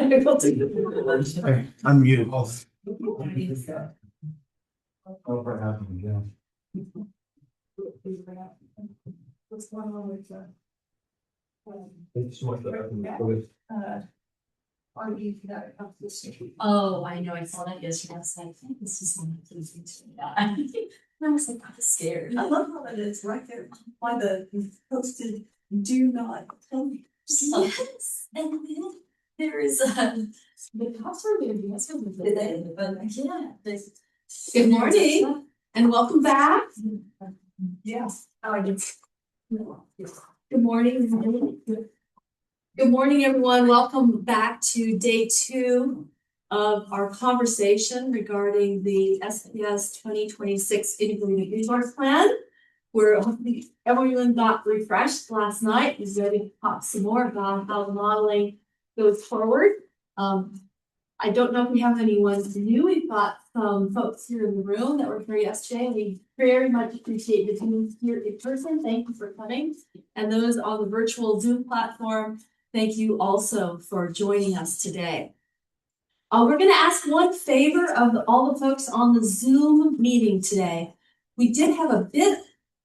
Hey, I'm muted. Oh, for having me, yeah. What's going on with Thank you so much for having me. Oh, I know, I saw that yesterday, I was like, I think this is not pleasing to me. I was like, I'm scared. I love how that is right there, by the posted, do not tell me. Yes, and then there is the password, yeah. Good morning, and welcome back. Yes. Good morning. Good morning, everyone. Welcome back to day 2 of our conversation regarding the SPS 2026 Integrated Resource Plan. Where hopefully everyone got refreshed last night, is ready to talk some more about how the modeling goes forward. I don't know if we have anyone new. We've got some folks here in the room that were here yesterday. We very much appreciate the team here in person. Thank you for coming. And those on the virtual Zoom platform, thank you also for joining us today. We're going to ask one favor of all the folks on the Zoom meeting today. We did have a bit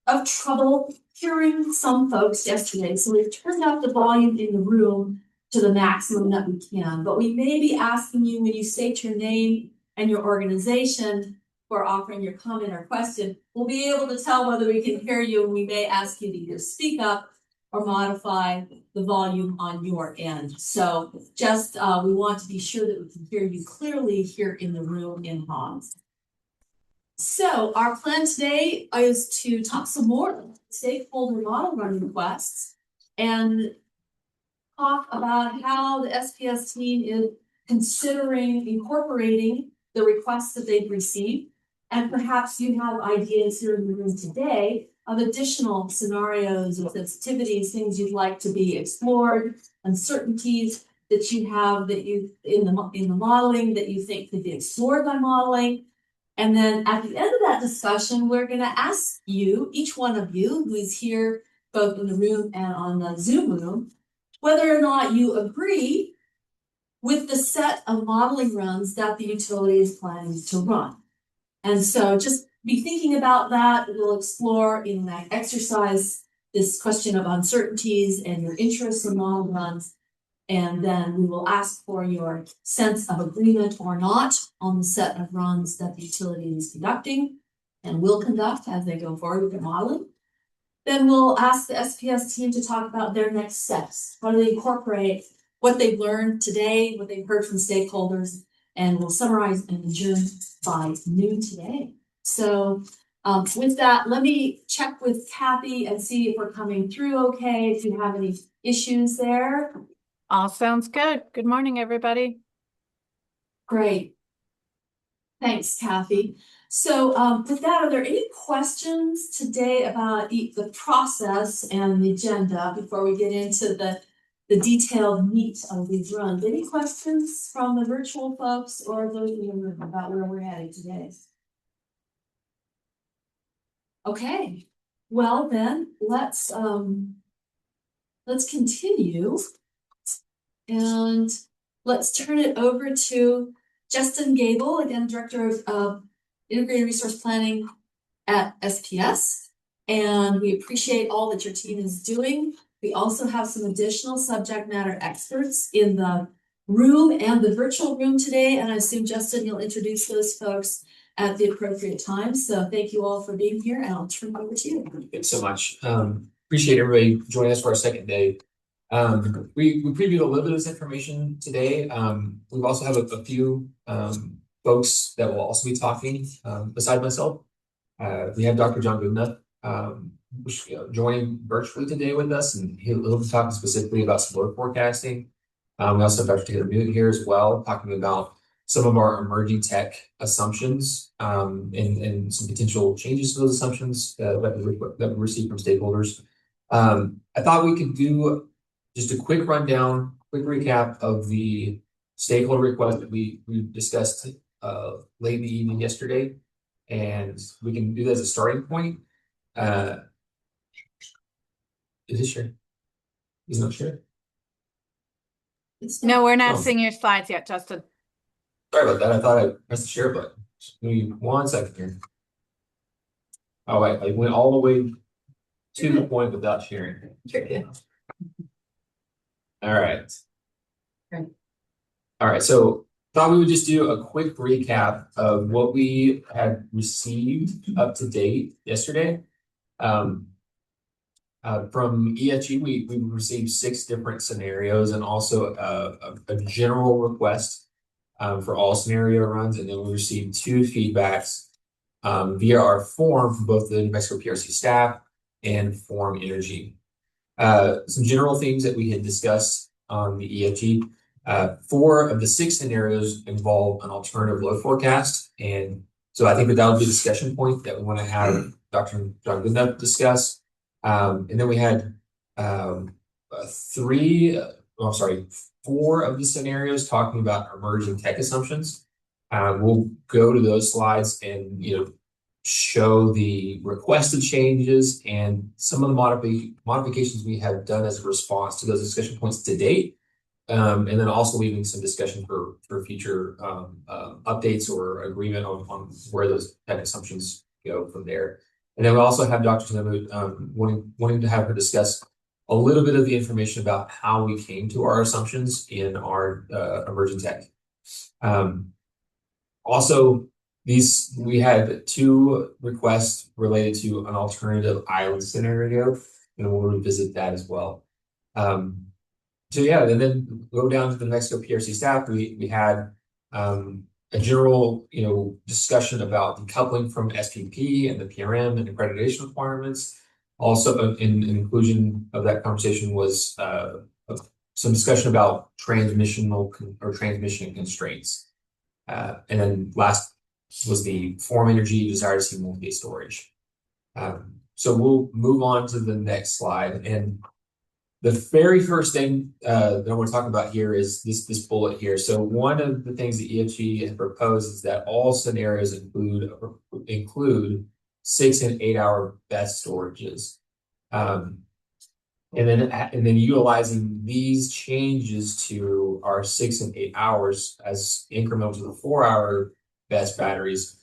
of trouble hearing some folks yesterday, so we've turned up the volume in the room to the maximum that we can. But we may be asking you, when you state your name and your organization for offering your comment or question, we'll be able to tell whether we can hear you, and we may ask you to either speak up or modify the volume on your end. So just we want to be sure that we can hear you clearly here in the room in Hans. So our plan today is to talk some more stakeholder model run requests and talk about how the SPS team is considering incorporating the requests that they've received. And perhaps you have ideas here in the room today of additional scenarios or sensitivities, things you'd like to be explored, uncertainties that you have that you in the modeling that you think could be explored by modeling. And then at the end of that discussion, we're going to ask you, each one of you who's here, both in the room and on the Zoom room, whether or not you agree with the set of modeling runs that the utility is planning to run. And so just be thinking about that. We'll explore in that exercise this question of uncertainties and your interest in model runs. And then we will ask for your sense of agreement or not on the set of runs that the utility is conducting and will conduct as they go forward with their modeling. Then we'll ask the SPS team to talk about their next steps. How do they incorporate what they've learned today, what they've heard from stakeholders, and we'll summarize and adjourn by noon today. So with that, let me check with Kathy and see if we're coming through okay, if you have any issues there. All sounds good. Good morning, everybody. Great. Thanks, Kathy. So with that, are there any questions today about the process and the agenda before we get into the detailed meat of these runs? Any questions from the virtual folks or those in the room about where we're heading today? Okay, well then let's continue and let's turn it over to Justin Gable, again, Director of Integrated Resource Planning at SPS. And we appreciate all that your team is doing. We also have some additional subject matter experts in the room and the virtual room today. And I assume, Justin, you'll introduce those folks at the appropriate time. So thank you all for being here, and I'll turn it over to you. Thanks so much. Appreciate everybody joining us for our second day. We previewed a little bit of this information today. We also have a few folks that will also be talking beside myself. We have Dr. John Gubna joining virtually today with us, and he'll be talking specifically about some load forecasting. We also have Dr. Taylor Newt here as well, talking about some of our emerging tech assumptions and some potential changes to those assumptions that we received from stakeholders. I thought we could do just a quick rundown, quick recap of the stakeholder request that we discussed late in the evening yesterday, and we can do that as a starting point. Is it shared? Is it not shared? No, we're not Oh. seeing your slides yet, Justin. Sorry about that. I thought I pressed the share button. Just give me 1 second here. Oh, I went all the way to the point without sharing. All right. Okay. All right. So thought we would just do a quick recap of what we had received up to date yesterday. From EFG, we received 6 different scenarios and also a general request for all scenario runs, and then we received 2 feedbacks via our form from both the New Mexico PRC staff and Form Energy. Some general themes that we had discussed on the EFG. 4 of the 6 scenarios involve an alternative load forecast, and so I think that would be a discussion point that we want to have Dr. John Goodenough discuss. And then we had 4 of the scenarios talking about emerging tech assumptions. We'll go to those slides and show the requested changes and some of the modifications we have done as a response to those discussion points to date. And then also leaving some discussion for future updates or agreement on where those tech assumptions go from there. And then we also have Dr. Tanumu wanting to have her discuss a little bit of the information about how we came to our assumptions in our emerging tech. Also, we had 2 requests related to an alternative island scenario, and we'll revisit that as well. So yeah, and then go down to the New Mexico PRC staff. We had a general discussion about decoupling from SPP and the PRM and accreditation requirements. Also, in inclusion of that conversation was some discussion about transmission constraints. And then last was the Form Energy desire to see multi-day storage. So we'll move on to the next slide. And the very first thing that I want to talk about here is this bullet here. So one of the things the EFG has proposed is that all scenarios include 6 and 8 hour BESS storages. And then utilizing these changes to our 6 and 8 hours as incremental to the 4 hour BESS batteries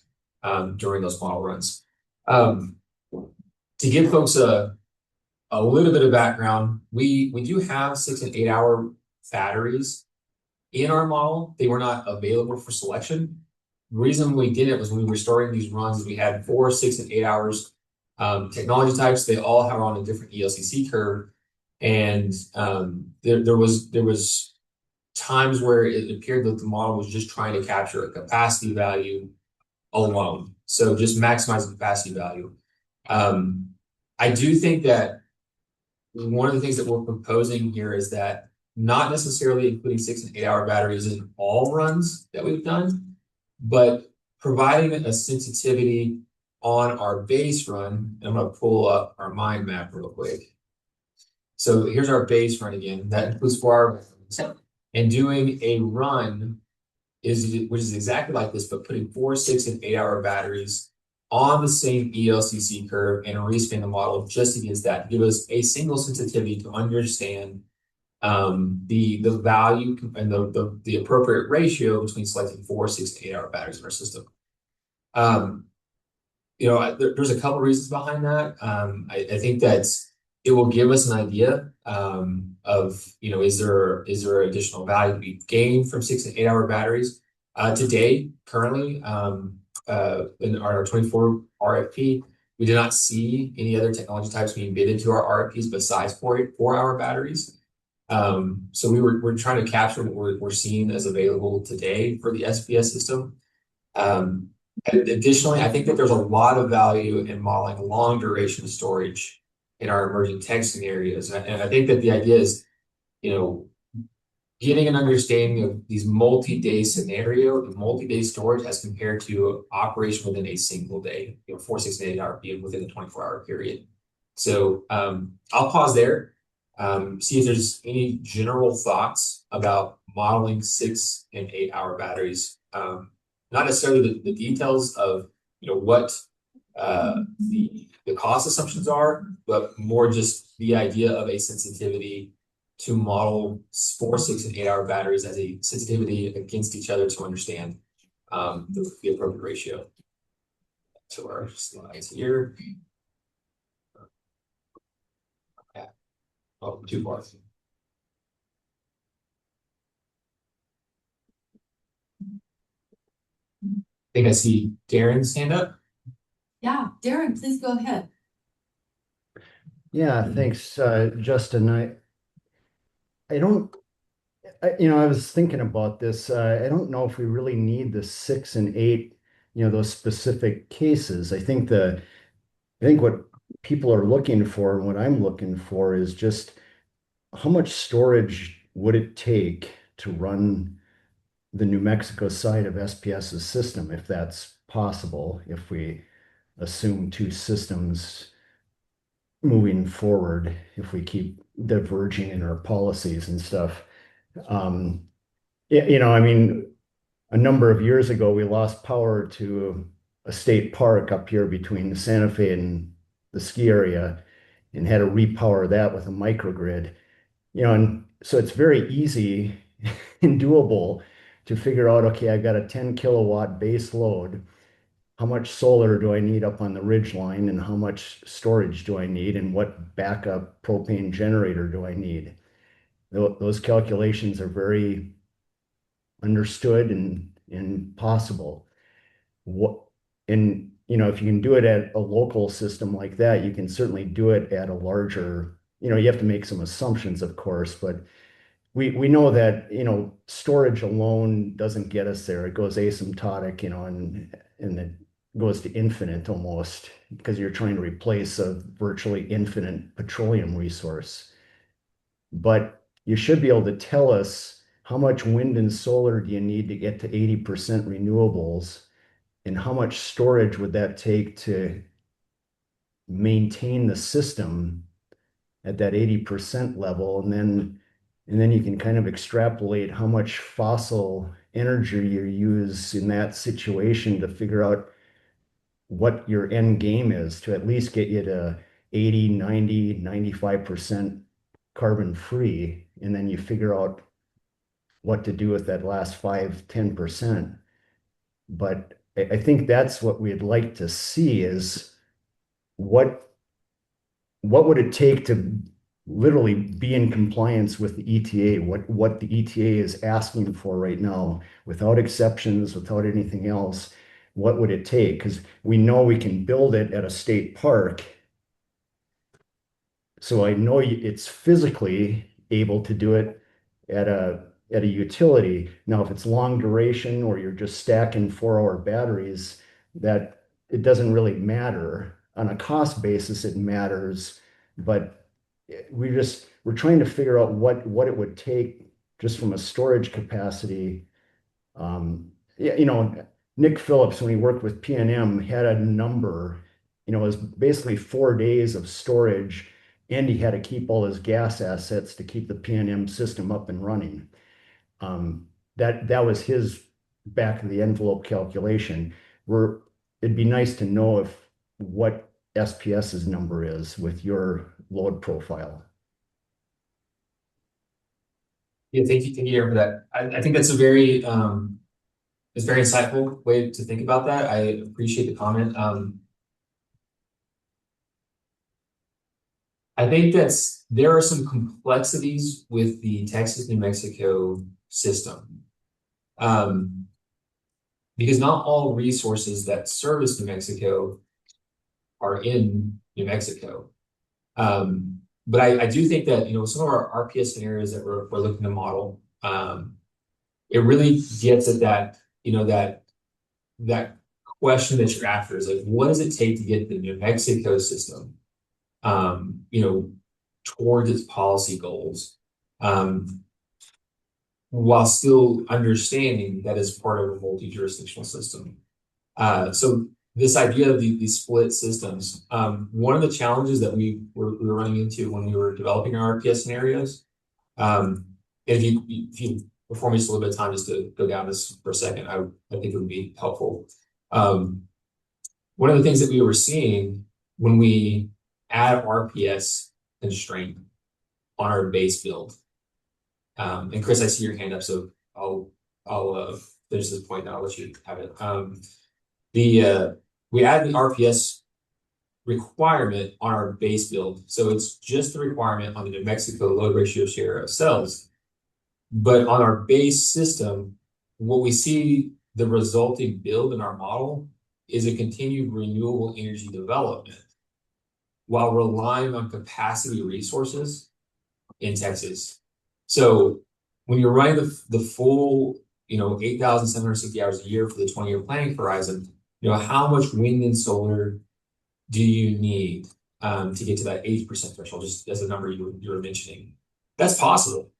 during those model runs. To give folks a little bit of background, we do have 6 and 8 hour batteries in our model. They were not available for selection. The reason we did it was when we were starting these runs, we had 4, 6, and 8 hours technology types. They all are on a different ELCC curve, and there was times where it appeared that the model was just trying to capture a capacity value alone, so just maximize the capacity value. I do think that one of the things that we're proposing here is that not necessarily including 6 and 8 hour batteries in all runs that we've done, but providing a sensitivity on our base run. I'm going to pull up our mind map real quick. So here's our base run again. That includes 4 hour runs. And doing a run which is exactly like this, but putting 4, 6, and 8 hour batteries on the same ELCC curve and respin the model just against that, give us a single sensitivity to understand the value and the appropriate ratio between selecting 4, 6, and 8 hour batteries in our system. There's a couple reasons behind that. I think that it will give us an idea of is there additional value to be gained from 6 and 8 hour batteries. Today, currently, in our 24 RFP, we did not see any other technology types being bid into our RFPs besides 4 hour batteries. So we're trying to capture what we're seeing as available today for the SPS system. Additionally, I think that there's a lot of value in modeling long duration storage in our emerging tech scenarios. And I think that the idea is, getting an understanding of these multi-day scenario, the multi-day storage as compared to operation within a single day, 4, 6, and 8 hour period within the 24-hour period. So I'll pause there, see if there's any general thoughts about modeling 6 and 8 hour batteries. Not necessarily the details of what the cost assumptions are, but more just the idea of a sensitivity to model 4, 6, and 8 hour batteries as a sensitivity against each other to understand the appropriate ratio. To our slides here. Okay. Oh, too far. I think I see Darren's hand up. Yeah, Darren, please go ahead. Yeah, thanks, Justin. I don't, I was thinking about this. I don't know if we really need the 6 and 8, those specific cases. I think what people are looking for and what I'm looking for is just how much storage would it take to run the New Mexico side of SPS's system, if that's possible, if we assume two systems moving forward, if we keep diverging in our policies and stuff. I mean, a number of years ago, we lost power to a state park up here between Santa Fe and the ski area and had to repower that with a microgrid. And so it's very easy and doable to figure out, okay, I've got a 10 kilowatt base load. How much solar do I need up on the ridge line and how much storage do I need and what backup propane generator do I need? Those calculations are very understood and possible. If you can do it at a local system like that, you can certainly do it at a larger, you have to make some assumptions, of course, but we know that, storage alone doesn't get us there. It goes asymptotic, and it goes to infinite almost because you're trying to replace a virtually infinite petroleum resource. But you should be able to tell us how much wind and solar do you need to get to 80% renewables, and how much storage would that take to maintain the system at that 80% level, and then you can kind of extrapolate how much fossil energy you use in that situation to figure out what your end game is to at least get you to 80, 90, 95% carbon free. And then you figure out what to do with that last 5, 10%. But I think that's what we'd like to see is what would it take to literally be in compliance with the ETA, what the ETA is asking for right now, without exceptions, without anything else. What would it take? Because we know we can build it at a state park. So I know it's physically able to do it at a utility. Now, if it's long duration or you're just stacking 4-hour batteries, that it doesn't really matter. On a cost basis, it matters, but we're trying to figure out what it would take just from a storage capacity. Nick Phillips, when he worked with PNM, had a number, it was basically 4 days of storage, and he had to keep all his gas assets to keep the PNM system up and running. That was his back of the envelope calculation. It'd be nice to know what SPS's number is with your load profile. Yeah, thank you, Aaron, for that. I think that's a very insightful way to think about that. I appreciate the comment. I think there are some complexities with the Texas New Mexico system, because not all resources that service New Mexico are in New Mexico. But I do think that some of our RPS scenarios that we're looking to model, it really gets at that question that you're after is like, what does it take to get the New Mexico system towards its policy goals, while still understanding that it's part of a multi-jurisdictional system. So this idea of these split systems, one of the challenges that we were running into when we were developing our RPS scenarios, if you before me just a little bit of time just to go down this for a second, I think it would be helpful. One of the things that we were seeing when we add RPS constraint on our base build, And Chris, I see your hand up, so I'll finish this point and I'll let you have it. We add the RPS requirement on our base build. So it's just the requirement on the New Mexico load ratio share of cells. But on our base system, what we see the resulting build in our model is a continued renewable energy development while relying on capacity resources in Texas. So when you're running the full, 8,760 hours a year for the 20-year planning horizon, how much wind and solar do you need to get to that 80% threshold, just as a number you were mentioning? That's possible.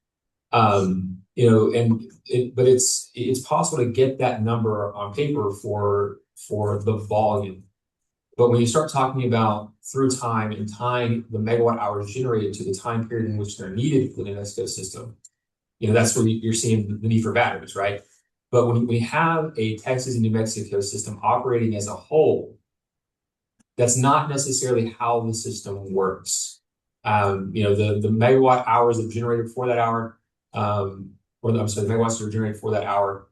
But it's possible to get that number on paper for the volume. But when you start talking about through time and tying the megawatt hours generated to the time period in which they're needed for the New Mexico system, that's where you're seeing the need for batteries, right? But when we have a Texas and New Mexico system operating as a whole, that's not necessarily how the system works. The megawatt hours that are generated for that hour, the megawatts that are generated for that hour,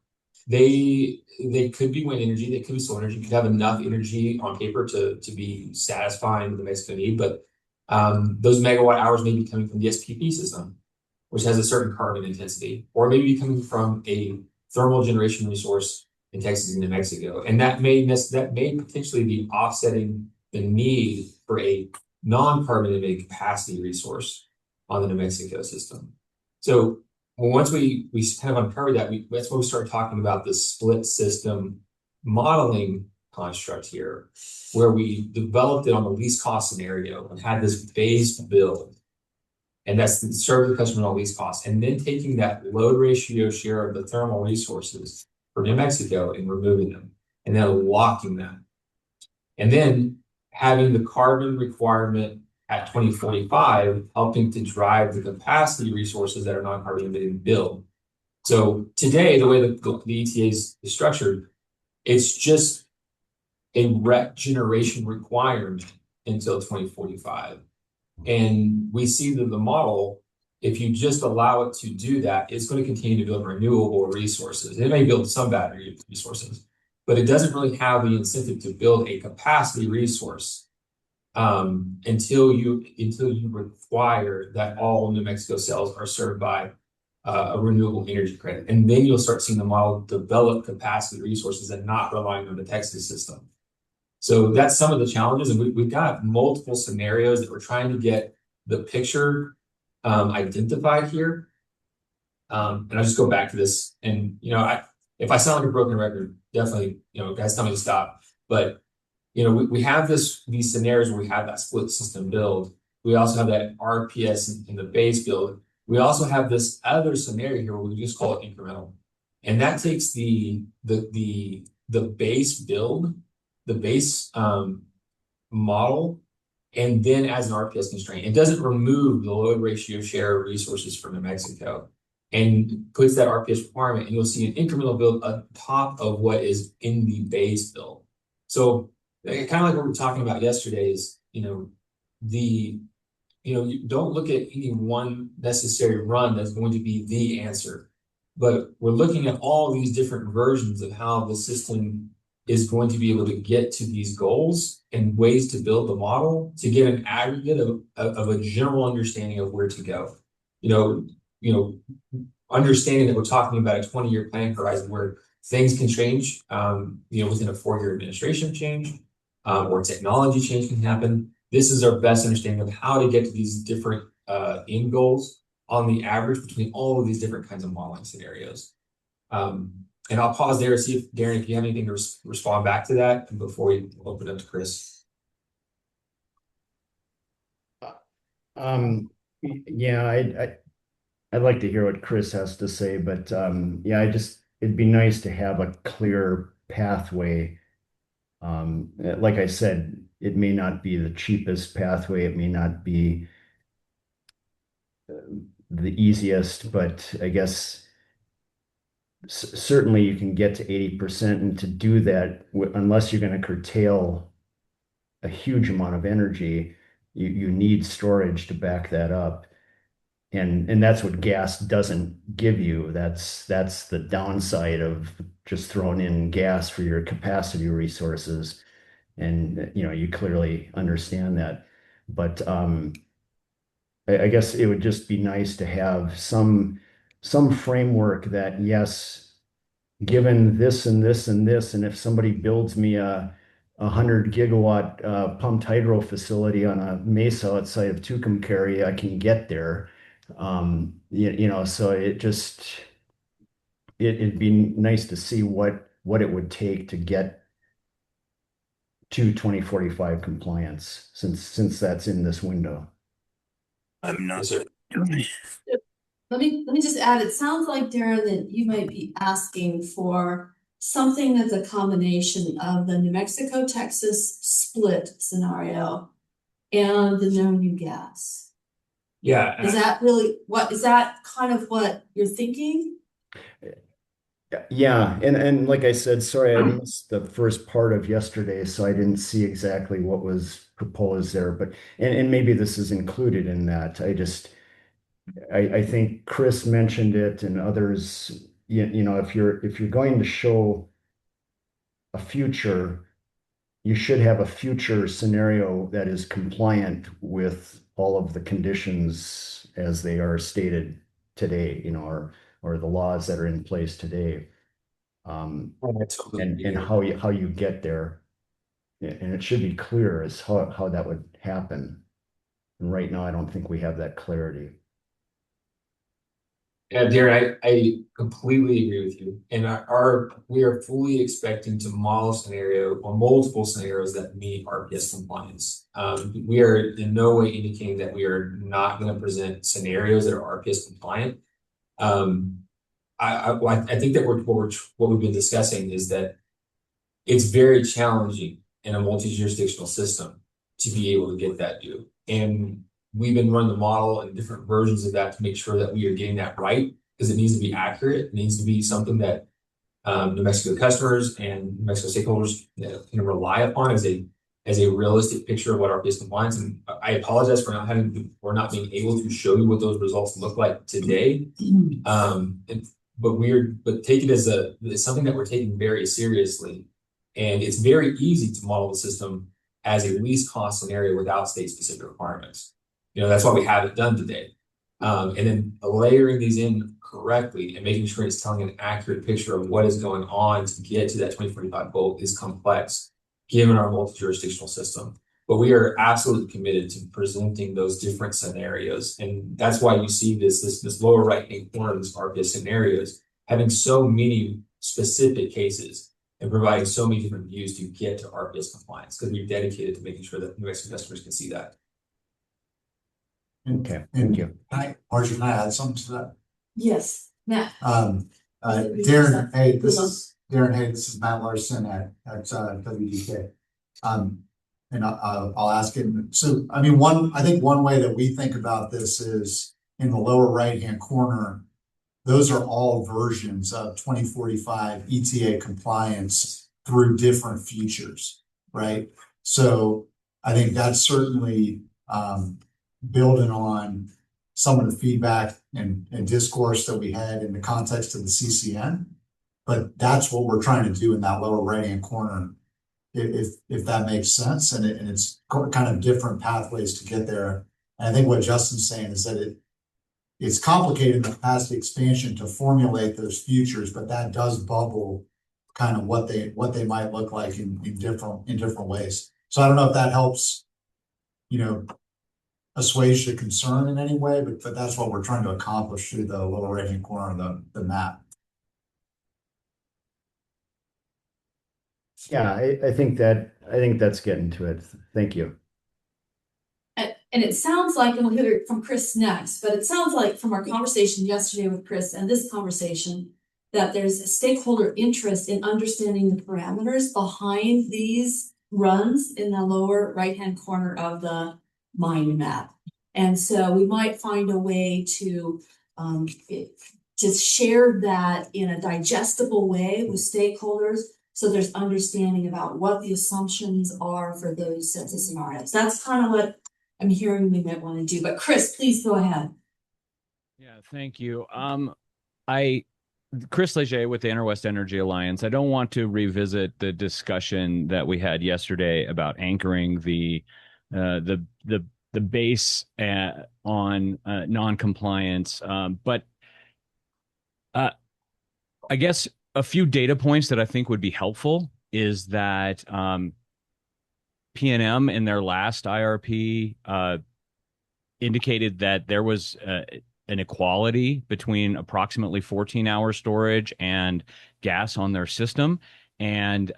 they could be wind energy, they could be solar energy, you could have enough energy on paper to be satisfying the Mexico need, but those megawatt hours may be coming from the SPP system, which has a certain carbon intensity, or maybe coming from a thermal generation resource in Texas and New Mexico. And that may potentially be offsetting the need for a non-carbon emitting capacity resource on the New Mexico system. So once we kind of uncover that, that's when we start talking about the split system modeling construct here, where we developed it on the least cost scenario and had this base build. And that's to serve the customer at least cost. And then taking that load ratio share of the thermal resources for New Mexico and removing them, and then locking them. And then having the carbon requirement at 2045, helping to drive the capacity resources that are non-carbon emitting build. So today, the way the ETA is structured, it's just a generation requirement until 2045. And we see that the model, if you just allow it to do that, it's going to continue to build renewable resources. It may build some battery resources, but it doesn't really have the incentive to build a capacity resource until you require that all New Mexico cells are served by a renewable energy credit. And then you'll start seeing the model develop capacity resources and not relying on the Texas system. So that's some of the challenges, and we've got multiple scenarios that we're trying to get the picture identified here. And I'll just go back to this, and if I sound like a broken record, definitely guys tell me to stop. But we have these scenarios where we have that split system build. We also have that RPS in the base build. We also have this other scenario here where we just call it incremental, and that takes the base build, the base model, and then as an RPS constraint. It doesn't remove the load ratio share of resources from New Mexico and puts that RPS requirement, and you'll see an incremental build on top of what is in the base build. So kind of like what we were talking about yesterday is, you don't look at any one necessary run that's going to be the answer, but we're looking at all these different versions of how the system is going to be able to get to these goals and ways to build the model to get an aggregate of a general understanding of where to go. Understanding that we're talking about a 20-year planning horizon where things can change, within a 4-year administration change, or technology change can happen. This is our best understanding of how to get to these different end goals on the average between all of these different kinds of modeling scenarios. And I'll pause there to see if, Darren, if you have anything to respond back to that before we open up to Chris. Yeah, I'd like to hear what Chris has to say, but it'd be nice to have a clear pathway. Like I said, it may not be the cheapest pathway, it may not be the easiest, but I guess certainly you can get to 80%, and to do that, unless you're going to curtail a huge amount of energy, you need storage to back that up. And that's what gas doesn't give you. That's the downside of just throwing in gas for your capacity resources. And you clearly understand that. But I guess it would just be nice to have some framework that, yes, given this and this and this, and if somebody builds me a 100 gigawatt pumped hydro facility on a mesa outside of Tucumcari, I can get there. So it'd be nice to see what it would take to get to 2045 compliance, since that's in this window. Yes, sir. Let me just add, it sounds like, Darren, that you might be asking for something that's a combination of the New Mexico, Texas split scenario and the no new gas. Yeah. Is that kind of what you're thinking? Yeah, and like I said, sorry, I missed the first part of yesterday, so I didn't see exactly what was proposed there, but and maybe this is included in that. I think Chris mentioned it and others, if you're going to show a future, you should have a future scenario that is compliant with all of the conditions as they are stated today, or the laws that are in place today. And how you get there. And it should be clear as how that would happen. And right now, I don't think we have that clarity. Yeah, Darren, I completely agree with you. And we are fully expecting to model scenario or multiple scenarios that meet RPS compliance. We are in no way indicating that we are not going to present scenarios that are RPS compliant. I think that what we've been discussing is that it's very challenging in a multi-jurisdictional system to be able to get that due. And we've been running the model and different versions of that to make sure that we are getting that right, because it needs to be accurate. It needs to be something that New Mexico customers and New Mexico stakeholders can rely upon as a realistic picture of what RPS compliance. And I apologize for not being able to show you what those results look like today. But take it as something that we're taking very seriously. And it's very easy to model the system as a least cost scenario without state specific requirements. That's why we have it done today. And then layering these in correctly and making sure it's telling an accurate picture of what is going on to get to that 2045 goal is complex, given our multi-jurisdictional system. But we are absolutely committed to presenting those different scenarios. And that's why you see this lower right-hand corner of this RPS scenarios having so many specific cases and providing so many different views to get to RPS compliance, because we're dedicated to making sure that New Mexico customers can see that. Okay, thank you. Margie, can I add something to that? Yes, Matt. Darren, hey, this is Matt Larson at WDK. And I'll ask him. So, I mean, I think one way that we think about this is in the lower right-hand corner, those are all versions of 2045 ETA compliance through different features, right? So I think that's certainly building on some of the feedback and discourse that we had in the context of the CCN. But that's what we're trying to do in that lower right-hand corner, if that makes sense. And it's kind of different pathways to get there. And I think what Justin's saying is that it's complicated in the capacity expansion to formulate those futures, but that does bubble kind of what they might look like in different ways. So I don't know if that helps, assuage the concern in any way, but that's what we're trying to accomplish through the lower right-hand corner of the map. Yeah, I think that's getting to it. Thank you. And it sounds like, and we'll hear it from Chris next, but it sounds like from our conversation yesterday with Chris and this conversation that there's a stakeholder interest in understanding the parameters behind these runs in the lower right-hand corner of the mind map. And so we might find a way to share that in a digestible way with stakeholders, so there's understanding about what the assumptions are for those sets of scenarios. That's kind of what I'm hearing we might want to do. But Chris, please go ahead. Yeah, thank you. Chris Leger with the Interwest Energy Alliance. I don't want to revisit the discussion that we had yesterday about anchoring the base on non-compliance, but I guess a few data points that I think would be helpful is that PNM in their last IRP indicated that there was an equality between approximately 14-hour storage and gas on their system. And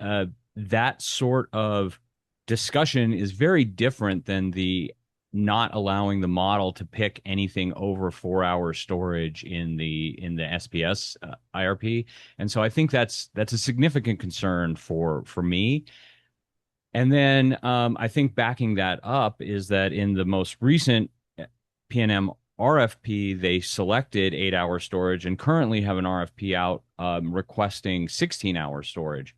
that sort of discussion is very different than the not allowing the model to pick anything over 4-hour storage in the SPS IRP. And so I think that's a significant concern for me. And then I think backing that up is that in the most recent PNM RFP, they selected 8-hour storage and currently have an RFP out requesting 16-hour storage.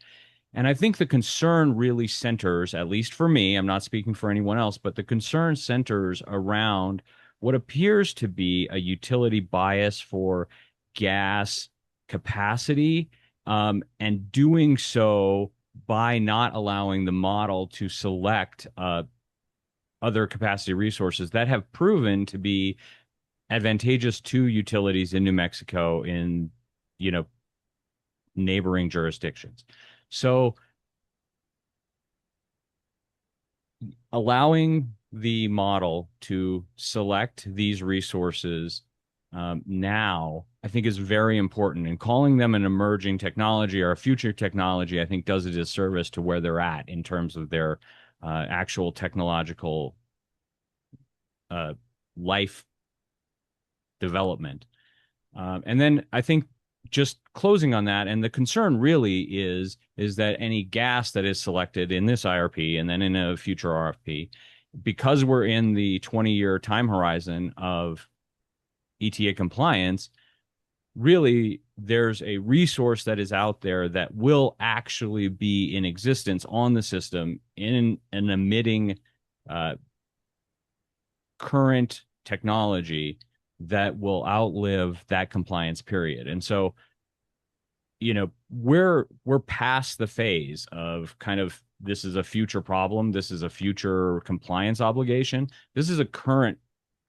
And I think the concern really centers, at least for me, I'm not speaking for anyone else, but the concern centers around what appears to be a utility bias for gas capacity, and doing so by not allowing the model to select other capacity resources that have proven to be advantageous to utilities in New Mexico in, neighboring jurisdictions. So allowing the model to select these resources now, I think is very important. And calling them an emerging technology or a future technology, I think does a disservice to where they're at in terms of their actual technological life development. And then I think just closing on that, and the concern really is that any gas that is selected in this IRP and then in a future RFP, because we're in the 20-year time horizon of ETA compliance, really there's a resource that is out there that will actually be in existence on the system in an emitting current technology that will outlive that compliance period. And so, we're past the phase of kind of this is a future problem, this is a future compliance obligation. This is a current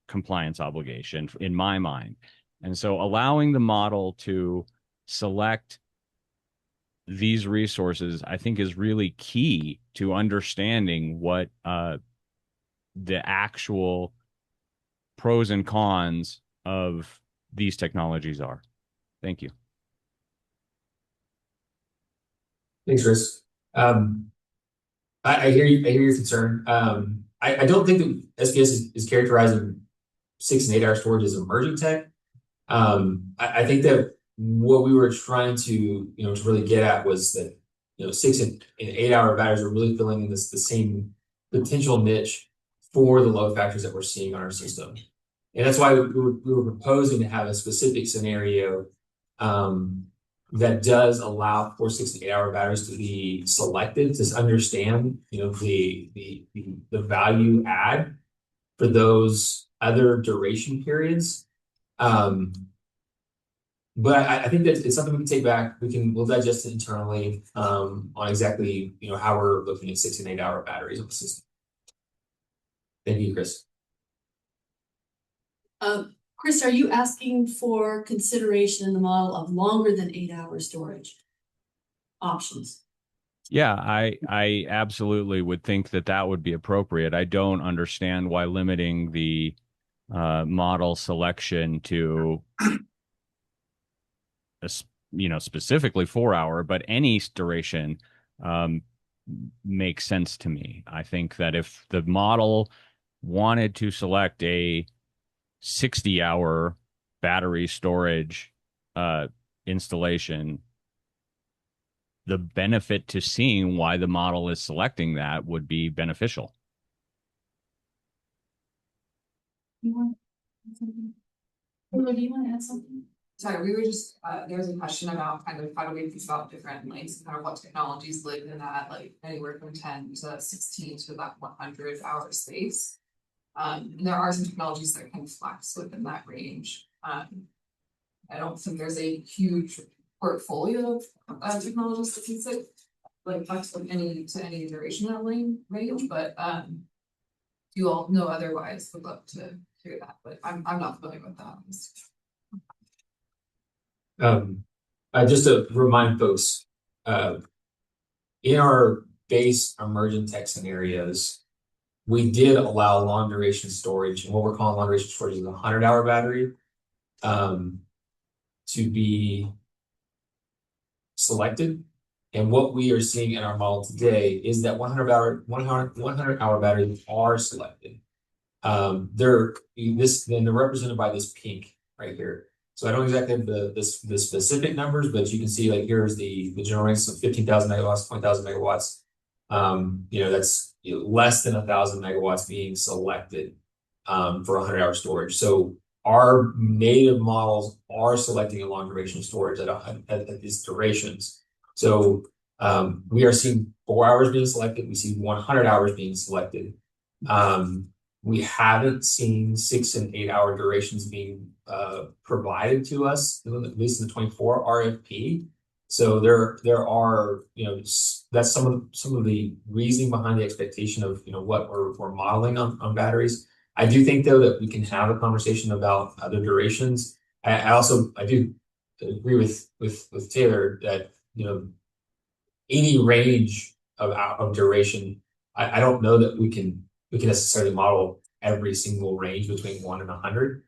compliance obligation in my mind. And so allowing the model to select these resources, I think, is really key to understanding what the actual pros and cons of these technologies are. Thank you. Thanks, Chris. I hear you. I hear your concern. I don't think that SPS is characterizing 6 and 8-hour storage as emerging tech. I think that what we were trying to really get at was that 6 and 8-hour batteries are really filling in the same potential niche for the load factors that we're seeing on our system. And that's why we were proposing to have a specific scenario that does allow for 6 and 8-hour batteries to be selected to understand, the value add for those other duration periods. But I think that it's something we can take back. We'll digest it internally on exactly how we're looking at 6 and 8-hour batteries on the system. Thank you, Chris. Chris, are you asking for consideration in the model of longer than 8-hour storage options? Yeah, I absolutely would think that would be appropriate. I don't understand why limiting the model selection to specifically 4-hour, but any duration makes sense to me. I think that if the model wanted to select a 60-hour battery storage installation, the benefit to seeing why the model is selecting that would be beneficial. Do you want to add something? Sorry, we were just, there was a question about kind of how do we think about different lengths and kind of what technologies live in that, like anywhere from 10 to 16 to about 100-hour space. And there are some technologies that can flex within that range. I don't think there's a huge portfolio of technologies that can sit like flexible to any duration of that range, but you all know otherwise, would love to hear that, but I'm not familiar with that. Just to remind folks, in our base emergent tech scenarios, we did allow long duration storage, and what we're calling long duration storage is a 100-hour battery, to be selected. And what we are seeing in our model today is that 100-hour batteries are selected. They're represented by this pink right here. So I don't exactly have the specific numbers, but you can see like here's the general range of 15,000 megawatts, 20,000 megawatts. That's less than 1,000 megawatts being selected for 100-hour storage. So our native models are selecting a long duration storage at these durations. So we are seeing 4 hours being selected. We see 100 hours being selected. We haven't seen 6 and 8 hour durations being provided to us, at least in the 24 RFP. So there are, that's some of the reasoning behind the expectation of, what we're modeling on batteries. I do think though that we can have a conversation about other durations. I do agree with Taylor that, any range of duration, I don't know that we can necessarily model every single range between 1 and 100.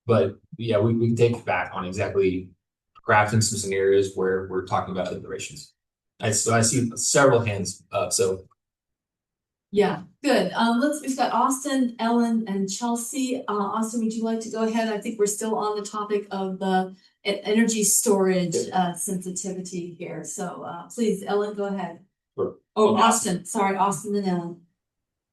But yeah, we can take it back on exactly crafting some scenarios where we're talking about the durations. I see several hands up, so. Yeah, good. We've got Austin, Ellen, and Chelsea. Austin, would you like to go ahead? I think we're still on the topic of the energy storage sensitivity here. So please, Ellen, go ahead. Sure. Oh, Austin, sorry, Austin and Ellen.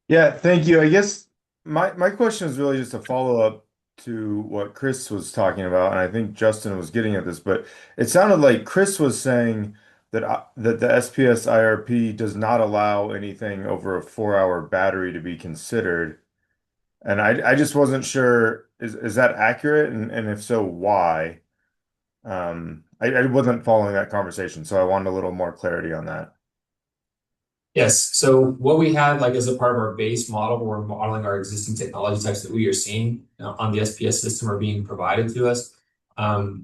Yeah, thank you. I guess my question is really just a follow-up to what Chris was talking about, and I think Justin was getting at this, but it sounded like Chris was saying that that the SPS IRP does not allow anything over a 4-hour battery to be considered. And I just wasn't sure, is that accurate? And if so, why? I wasn't following that conversation, so I wanted a little more clarity on that. Yes. So what we had like as a part of our base model, where we're modeling our existing technology types that we are seeing on the SPS system are being provided to us.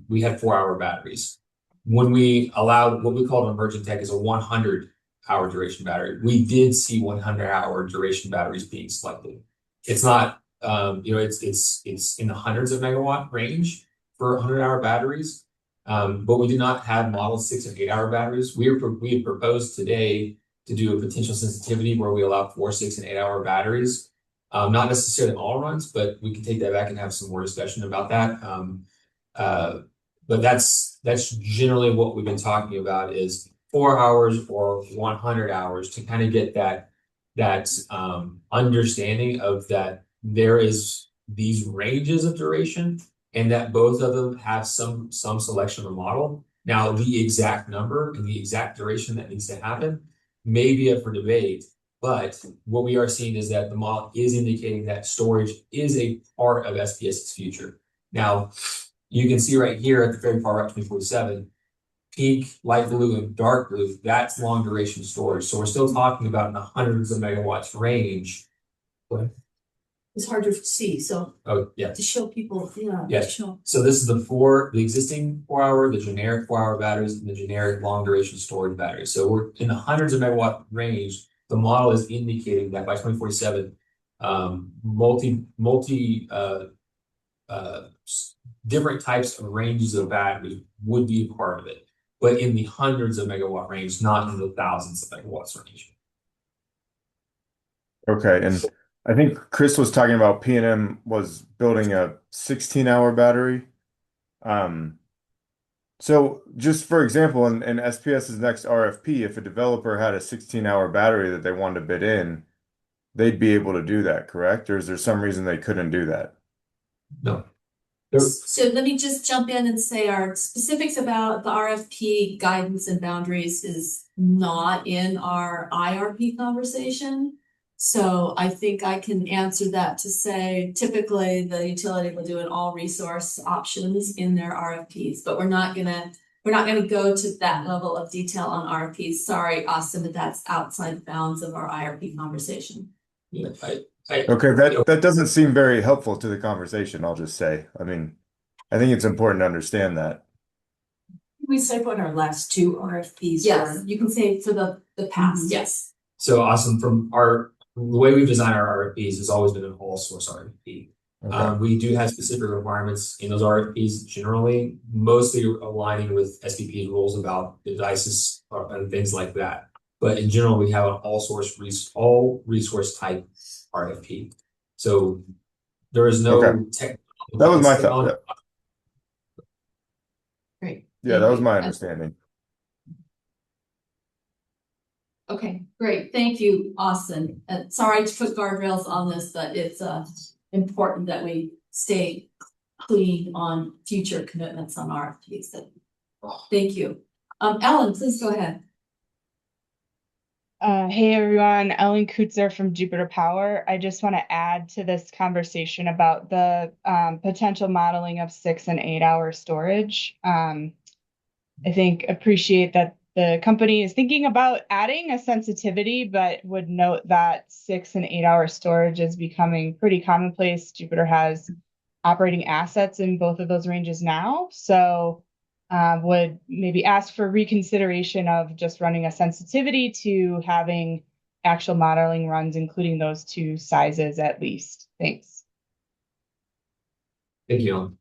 We had 4-hour batteries. When we allowed what we call an emergent tech is a 100-hour duration battery, we did see 100-hour duration batteries being selected. It's not, it's in the hundreds of megawatt range for 100-hour batteries. But we do not have modeled 6 and 8-hour batteries. We have proposed today to do a potential sensitivity where we allow 4, 6, and 8-hour batteries. Not necessarily all runs, but we can take that back and have some more discussion about that. But that's generally what we've been talking about is 4 hours or 100 hours to kind of get that understanding of that there is these ranges of duration and that both of them have some selection of a model. Now, the exact number and the exact duration that needs to happen may be up for debate, but what we are seeing is that the model is indicating that storage is a part of SPS's future. Now, you can see right here at the very far right, 2047, pink, light blue, and dark blue, that's long duration storage. So we're still talking about in the hundreds of megawatts range. What? It's hard to see, so. Oh, yeah. To show people, yeah. Yes. Show. So this is the existing 4-hour, the generic 4-hour batteries, and the generic long duration storage batteries. So we're in the hundreds of megawatt range. The model is indicating that by 2047, different types of ranges of batteries would be a part of it, but in the hundreds of megawatt range, not in the thousands of megawatts range. Okay, and I think Chris was talking about P&M was building a 16-hour battery. So just for example, in SPS's next RFP, if a developer had a 16-hour battery that they wanted to bid in, they'd be able to do that, correct? Or is there some reason they couldn't do that? No. So let me just jump in and say our specifics about the RFP guidance and boundaries is not in our IRP conversation. So I think I can answer that to say typically the utility will do an all resource options in their RFPs, but we're not gonna go to that level of detail on RFPs. Sorry, Austin, but that's outside the bounds of our IRP conversation. Yeah, Okay, that doesn't seem very helpful to the conversation, I'll just say. I mean, I think it's important to understand that. We say what our last two RFPs Yes, were. you can say for the past, yes. So Austin, the way we've designed our RFPs has always been an all source RFP. Okay. We do have specific requirements in those RFPs generally, mostly aligning with SPP's rules about devices and things like that. But in general, we have an all resource type RFP. So there is no Okay. tech. That was my thought. Yeah. Great. Yeah, that was my Thank you. understanding. Okay, great. Thank you, Austin. Sorry to put guardrails on this, but it's important that we stay clean on future commitments on RFPs. Thank you. Ellen, please go ahead. Hey everyone, Ellen Kutzer from Jupiter Power. I just want to add to this conversation about the potential modeling of 6 and 8 hour storage. I think appreciate that the company is thinking about adding a sensitivity, but would note that 6 and 8 hour storage is becoming pretty commonplace. Jupiter has operating assets in both of those ranges now. So would maybe ask for reconsideration of just running a sensitivity to having actual modeling runs, including those two sizes at least. Thanks. Thank you, Ellen.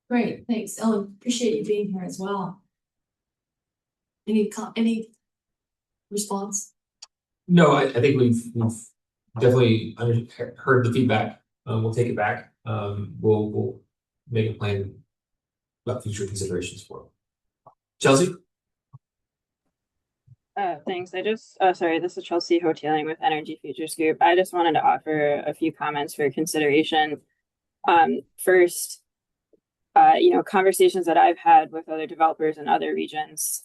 Great, thanks, Ellen. Appreciate you being here as well. Any response? No, I think we've definitely heard the feedback. We'll take it back. We'll make a plan about future considerations for it. Chelsea? Thanks. Sorry, this is Chelsea Hoteling with Energy Futures Group. I just wanted to offer a few comments for consideration. First, conversations that I've had with other developers in other regions,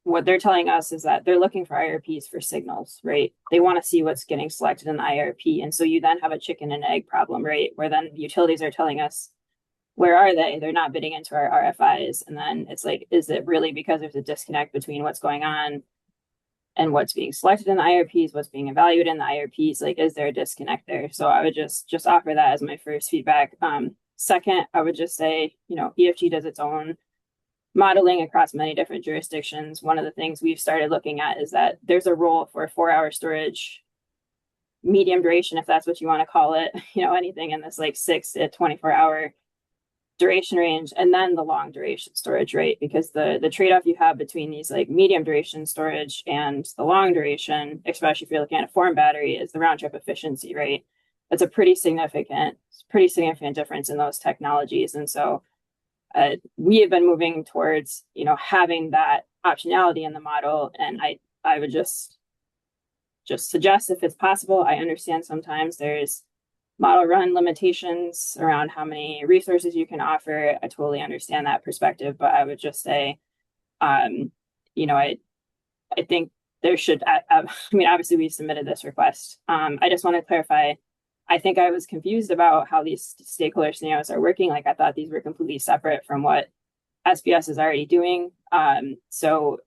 what they're telling us is that they're looking for IRPs for signals, right? They want to see what's getting selected in the IRP. And so you then have a chicken and egg problem, right? Where then utilities are telling us, where are they? They're not bidding into our RFIs. And then it's like, is it really because there's a disconnect between what's going on and what's being selected in the IRPs, what's being evaluated in the IRPs? Like, is there a disconnect there? So I would just offer that as my first feedback. Second, I would just say, EFG does its own modeling across many different jurisdictions. One of the things we've started looking at is that there's a role for 4-hour storage, medium duration, if that's what you want to call it, anything in this like 6 to 24-hour duration range, and then the long duration storage, right? Because the trade-off you have between these like medium duration storage and the long duration, especially if you're looking at a form battery, is the round trip efficiency, right? That's a pretty significant difference in those technologies. And so we have been moving towards, having that optionality in the model. And I would just suggest, if it's possible, I understand sometimes there's model run limitations around how many resources you can offer. I totally understand that perspective, but I would just say, I think there should, obviously we submitted this request. I just want to clarify, I think I was confused about how these stakeholder scenarios are working. Like, I thought these were completely separate from what SPS is already doing. So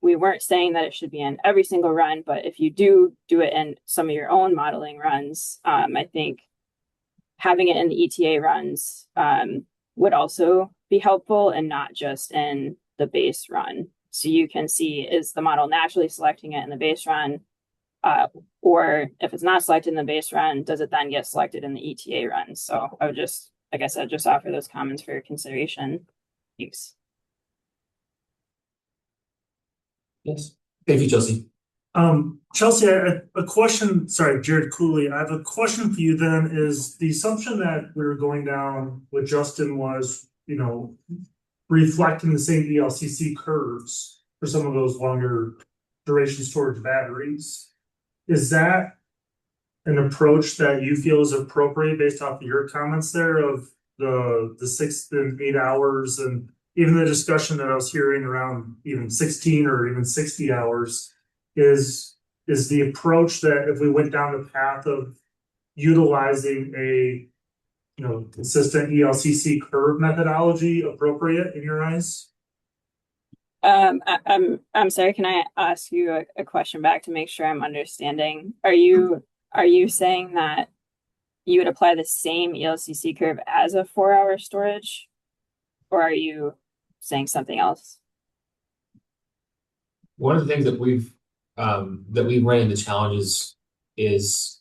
we weren't saying that it should be in every single run, but if you do it in some of your own modeling runs, I think having it in the ETA runs would also be helpful, and not just in the base run. So you can see, is the model naturally selecting it in the base run? Or if it's not selected in the base run, does it then get selected in the ETA run? So I would just, like I said, just offer those comments for consideration. Thanks. Yes. Thank you, Chelsea. Chelsea, a question. Sorry, Jared Cooley. I have a question for you then. Is the assumption that we were going down with Justin was, reflecting the same ELCC curves for some of those longer duration storage batteries? Is that an approach that you feel is appropriate based off of your comments there of the 6 and 8 hours, and even the discussion that I was hearing around even 16 or even 60 hours? Is is the approach that if we went down the path of utilizing a consistent ELCC curve methodology appropriate in your eyes? I'm sorry, can I ask you a question back to make sure I'm understanding? Are you saying that you would apply the same ELCC curve as a 4-hour storage? Or are you saying something else? One of the things that we've run into challenges is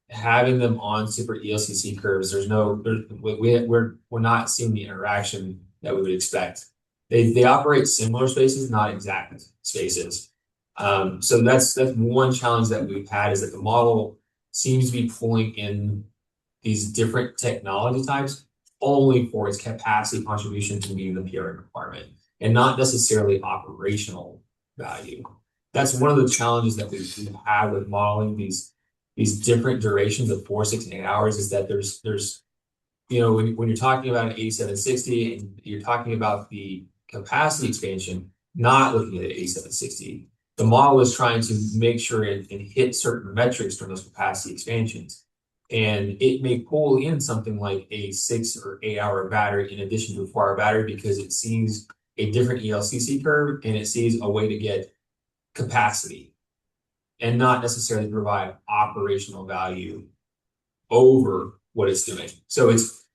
having them on super ELCC curves. We're not seeing the interaction that we would expect. They operate similar spaces, not exact spaces. So that's one challenge that we've had, is that the model seems to be pulling in these different technology types only for its capacity contribution to meeting the PRM requirement, and not necessarily operational value. That's one of the challenges that we've had with modeling these different durations of 4, 6, and 8 hours, is that there's when you're talking about an 8760 and you're talking about the capacity expansion, not looking at an 8760, the model is trying to make sure and hit certain metrics during those capacity expansions. And it may pull in something like a 6 or 8 hour battery in addition to a 4-hour battery, because it sees a different ELCC curve and it sees a way to get capacity and not necessarily provide operational value over what it's doing. So it's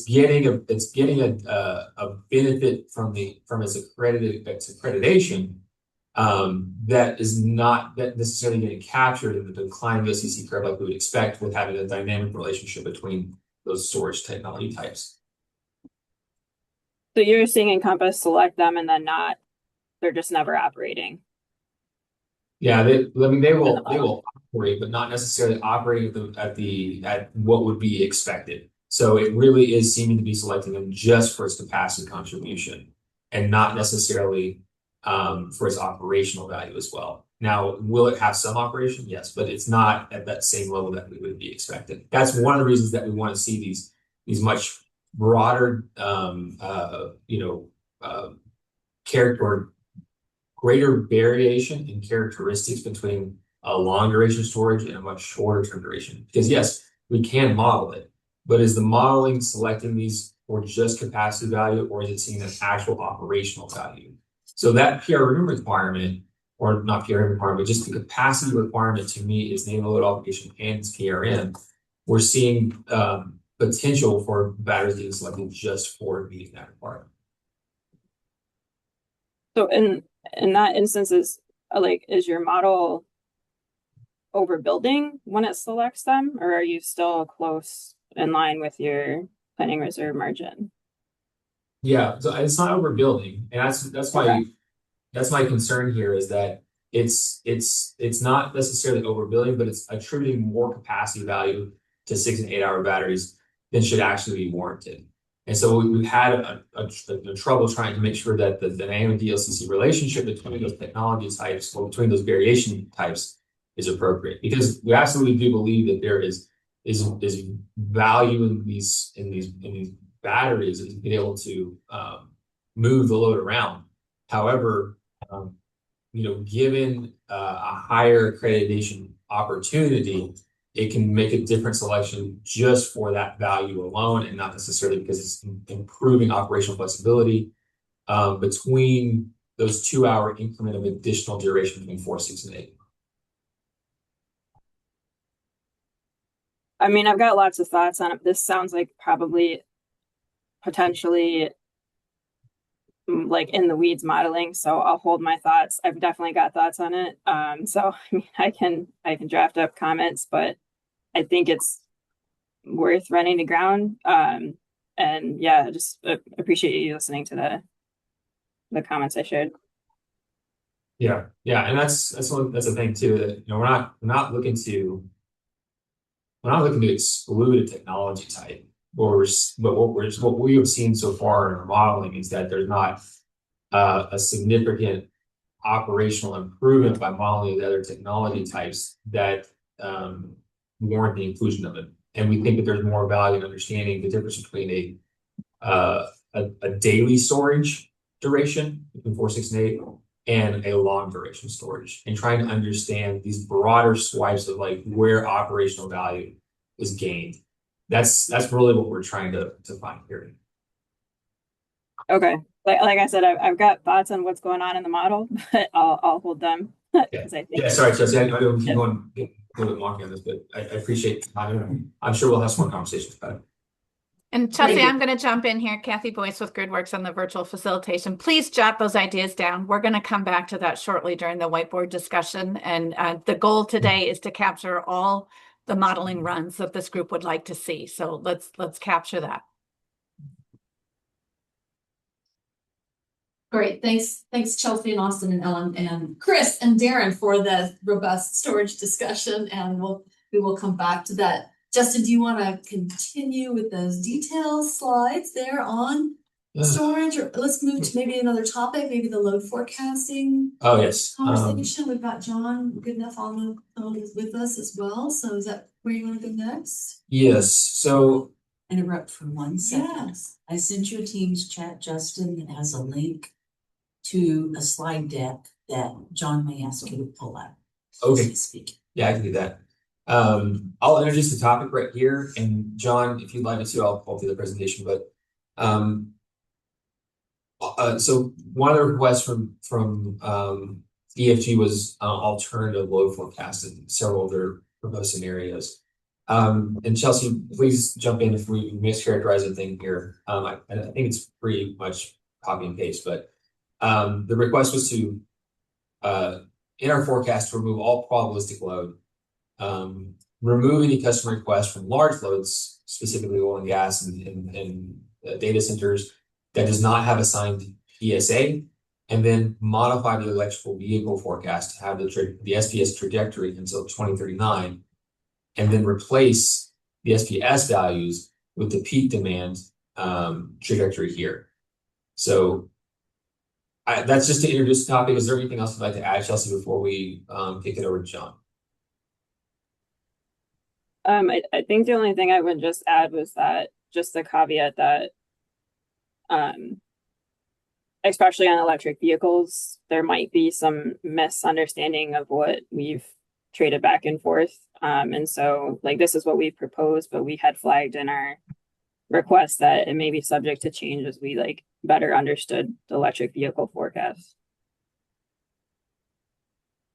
getting a benefit from its accreditation that is not necessarily getting captured in the declining ELCC curve like we would expect with having a dynamic relationship between those storage technology types. So you're seeing Encompass select them and then they're just never operating. Yeah, they will operate, but not necessarily operating at what would be expected. So it really is seeming to be selecting them just for its capacity contribution and not necessarily for its operational value as well. Now, will it have some operation? Yes, but it's not at that same level that we would be expecting. That's one of the reasons that we want to see these much broader, character, greater variation in characteristics between a long duration storage and a much shorter term duration. Because yes, we can model it, but is the modeling selecting these for just capacity value, or is it seeing an actual operational value? So that PRM requirement, or not PRM requirement, but just the capacity requirement to meet its name load obligation and its PRM, we're seeing potential for batteries being selected just for meeting that requirement. So in that instance, is your model overbuilding when it selects them, or are you still close in line with your planning reserve margin? Yeah, so it's not overbuilding, and that's my concern here, is that it's not necessarily overbuilding, but it's attributing more capacity value to 6 and 8 hour batteries than should actually be warranted. And so we've had a trouble trying to make sure that the dynamic DLCC relationship between those technology types, or between those variation types, is appropriate, because we absolutely do believe that there is value in these batteries, is being able to move the load around. However, given a higher accreditation opportunity, it can make a different selection just for that value alone, and not necessarily because it's improving operational flexibility between those 2-hour increment of additional duration between 4, 6, and 8. I mean, I've got lots of thoughts on it. This sounds like probably potentially like in the weeds modeling, so I'll hold my thoughts. I've definitely got thoughts on it. So I mean, I can draft up comments, but I think it's worth running to ground. And yeah, just appreciate you listening to the comments I shared. Yeah, and that's the thing too, that we're not looking to exclude a technology type, but what we have seen so far in our modeling is that there's not a significant operational improvement by modeling the other technology types that warrant the inclusion of it. And we think that there's more value in understanding the difference between a daily storage duration between 4, 6, and 8, and a long duration storage, and trying to understand these broader swipes of like where operational value is gained. That's really what we're trying to find here. Okay, like I said, I've got thoughts on what's going on in the model, but I'll hold them. Yeah, because I think yeah. Sorry, Chelsea. I know we keep going a little bit wonky on this, but I appreciate the time. I'm sure we'll have some more conversations about it. And Chelsea, I'm going to jump in here. Kathy Boyce with GridWorks on the virtual facilitation. Please jot those ideas down. We're going to come back to that shortly during the whiteboard discussion. And the goal today is to capture all the modeling runs that this group would like to see. So let's capture that. Great, thanks Chelsea and Austin and Ellen and Chris and Darren for the robust storage discussion, and we will come back to that. Justin, do you want to continue with those details slides there on storage, or let's move to maybe another topic, maybe the load forecasting? Oh yes, conversation. We've got John Goodenough on with us as well. So is that where you want to go next? Yes. So interrupt for 1 second. Yes. I sent you a Teams chat, Justin, that has a link to a slide deck that John may ask you to pull out. Okay. Yeah, I can do that. I'll introduce the topic right here, and John, if you'd like me to, I'll pull through the presentation. But so one of the requests from EFG was alternative load forecast in several of their proposed scenarios. And Chelsea, please jump in if we mischaracterize anything here. I think it's pretty much copy and paste, but the request was to in our forecast to remove all probabilistic load, remove any customer requests from large loads, specifically oil and gas and data centers that does not have assigned ESA, and then modify the electrical vehicle forecast to have the SPS trajectory until 2039, and then replace the SPS values with the peak demand trajectory here. So that's just to introduce the topic. Is there anything else you'd like to add, Chelsea, before we kick it over to John? I think the only thing I would just add was that just the caveat that especially on electric vehicles, there might be some misunderstanding of what we've traded back and forth. And so like this is what we've proposed, but we had flagged in our request that it may be subject to change as we like better understood the electric vehicle forecast.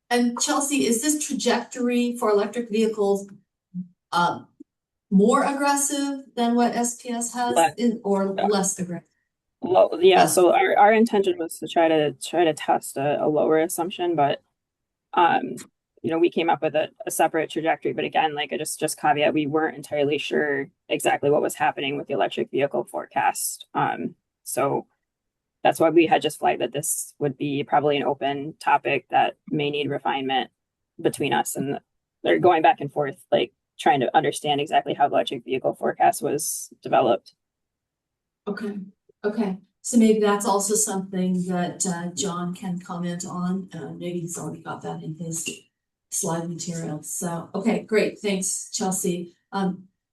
And Chelsea, is this trajectory for electric vehicles more aggressive than what SPS has, or less aggressive? Well, yeah. So our intention was to try to test a lower assumption, but you know, we came up with a separate trajectory. But again, like I just caveat, we weren't entirely sure exactly what was happening with the electric vehicle forecast. So that's why we had just flagged that this would be probably an open topic that may need refinement between us, and they're going back and forth, like trying to understand exactly how the electric vehicle forecast was developed. Okay. So maybe that's also something that John can comment on. Maybe he's already got that in his slide material. So, okay, great. Thanks, Chelsea.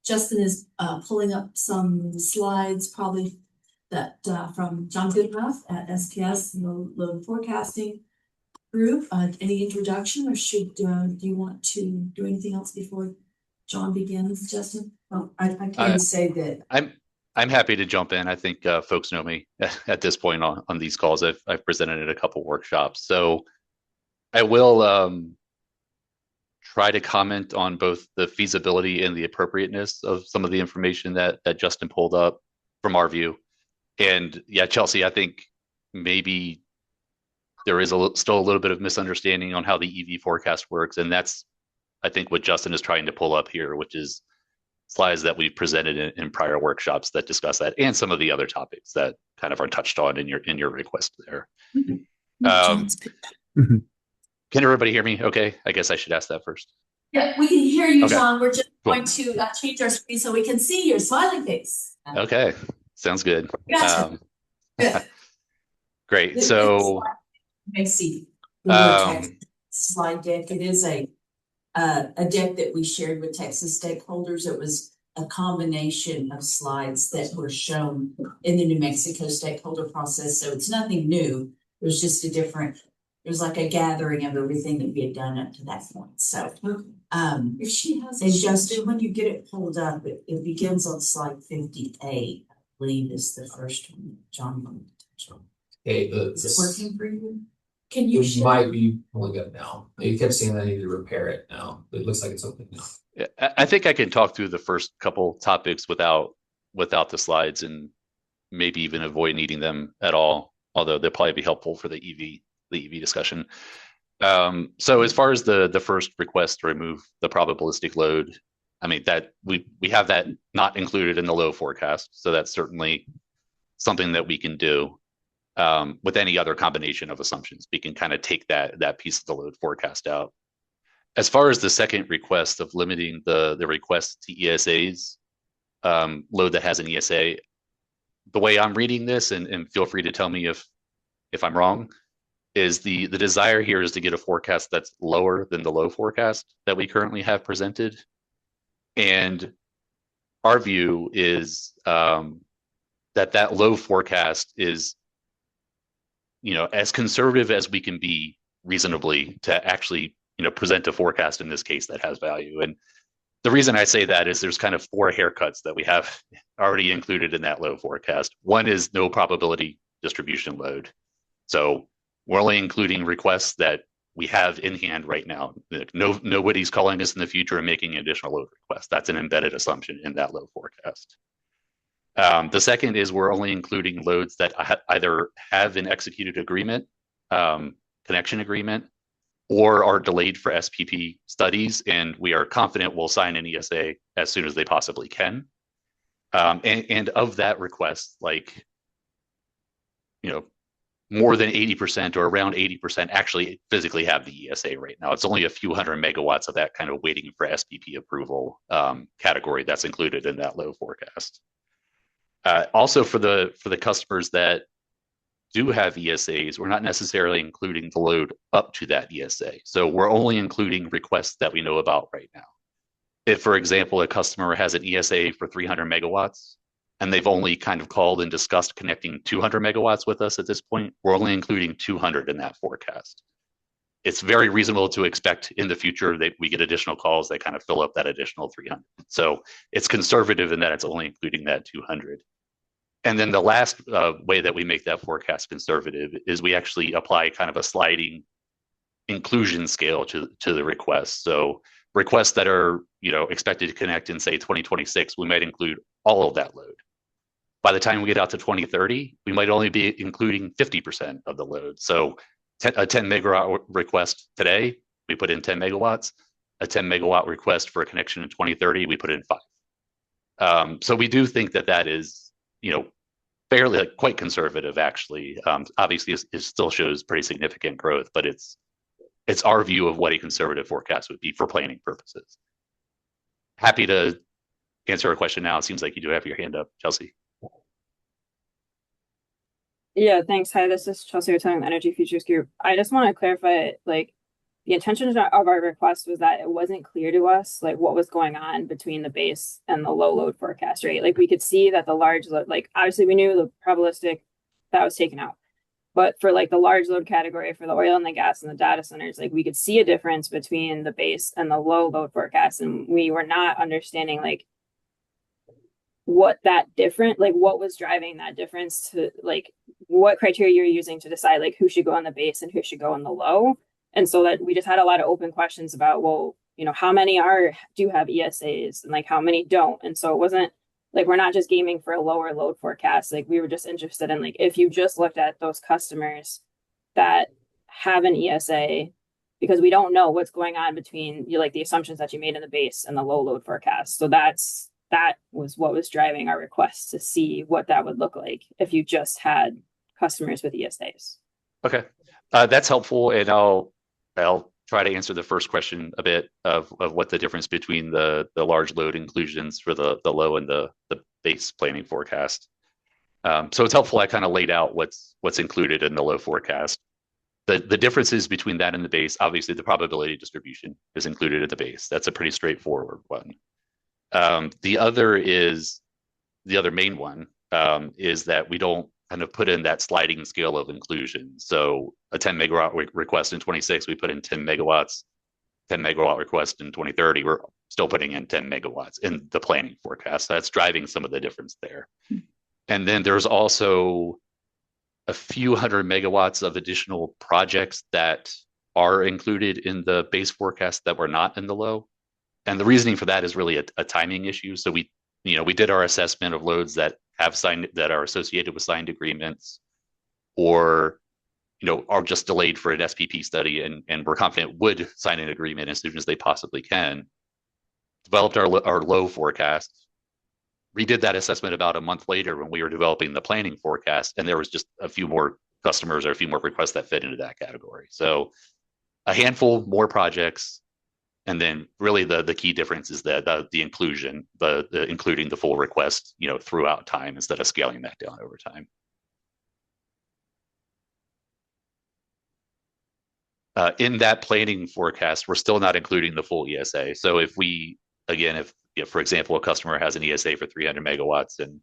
Justin is pulling up some slides, probably that from John Goodenough at SPS Load Forecasting Group. Any introduction, or should do you want to do anything else before John begins, Justin? Well, I can say that I'm happy to jump in. I think folks know me at this point on these calls. I've presented at a couple workshops, so I will try to comment on both the feasibility and the appropriateness of some of the information that Justin pulled up from our view. And yeah, Chelsea, I think maybe there is still a little bit of misunderstanding on how the EV forecast works, and that's I think what Justin is trying to pull up here, which is slides that we've presented in prior workshops that discuss that, and some of the other topics that kind of are touched on in your request there. Can everybody hear me okay? I guess I should ask that first. Yeah, we can hear you, Okay. John. We're just Cool. going to change our screen so we can see your smiling face. Okay, sounds good. Gotcha. Good. Great. So I see the text slide deck. It is a deck that we shared with Texas stakeholders. It was a combination of slides that were shown in the New Mexico stakeholder process. So it's nothing new. It was just a different was like a gathering of everything that we had done up to that point, so. If she has. And Justin, when you get it pulled up, it begins on slide 58, I believe is the first one, John. Hey, Is it working for you? Can you it share? might be pulling up now. You kept saying I need to repair it now. It looks like it's open now. Yeah, I think I can talk through the first couple topics without the slides and maybe even avoid needing them at all, although they'll probably be helpful for the EV discussion. So as far as the first request to remove the probabilistic load, I mean, that we have that not included in the load forecast, so that's certainly something that we can do. With any other combination of assumptions, we can kind of take that piece of the load forecast out. As far as the second request of limiting the request to ESAs, load that has an ESA, the way I'm reading this, and feel free to tell me if I'm wrong, is the desire here is to get a forecast that's lower than the low forecast that we currently have presented. And our view is that low forecast is, as conservative as we can be reasonably to actually, present a forecast in this case that has value. And the reason I say that is there's kind of 4 haircuts that we have already included in that low forecast. One is no probability distribution load. So we're only including requests that we have in hand right now. Nobody's calling us in the future and making additional load requests. That's an embedded assumption in that low forecast. The second is we're only including loads that either have an executed agreement, connection agreement, or are delayed for SPP studies, and we are confident we'll sign an ESA as soon as they possibly can. And of that request, more than 80% or around 80% actually physically have the ESA right now. It's only a few hundred megawatts of that kind of waiting for SPP approval category that's included in that low forecast. Also for the customers that do have ESAs, we're not necessarily including the load up to that ESA. So we're only including requests that we know about right now. If, for example, a customer has an ESA for 300 megawatts, and they've only kind of called and discussed connecting 200 megawatts with us at this point, we're only including 200 in that forecast. It's very reasonable to expect in the future that we get additional calls that kind of fill up that additional 300. So it's conservative in that it's only including that 200. And then the last way that we make that forecast conservative is we actually apply kind of a sliding inclusion scale to the requests. So requests that are expected to connect in, say, 2026, we might include all of that load. By the time we get out to 2030, we might only be including 50% of the load. So a 10 megawatt request today, we put in 10 megawatts. A 10 megawatt request for a connection in 2030, we put in 5. So we do think that is, fairly quite conservative, actually. Obviously, it still shows pretty significant growth, but it's our view of what a conservative forecast would be for planning purposes. Happy to answer a question now. It seems like you do have your hand up, Chelsea. Yeah, thanks. Hi, this is Chelsea with the Energy Futures Group. I just want to clarify, the intention of our request was that it wasn't clear to us, what was going on between the base and the low load forecast, right? We could see that the large load, obviously we knew the probabilistic that was taken out. But for the large load category for the oil and the gas and the data centers, we could see a difference between the base and the low load forecast. And we were not understanding what was driving that difference to what criteria you're using to decide who should go on the base and who should go on the low. And so that we just had a lot of open questions about, how many do have ESAs and how many don't. And so it wasn't we're not just gaming for a lower load forecast. We were just interested in if you just looked at those customers that have an ESA, because we don't know what's going on between the assumptions that you made in the base and the low load forecast. So that was what was driving our request to see what that would look like if you just had customers with ESAs. Okay, that's helpful, and I'll try to answer the first question a bit of what the difference between the large load inclusions for the low and the base planning forecast. So it's helpful I kind of laid out what's included in the low forecast. The differences between that and the base, obviously the probability distribution is included at the base. That's a pretty straightforward one. The other main one is that we don't kind of put in that sliding scale of inclusion. So a 10 megawatt request in 26, we put in 10 megawatts. 10 megawatt request in 2030, we're still putting in 10 megawatts in the planning forecast. That's driving some of the difference there. And then there's also a few hundred megawatts of additional projects that are included in the base forecast that were not in the low. And the reasoning for that is really a timing issue. So we did our assessment of loads that are associated with signed agreements, or are just delayed for an SPP study, and we're confident would sign an agreement as soon as they possibly can. Developed our low forecast, redid that assessment about a month later when we were developing the planning forecast, and there was just a few more customers or a few more requests that fit into that category. So a handful more projects, and then really the key difference is that the inclusion, the including the full request, throughout time instead of scaling that down over time. In that planning forecast, we're still not including the full ESA. So if for example, a customer has an ESA for 300 megawatts and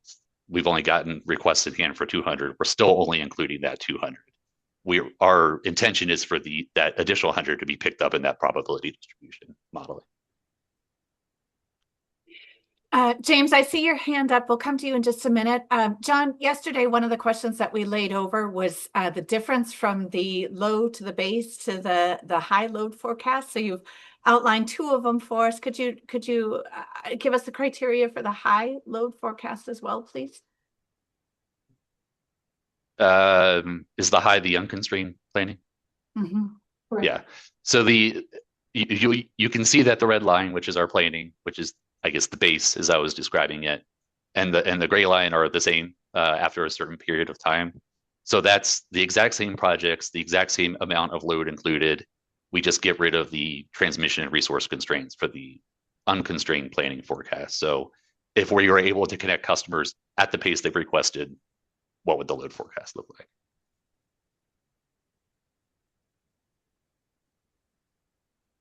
we've only gotten requests in hand for 200, we're still only including that 200. Our intention is for that additional 100 to be picked up in that probability distribution modeling. James, I see your hand up. We'll come to you in just a minute. John, yesterday, one of the questions that we laid over was the difference from the low to the base to the high load forecast. So you've outlined two of them for us. Could you give us the criteria for the high load forecast as well, please? Is the high the unconstrained planning? Mm-hmm. Yeah. So you can see that the red line, which is our planning, which is, I guess, the base as I was describing it, and the gray line are the same after a certain period of time. So that's the exact same projects, the exact same amount of load included. We just get rid of the transmission and resource constraints for the unconstrained planning forecast. So if we were able to connect customers at the pace they've requested, what would the load forecast look like?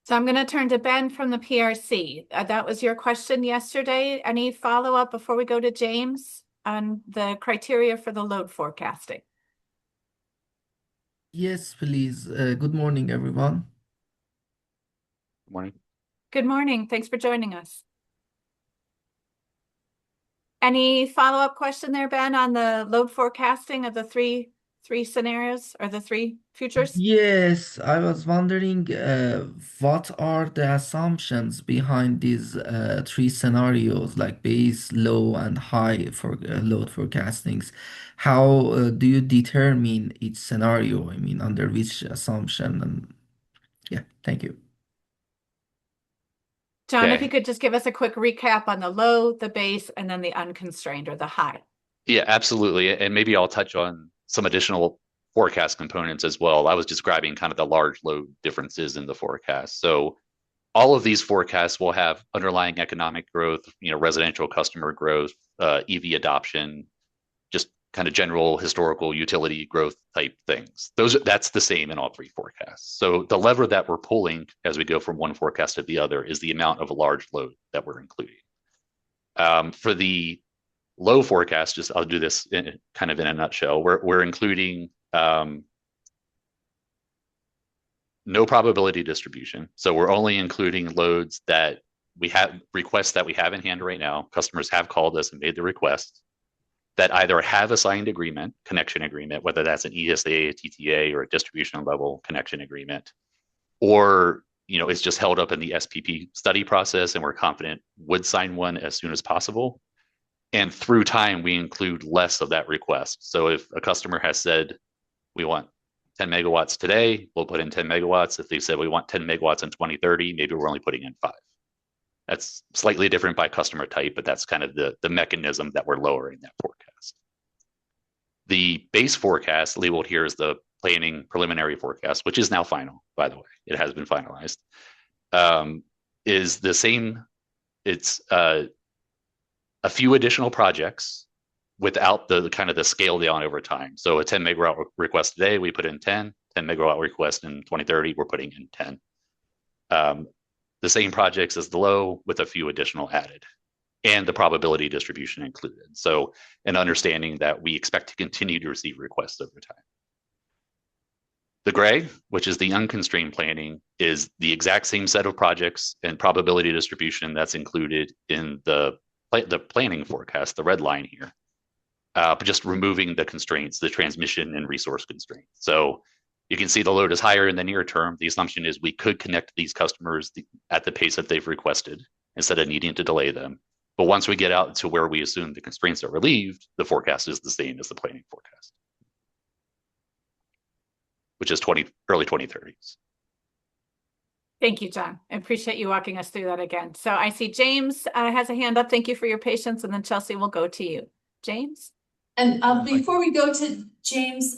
So I'm going to turn to Ben from the PRC. That was your question yesterday. Any follow-up before we go to James on the criteria for the load forecasting? Yes, please. Good morning, everyone. Good morning. Good morning. Thanks for joining us. Any follow-up question there, Ben, on the load forecasting of the three scenarios or the three futures? Yes, I was wondering what are the assumptions behind these three scenarios, like base, low, and high for load forecastings? How do you determine each scenario? I mean, under which assumption? And yeah, thank you. John, if Okay. you could just give us a quick recap on the low, the base, and then the unconstrained or the high. Yeah, absolutely. And maybe I'll touch on some additional forecast components as well. I was describing kind of the large load differences in the forecast. So all of these forecasts will have underlying economic growth, residential customer growth, EV adoption, just kind of general historical utility growth type things. That's the same in all three forecasts. So the lever that we're pulling as we go from one forecast to the other is the amount of a large load that we're including. For the low forecast, I'll do this in a nutshell. We're including no probability distribution. So we're only including loads that we have, requests that we have in hand right now. Customers have called us and made the request, that either have a signed agreement, connection agreement, whether that's an ESA, a TTA, or a distribution level connection agreement, or it's just held up in the SPP study process and we're confident would sign one as soon as possible. And through time, we include less of that request. So if a customer has said, we want 10 megawatts today, we'll put in 10 megawatts. If they said we want 10 megawatts in 2030, maybe we're only putting in 5. That's slightly different by customer type, but that's kind of the mechanism that we're lowering that forecast. The base forecast labeled here as the planning preliminary forecast, which is now final, by the way, it has been finalized, is the same. It's a few additional projects without the kind of the scale down over time. So a 10 megawatt request today, we put in 10 megawatt request in 2030, we're putting in 10. The same projects as the low with a few additional added. and the probability distribution included. So an understanding that we expect to continue to receive requests over time. The gray, which is the unconstrained planning, is the exact same set of projects and probability distribution that's included in the planning forecast, the red line here, but just removing the constraints, the transmission and resource constraints. So you can see the load is higher in the near term. The assumption is we could connect these customers at the pace that they've requested instead of needing to delay them. But once we get out to where we assume the constraints are relieved, the forecast is the same as the planning forecast, which is early 2030s. Thank you, John. I appreciate you walking us through that again. So I see James has a hand up. Thank you for your patience. And then Chelsea will go to you. James? And before we go to James,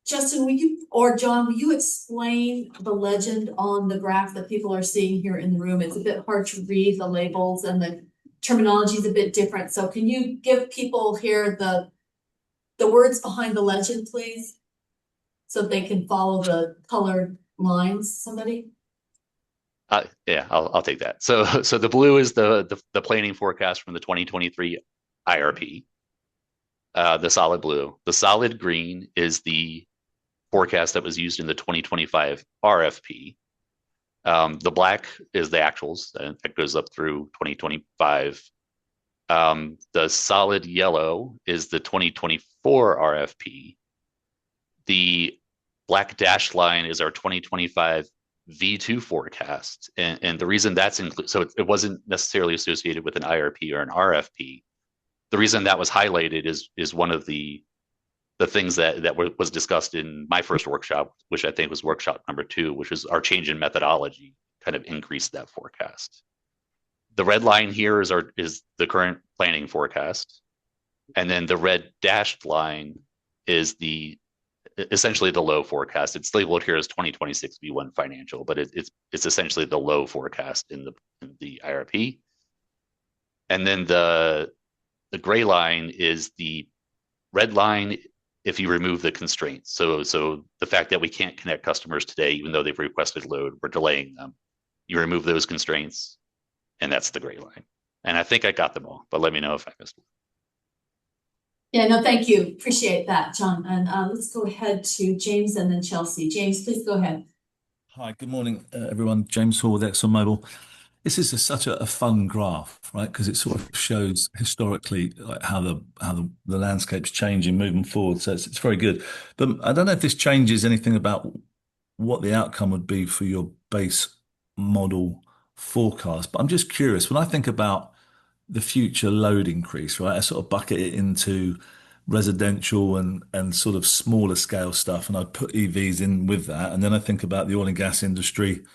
Justin, will you, or John, will you explain the legend on the graph that people are seeing here in the room? It's a bit hard to read, the labels and the terminology is a bit different. So can you give people here the words behind the legend, please? So they can follow the colored lines, somebody? Yeah, I'll take that. So the blue is the planning forecast from the 2023 IRP. The solid blue. The solid green is the forecast that was used in the 2025 RFP. The black is the actuals that goes up through 2025. The solid yellow is the 2024 RFP. The black dashed line is our 2025 V2 forecast. And the reason that's included, so it wasn't necessarily associated with an IRP or an RFP. The reason that was highlighted is one of the things that was discussed in my first workshop, which I think was workshop number 2, which is our change in methodology kind of increased that forecast. The red line here is the current planning forecast. And then the red dashed line is essentially the low forecast. It's labeled here as 2026 V1 financial, but it's essentially the low forecast in the IRP. And then the gray line is the red line if you remove the constraints. So the fact that we can't connect customers today, even though they've requested load, we're delaying them. You remove those constraints, and that's the gray line. And I think I got them all, but let me know if I missed one. Yeah, no, thank you. Appreciate that, John. And let's go ahead to James and then Chelsea. James, please go ahead. Hi, good morning, everyone. James Hall with ExxonMobil. This is such a fun graph, right? Because it sort of shows historically like how the landscape's changing moving forward. So it's very good. But I don't know if this changes anything about what the outcome would be for your base model forecast. But I'm just curious, when I think about the future load increase, right? I sort of bucket it into residential and sort of smaller scale stuff, and I put EVs in with that. And then I think about the oil and gas industry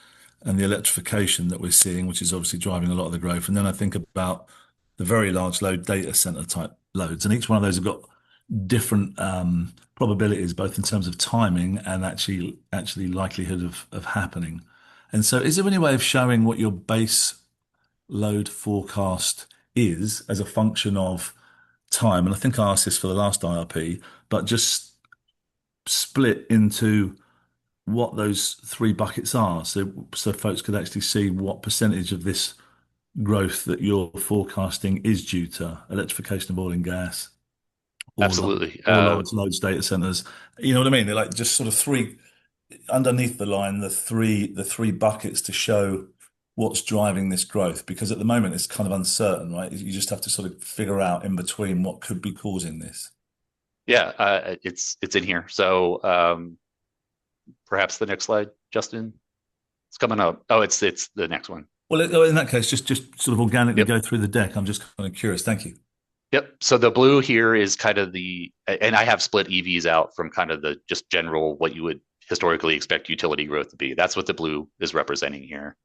and the electrification that we're seeing, which is obviously driving a lot of the growth. And then I think about the very large load data center type loads. And each one of those have got different probabilities, both in terms of timing and actually likelihood of happening. And so is there any way of showing what your base load forecast is as a function of time? And I think I asked this for the last IRP, but just split into what those 3 buckets are, so folks could actually see what percentage of this growth that you're forecasting is due to electrification of oil and gas, or Absolutely, large loads data centers. You know what I mean? They're like just sort of 3 underneath the line, the three buckets to show what's driving this growth, because at the moment it's kind of uncertain, right? You just have to sort of figure out in between what could be causing this. Yeah, it's in here. So perhaps the next slide, Justin. It's coming up. Oh, it's the next one. Well, in that case, just sort of organically go through the deck. I'm just kind of curious. Thank you. Yep. So the blue here is kind of and I have split EVs out from kind of the just general what you would historically expect utility growth to be. That's what the blue is representing here.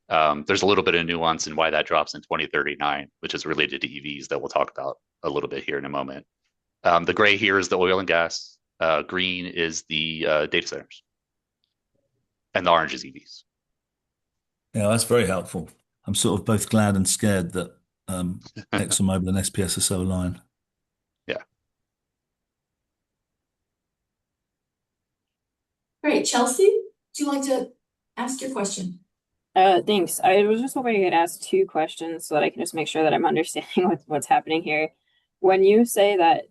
There's a little bit of nuance in why that drops in 2039, which is related to EVs that we'll talk about a little bit here in a moment. The gray here is the oil and gas. Green is the data centers. And the orange is EVs. Yeah, that's very helpful. I'm sort of both glad and scared that ExxonMobil and SPS are so aligned. Yeah. Great. Chelsea, would you like to ask your question? Thanks. I was just hoping I could ask two questions so that I can just make sure that I'm understanding what's happening here. When you say that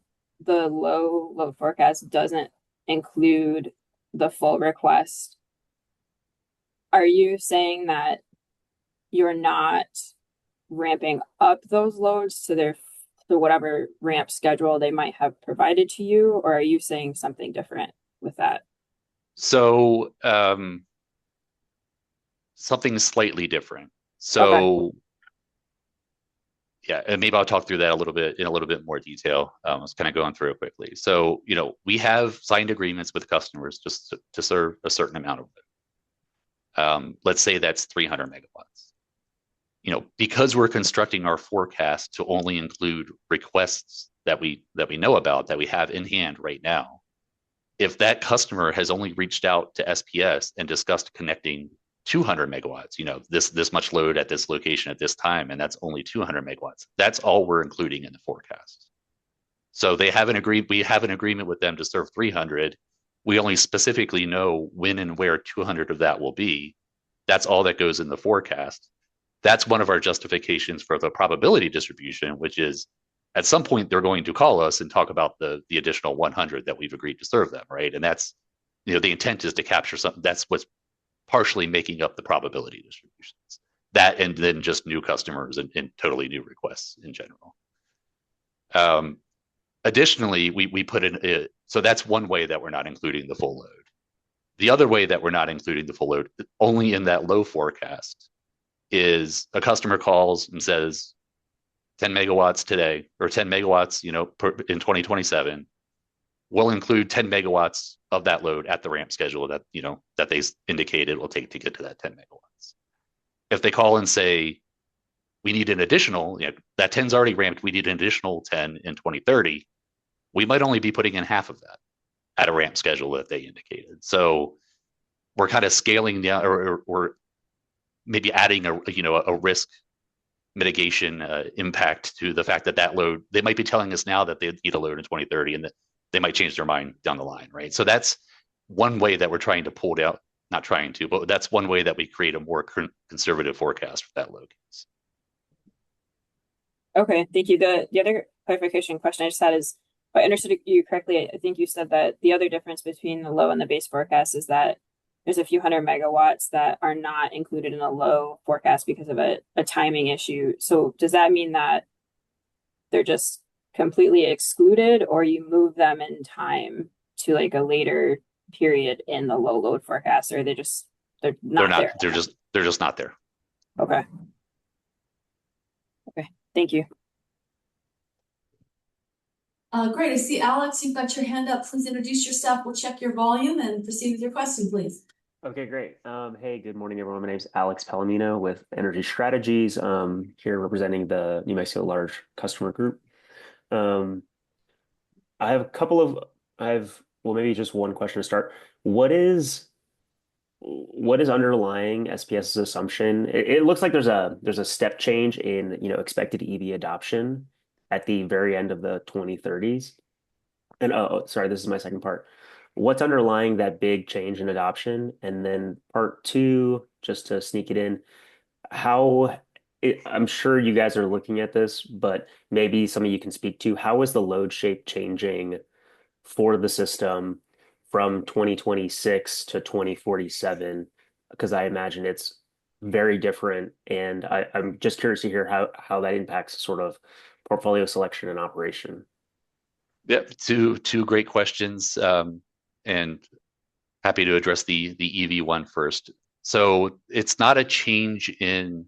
the low load forecast doesn't include the full request, are you saying that you're not ramping up those loads to whatever ramp schedule they might have provided to you, or are you saying something different with that? So something slightly different. So yeah, and maybe I'll talk through that in a little bit more detail. I was kind of going through it quickly. So, we have signed agreements with customers just to serve a certain amount of load. Let's say that's 300 megawatts. Because we're constructing our forecast to only include requests that we know about, that we have in hand right now. If that customer has only reached out to SPS and discussed connecting 200 megawatts, this much load at this location at this time, and that's only 200 megawatts. That's all we're including in the forecast. So we have an agreement with them to serve 300. We only specifically know when and where 200 of that will be. That's all that goes in the forecast. That's one of our justifications for the probability distribution, which is at some point they're going to call us and talk about the additional 100 that we've agreed to serve them, right? And that's, the intent is to capture something. That's what's partially making up the probability distributions. That and then just new customers and totally new requests in general. Additionally, we put in, so that's one way that we're not including the full load. The other way that we're not including the full load, only in that low forecast, is a customer calls and says 10 megawatts today, or 10 megawatts, in 2027, we'll include 10 megawatts of that load at the ramp schedule that, that they indicated it will take to get to that 10 megawatts. If they call and say, we need an additional, that 10's already ramped, we need an additional 10 in 2030, we might only be putting in half of that at a ramp schedule that they indicated. So we're kind of scaling down, or maybe adding a risk mitigation impact to the fact that load, they might be telling us now that they need a load in 2030 and that they might change their mind down the line, right? So that's one way that we're trying to pull down, not trying to, but that's one way that we create a more conservative forecast for that load case. Okay, thank you. The other clarification question I just had is, if I understood you correctly, I think you said that the other difference between the low and the base forecast is that there's a few hundred megawatts that are not included in a low forecast because of a timing issue. So does that mean that they're just completely excluded, or you move them in time to like a later period in the low load forecast, or they're not there? They're just not there. Okay. Thank you. Great. I see Alex, you've got your hand up. Please introduce yourself. We'll check your volume and proceed with your question, please. Okay, great. Hey, good morning, everyone. My name is Alex Palomino with Energy Strategies, here representing the New Mexico Large Customer Group. I have maybe just one question to start. What is underlying SPS's assumption? It looks like there's a step change in expected EV adoption at the very end of the 2030s. And sorry, this is my second part. What's underlying that big change in adoption? And then part two, just to sneak it in, I'm sure you guys are looking at this, but maybe some of you can speak to how is the load shape changing for the system from 2026 to 2047? Because I imagine it's very different. And I'm just curious to hear how that impacts sort of portfolio selection and operation. Yep, two great questions, and happy to address the EV one first. So it's not a change in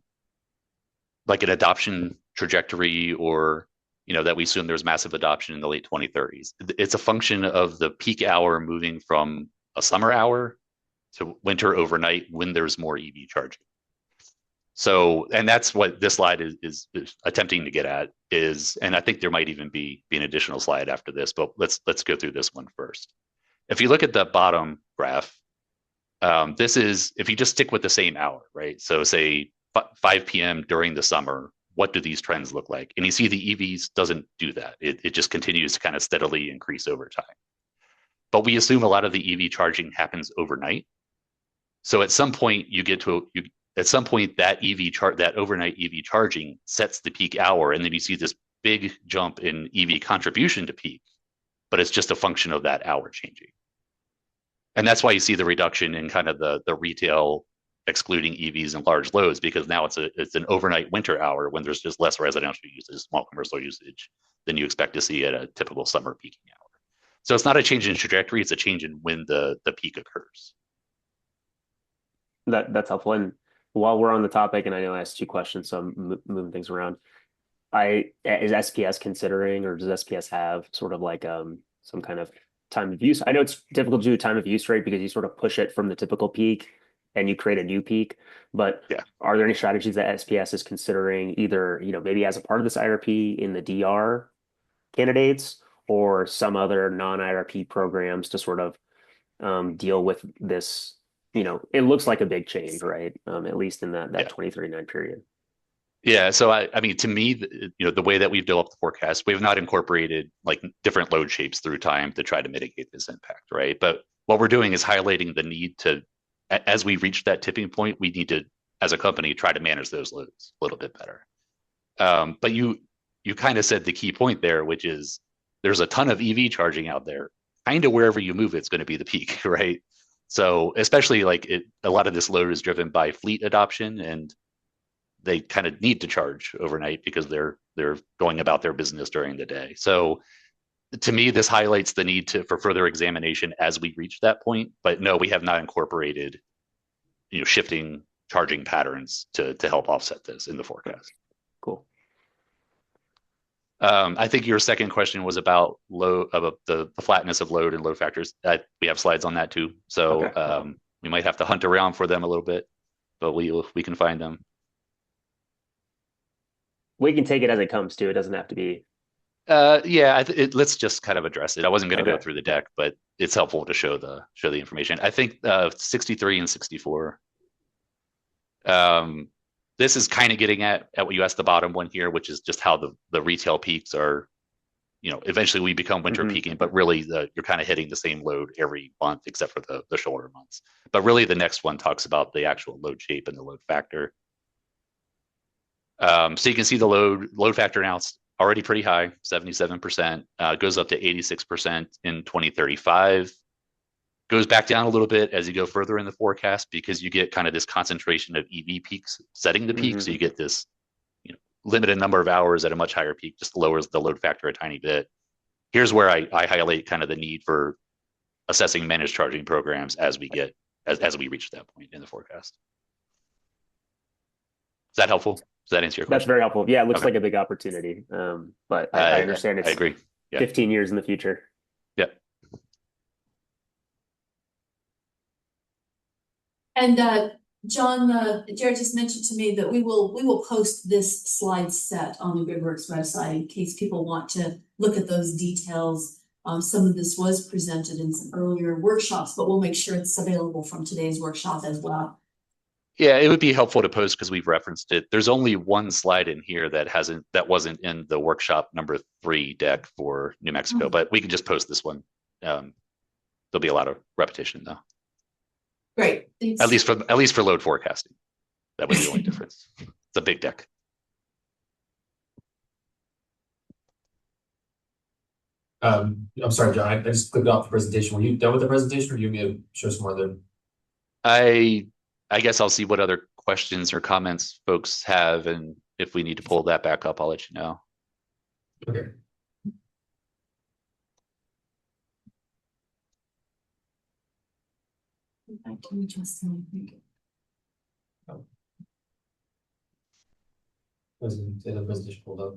like an adoption trajectory, or that we assume there's massive adoption in the late 2030s. It's a function of the peak hour moving from a summer hour to winter overnight when there's more EV charging. So, and that's what this slide is attempting to get at is, and I think there might even be an additional slide after this, but let's go through this one first. If you look at the bottom graph, this is, if you just stick with the same hour, right? So say 5 p.m. during the summer, what do these trends look like? And you see the EVs doesn't do that. It just continues to kind of steadily increase over time. But we assume a lot of the EV charging happens overnight. So at some point you get to at some point that that overnight EV charging sets the peak hour, and then you see this big jump in EV contribution to peak, but it's just a function of that hour changing. And that's why you see the reduction in kind of the retail excluding EVs and large loads, because now it's an overnight winter hour when there's just less residential usage, small commercial usage than you expect to see at a typical summer peaking hour. So it's not a change in trajectory, it's a change in when the peak occurs. That's helpful. And while we're on the topic, and I know I asked 2 questions, so I'm moving things around. Is SPS considering, or does SPS have sort of like some kind of time of use? I know it's difficult to do time of use rate because you sort of push it from the typical peak and you create a new peak. But yeah, are there any strategies that SPS is considering, either maybe as a part of this IRP in the DR candidates, or some other non-IRP programs to sort of deal with this? It looks like a big change, right? At least in that 2039 period. Yeah, so I mean, to me, the way that we've developed the forecast, we have not incorporated like different load shapes through time to try to mitigate this impact, right? But what we're doing is highlighting the need to, as we reach that tipping point, we need to, as a company, try to manage those loads a little bit better. But you kind of said the key point there, which is there's a ton of EV charging out there. Kind of wherever you move, it's going to be the peak, right? So especially like a lot of this load is driven by fleet adoption, and they kind of need to charge overnight because they're going about their business during the day. So to me, this highlights the need for further examination as we reach that point. But no, we have not incorporated, shifting charging patterns to help offset this in the forecast. Cool. I think your second question was about the flatness of load and load factors. We have slides on that too. So okay. We might have to hunt around for them a little bit, but we can find them. We can take it as it comes too. It doesn't have to be. Yeah, let's just kind of address it. I wasn't going to go through the deck, but it's helpful to show the information. I think 63 and 64. This is kind of getting at what you asked the bottom one here, which is just how the retail peaks are. Eventually we become winter peaking, but really you're kind of hitting the same load every month except for the shoulder months. But really, the next one talks about the actual load shape and the load factor. So you can see the load factor now, it's already pretty high, 77%, goes up to 86% in 2035, goes back down a little bit as you go further in the forecast, because you get kind of this concentration of EV peaks setting the peak. So you get this limited number of hours at a much higher peak, just lowers the load factor a tiny bit. Here's where I highlight kind of the need for assessing managed charging programs as we reach that point in the forecast. Is that helpful? Does that answer your question? That's very helpful. Yeah, it looks like a big opportunity. But I understand it's I agree. Yeah. 15 years in the future. Yep. And John, Jared just mentioned to me that we will post this slide set on the GridWorks website in case people want to look at those details. Some of this was presented in some earlier workshops, but we'll make sure it's available from today's workshop as well. Yeah, it would be helpful to post because we've referenced it. There's only one slide in here that wasn't in the workshop number 3 deck for New Mexico, but we can just post this one. There'll be a lot of repetition though. Great. Thanks. At least for load forecasting. That was the only difference. It's a big deck. I'm sorry, John. I just clicked off the presentation. Were you done with the presentation, or do you want me to show some more of them? I guess I'll see what other questions or comments folks have, and if we need to pull that back up, I'll let you know. Okay. Can we just the presentation pulled up.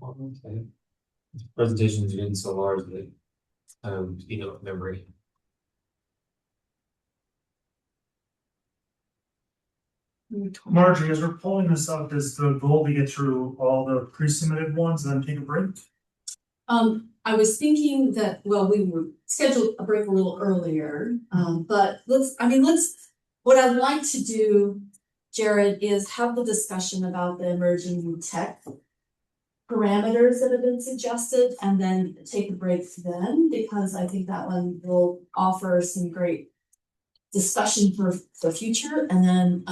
Okay. Presentation is getting so large that speed up memory. Marjorie, as we're pulling this up, is the goal to get through all the pre-submitted ones and then take a break? I was thinking that, well, we were scheduled a break a little earlier, but what I'd like to do, Jared, is have the discussion about the emerging tech parameters that have been suggested and then take a break then, because I think that one will offer some great discussion for the future. And then,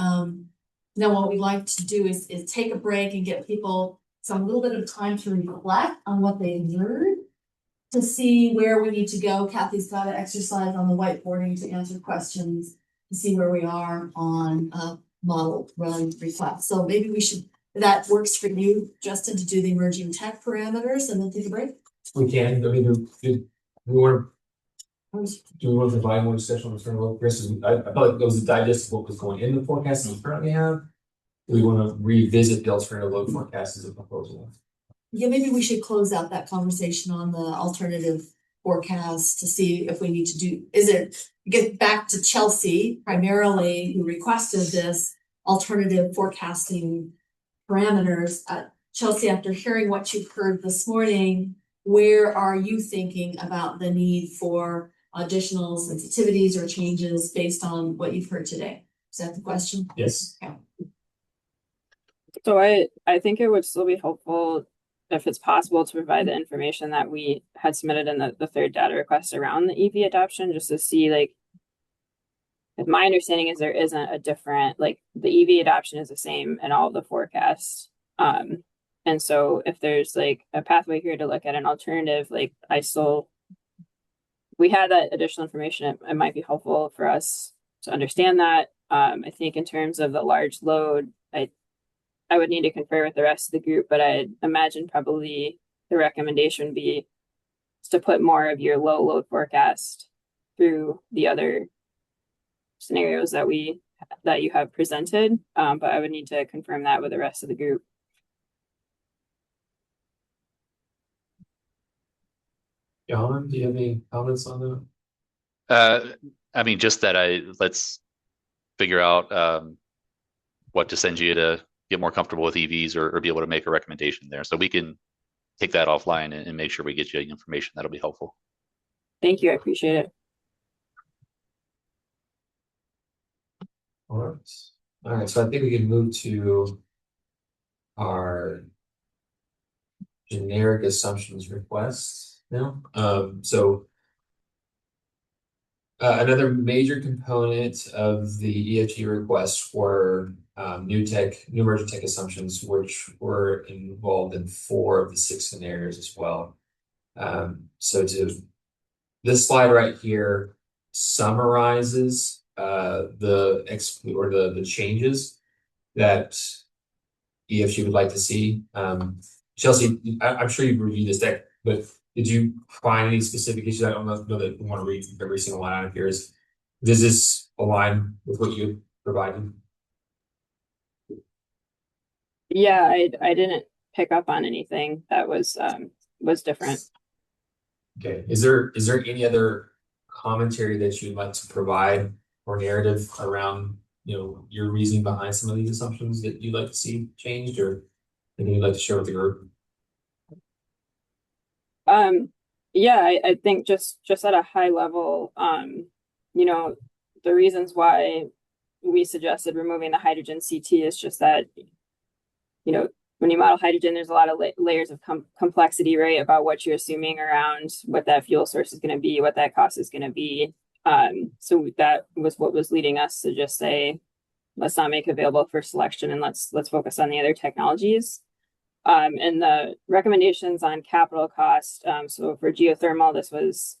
now what we'd like to do is take a break and get people some little bit of time to reflect on what they learned, to see where we need to go. Kathy's got an exercise on the whiteboarding to answer questions, to see where we are on model run requests. So maybe we should, that works for you, Justin, to do the emerging tech parameters and then take a break? We can, I mean, do we want to provide more discussion on the internal Chris? I felt like there was a digest of what was going in the forecast that we currently have. Do we want to revisit the alternative load forecast as a proposal? Yeah, maybe we should close out that conversation on the alternative forecast to see if we need to do, get back to Chelsea primarily, who requested this alternative forecasting parameters. Chelsea, after hearing what you've heard this morning, where are you thinking about the need for additional sensitivities or changes based on what you've heard today? Is that the question? Yes. Okay. So I think it would still be helpful if it's possible to provide the information that we had submitted in the third data request around the EV adoption, just to see, like, if my understanding is there isn't a different, like, the EV adoption is the same in all of the forecasts. And so if there's like a pathway here to look at an alternative, like, we had that additional information, it might be helpful for us to understand that. I think in terms of the large load, I would need to confer with the rest of the group, but I imagine probably the recommendation would be to put more of your low load forecast through the other scenarios that you have presented. But I would need to confirm that with the rest of the group. John, do you have any comments on that? I mean, just that let's figure out what to send you to get more comfortable with EVs or be able to make a recommendation there. So we can take that offline and make sure we get you information that'll be helpful. Thank you. I appreciate it. All right. So I think we can move to our generic assumptions requests now. Another major component of the EFG request were new emerging tech assumptions, which were involved in 4 of the 6 scenarios as well. This slide right here summarizes the changes that EFG would like to see. Chelsea, I'm sure you've reviewed this deck, but did you find any specific issues? I don't know that you want to read every single line out of here. Does this align with what you provided? Yeah, I didn't pick up on anything that was different. Okay. Is there any other commentary that you'd like to provide or narrative around, your reasoning behind some of these assumptions that you'd like to see changed, or anything you'd like to share with the group? Yeah, I think just at a high level, the reasons why we suggested removing the hydrogen CT is just that, when you model hydrogen, there's a lot of layers of complexity, right, about what you're assuming around what that fuel source is going to be, what that cost is going to be. So that was what was leading us to just say, let's not make it available for selection and let's focus on the other technologies. And the recommendations on capital cost. So for geothermal, this was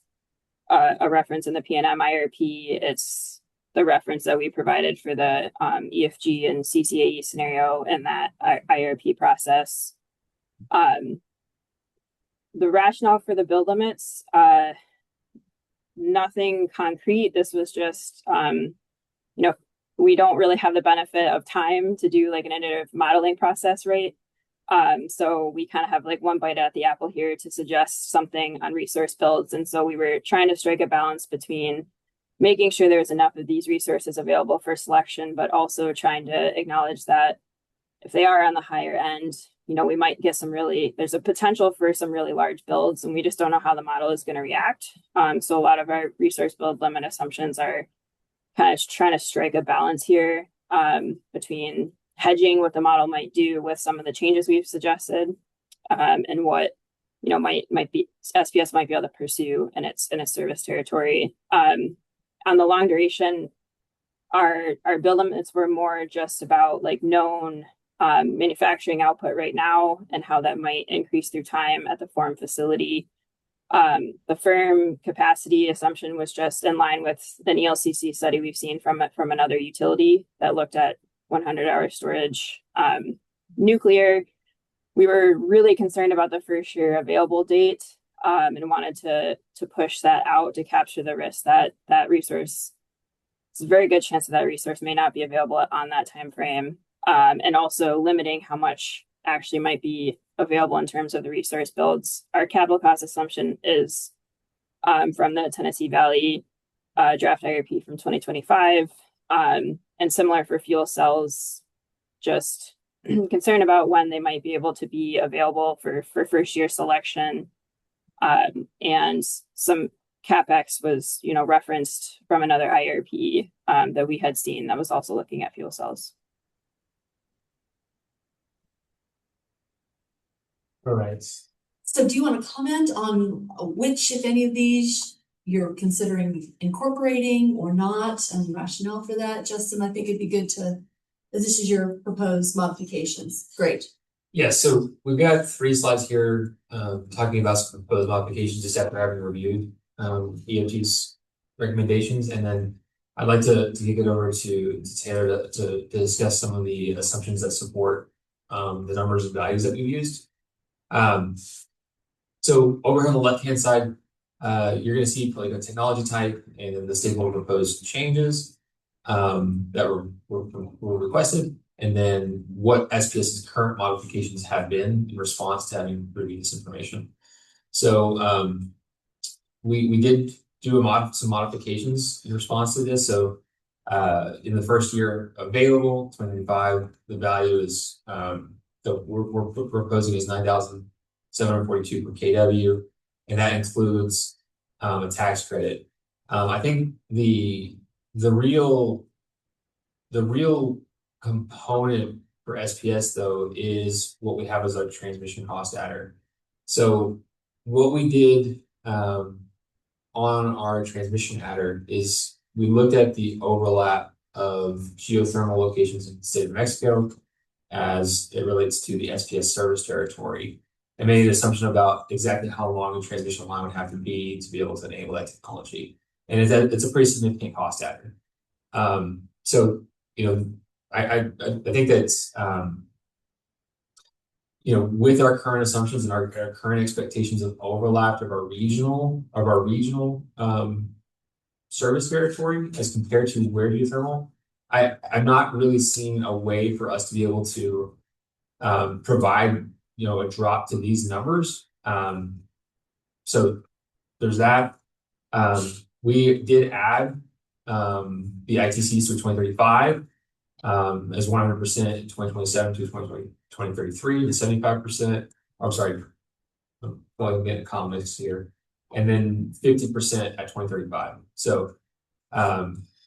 a reference in the PNM IRP. It's the reference that we provided for the EFG and CCAE scenario in that IRP process. The rationale for the build limits, nothing concrete. This was just, we don't really have the benefit of time to do like an iterative modeling process, right? So we kind of have like one bite at the apple here to suggest something on resource builds. And so we were trying to strike a balance between making sure there's enough of these resources available for selection, but also trying to acknowledge that if they are on the higher end, we might get there's a potential for some really large builds, and we just don't know how the model is going to react. So a lot of our resource build limit assumptions are kind of trying to strike a balance here between hedging what the model might do with some of the changes we've suggested, and what, you know, might be SPS might be able to pursue in its service territory. On the long duration, our build limits were more just about like known manufacturing output right now and how that might increase through time at the Forum facility. The firm capacity assumption was just in line with an ELCC study we've seen from another utility that looked at 100-hour storage. Nuclear, we were really concerned about the first year available date and wanted to push that out to capture the risk that resource. It's a very good chance that resource may not be available on that time frame, and also limiting how much actually might be available in terms of the resource builds. Our capital cost assumption is from the Tennessee Valley draft IRP from 2025, and similar for fuel cells, just concerned about when they might be able to be available for first year selection, and some CapEx was, you know, referenced from another IRP that we had seen that was also looking at fuel cells. All right. So do you want to comment on which, if any of these, you're considering incorporating or not, and the rationale for that? Justin, I think it'd be good to, this is your proposed modifications. Great. Yeah, so we've got 3 slides here talking about some proposed modifications just after having reviewed EOT's recommendations, and then I'd like to kick it over to Taylor to discuss some of the assumptions that support the numbers and values that we've used. So over here on the left-hand side, you're going to see like a technology type and then the stakeholder proposed changes that were requested, and then what SPS's current modifications have been in response to having reviewed this information. So we did do some modifications in response to this. So in the first year available, 2025, the value is that we're proposing is 9,742 per kW, and that includes a tax credit. I think the real component for SPS though is what we have as our transmission cost adder. So what we did on our transmission adder is we looked at the overlap of geothermal locations in the state of Mexico as it relates to the SPS service territory, and made an assumption about exactly how long the transmission line would have to be able to enable that technology. And it's a pretty significant cost adder. So, you know, I think that's, you know, with our current assumptions and our current expectations of overlap of our regional service territory as compared to where geothermal, I'm not really seeing a way for us to be able to provide, you know, a drop to these numbers. So there's that. We did add the ITCs to 2035 as 100% in 2027 to 2033 to 75%. I'm sorry, I'm going to get a comment here, and then 50% at 2035. So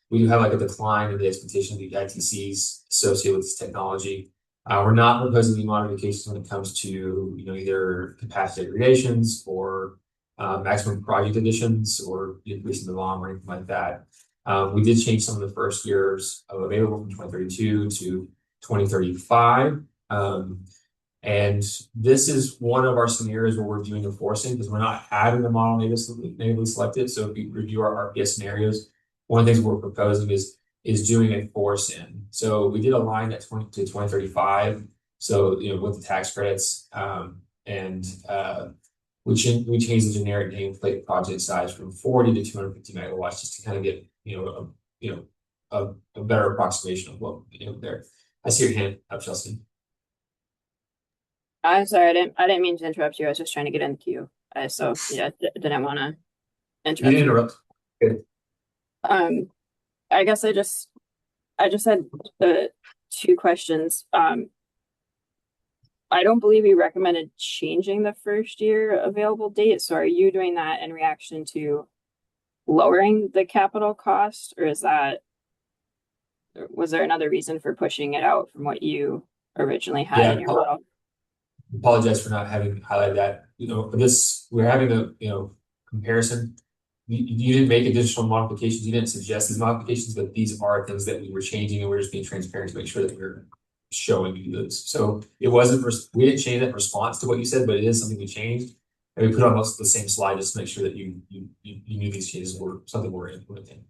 we do have like a decline in the expectation of the ITCs associated with this technology. We're not proposing any modifications when it comes to, you know, either capacity degradations or maximum project additions or increasing the volume or anything like that. We did change some of the first years of available from 2032 to 2035. And this is one of our scenarios where we're doing the forcing because we're not having the model natively selected. So if you review our RPS scenarios, one of the things we're proposing is doing a force in. So we did align that 20 to 2035. So, you know, with the tax credits, and we changed the generic nameplate project size from 40 to 250 megawatts just to kind of get, a better approximation of what, you know, there. I see your hand up, Chelsea. I'm sorry, I didn't mean to interrupt you. I was just trying to get in the queue. So yeah, didn't want to interrupt. You didn't interrupt. Good. I guess I just had 2 questions. I don't believe you recommended changing the first year available date. So are you doing that in reaction to lowering the capital cost, or was there another reason for pushing it out from what you originally had in your model? apologize for not having highlighted that. We're having a, comparison. You didn't make additional modifications. You didn't suggest these modifications, but these are things that we were changing, and we're just being transparent to make sure that we're showing you those. So it wasn't, we didn't change that in response to what you said, but it is something we changed. And we put on the same slide just to make sure that you knew these changes were something we're implementing.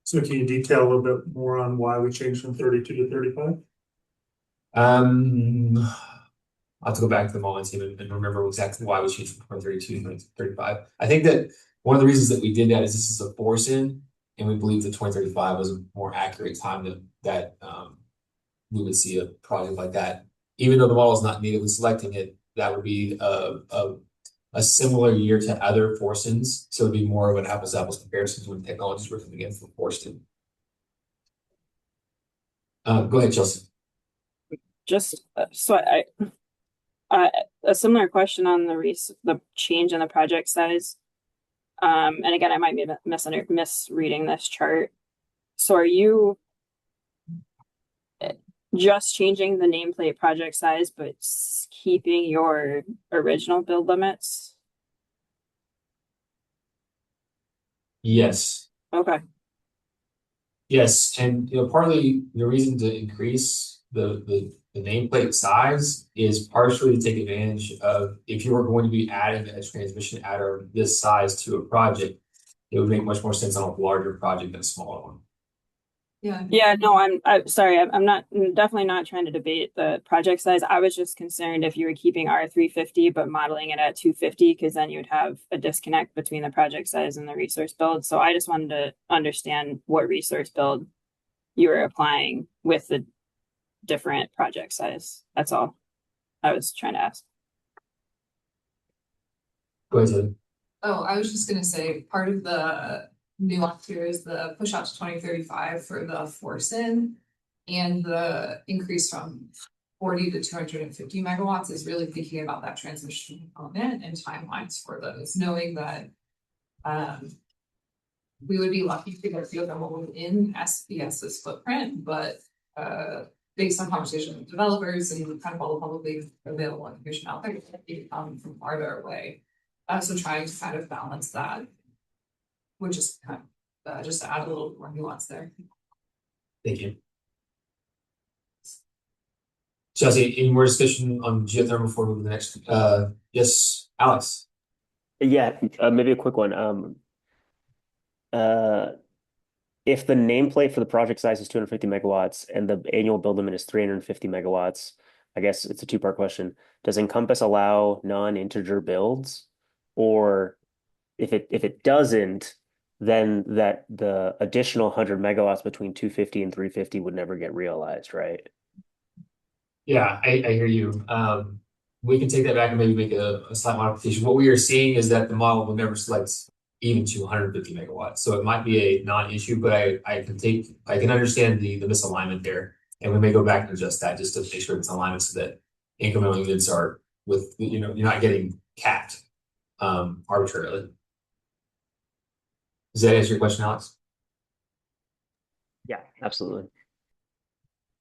So can you detail a little bit more on why we changed from 32 to 35? I'll have to go back to the moment team and remember exactly why we changed from 32 to 35. I think that one of the reasons that we did that is this is a force in, and we believe that 2035 was a more accurate time that we would see a project like that. Even though the model is not natively selecting it, that would be a similar year to other force-ins. So it'd be more of an apples-to-apples comparison when technologies were coming in from forced-in. Go ahead, Chelsea. Just a similar question on the change in the project size. And again, I might be misreading this chart. So are you just changing the nameplate project size, but keeping your original build limits? Yes. Okay. Yes, and partly the reason to increase the nameplate size is partially to take advantage of if you were going to be adding a transmission adder this size to a project, it would make much more sense on a larger project than a smaller one. Yeah, no, I'm sorry. I'm definitely not trying to debate the project size. I was just concerned if you were keeping R350 but modeling it at 250, because then you'd have a disconnect between the project size and the resource build. So I just wanted to understand what resource build you were applying with the different project size. That's all I was trying to ask. Go ahead. Oh, I was just gonna say, part of the nuance here is the push out to 2035 for the force in, and the increase from 40 to 250 megawatts is really thinking about that transmission component and timelines for those, knowing that we would be lucky to get geothermal within SPS's footprint, but based on conversation with developers and kind of all the publicly available information out there, it come from farther away. So trying to kind of balance that, which is kind of just to add a little more nuance there. Thank you. Chelsea, any more discussion on geothermal before we move to the next? Yes, Alex. Yeah, maybe a quick one. If the nameplate for the project size is 250 megawatts and the annual build limit is 350 megawatts, I guess it's a two-part question. Does Encompass allow non-integer builds? Or if it doesn't, then that the additional 100 megawatts between 250 and 350 would never get realized, right? Yeah, I hear you. We can take that back and maybe make a slight modification. What we are seeing is that the model will never select even to 150 megawatts. So it might be a non-issue, but I can understand the misalignment there. And we may go back and adjust that just to make sure it's alignment so that incremental units are with, you're not getting capped arbitrarily. Does that answer your question, Alex? Yeah, absolutely.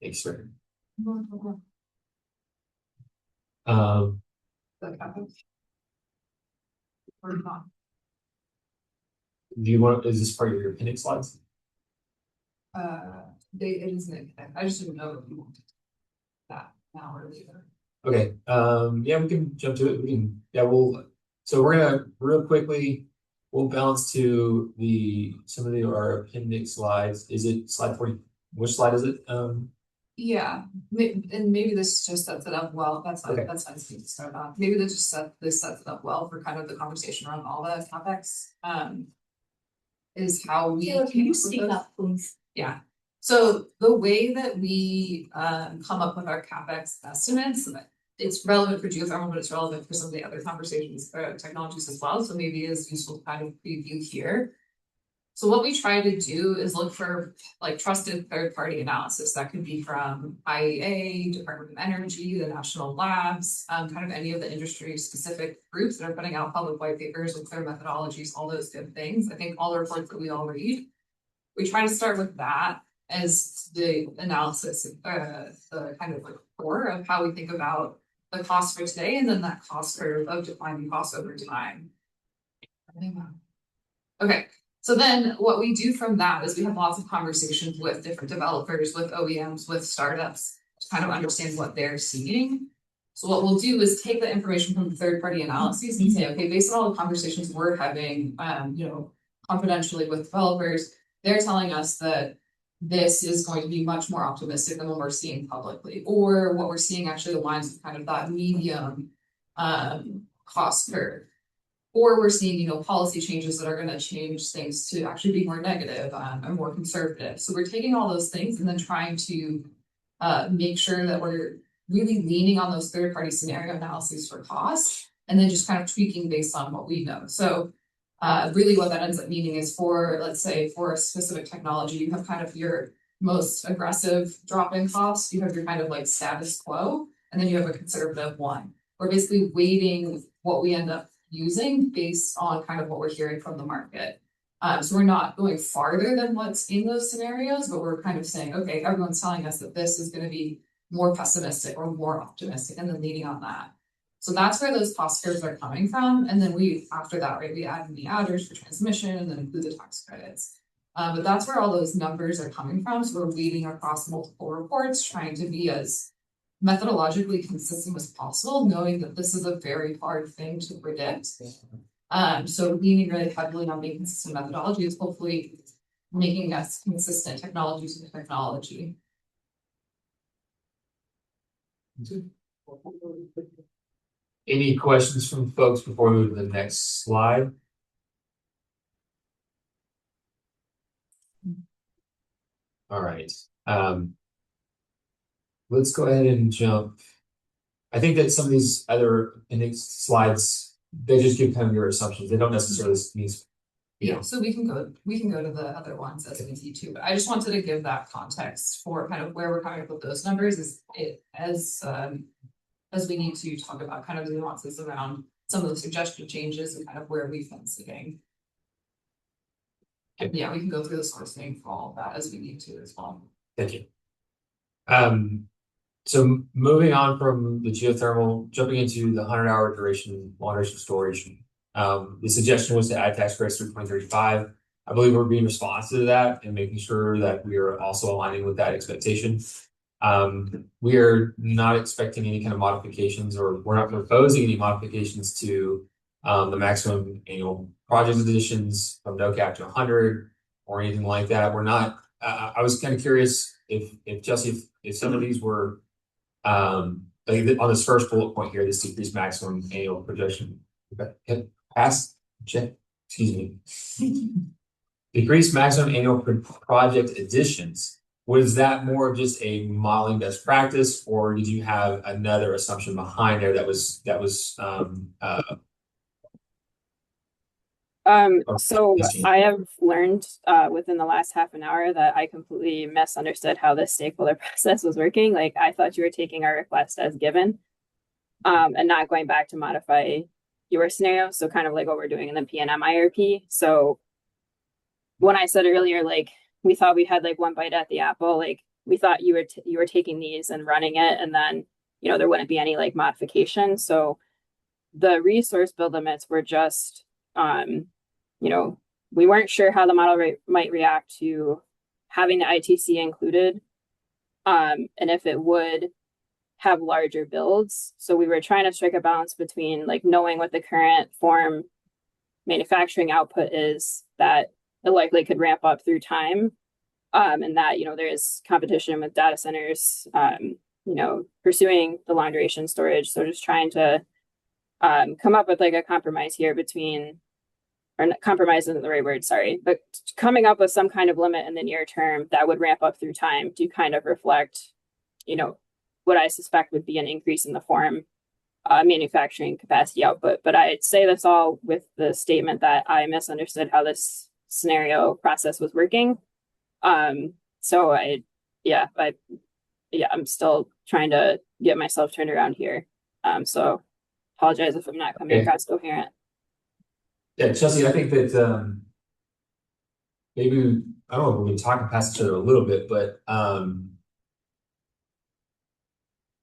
Thanks, sir. Do you want, is this part of your appendix slides? It isn't. I just didn't know if you wanted that now or later. Okay. Yeah, we can jump to it. So we're gonna real quickly. We'll bounce to our appendix slides. Is it slide 40? Which slide is it? Yeah, and maybe this just sets it up well. That's okay. That's fine to start off. Maybe this sets it up well for kind of the conversation around all the topics. Is how we can you speak up, please? Yeah. So the way that we come up with our CapEx estimates, it's relevant for geothermal, but it's relevant for some of the other conversations technologies as well. So maybe it's useful to kind of preview here. So what we try to do is look for like trusted third-party analysis that could be from IEA, Department of Energy, the national labs, kind of any of the industry-specific groups that are putting out public white papers with clear methodologies, all those good things. I think all the reports that we all read, we try to start with that. as the analysis, the kind of like core of how we think about the cost for today and then that cost curve of declining costs over time. Okay, so then what we do from that is we have lots of conversations with different developers, with OEMs, with startups to kind of understand what they're seeing. So what we'll do is take the information from third-party analyses and say, okay, based on all the conversations we're having, confidentially with developers, they're telling us that this is going to be much more optimistic than what we're seeing publicly, or what we're seeing actually aligns with kind of that medium cost curve. Or we're seeing, policy changes that are going to change things to actually be more negative and more conservative. So we're taking all those things and then trying to make sure that we're really leaning on those third-party scenario analyses for cost, and then just kind of tweaking based on what we know. So really what that ends up meaning is for, let's say, for a specific technology, you have kind of your most aggressive drop-in costs, you have your kind of like status quo, and then you have a conservative one. We're basically weighting what we end up using based on kind of what we're hearing from the market. So we're not going farther than what's in those scenarios, but we're kind of saying, okay, everyone's telling us that this is going to be more pessimistic or more optimistic, and then leading on that. So that's where those cost curves are coming from. And then after that, right, we add in the adders for transmission and then include the tax credits. But that's where all those numbers are coming from. So we're weeding across multiple reports, trying to be as methodologically consistent as possible, knowing that this is a very hard thing to predict. So leaning really heavily on being consistent methodology is hopefully making us consistent technology to technology. Any questions from folks before we move to the next slide? All right. Let's go ahead and jump. I think that some of these other slides, they just give kind of your assumptions. They don't necessarily mean, So we can go to the other ones as we need to, but I just wanted to give that context for kind of where we're coming up with those numbers as we need to talk about kind of the nuances around some of the suggested changes and kind of where we've been sitting. And yeah, we can go through the sourcing for all of that as we need to as well. Thank you. So moving on from the geothermal, jumping into the 100-hour duration long duration storage. The suggestion was to add tax credits through 2035. I believe we're being responsive to that and making sure that we are also aligning with that expectation. We are not expecting any kind of modifications, or we're not proposing any modifications to the maximum annual project additions from no cap to 100 or anything like that. We're not. I was kind of curious if Chelsea, if some of these were like on this first bullet point here, this decreased maximum annual projection. Decreased maximum annual project additions. Was that more of just a modeling best practice, or did you have another assumption behind there that was so I have learned within the last half an hour that I completely misunderstood how this stakeholder process was working. Like, I thought you were taking our request as given and not going back to modify your scenario. So kind of like what we're doing in the PNM IRP. So when I said earlier, like, we thought we had like one bite at the apple, like we thought you were taking these and running it, and then, there wouldn't be any like modification. So the resource build limits were just, we weren't sure how the model might react to having the ITC included, and if it would have larger builds. So we were trying to strike a balance between like knowing what the current form manufacturing output is, that it likely could ramp up through time, and that, there is competition with data centers, pursuing the long duration storage. So just trying to come up with like a compromise here between, or compromise isn't the right word, sorry, but coming up with some kind of limit in the near term that would ramp up through time to kind of reflect, what I suspect would be an increase in the form manufacturing capacity output. But I'd say this all with the statement that I misunderstood how this scenario process was working. So I'm still trying to get myself turned around here. So apologize if I'm not coming across coherent. Yeah, Chelsea, I think that maybe I don't know if we've been talking past each other a little bit, but I'm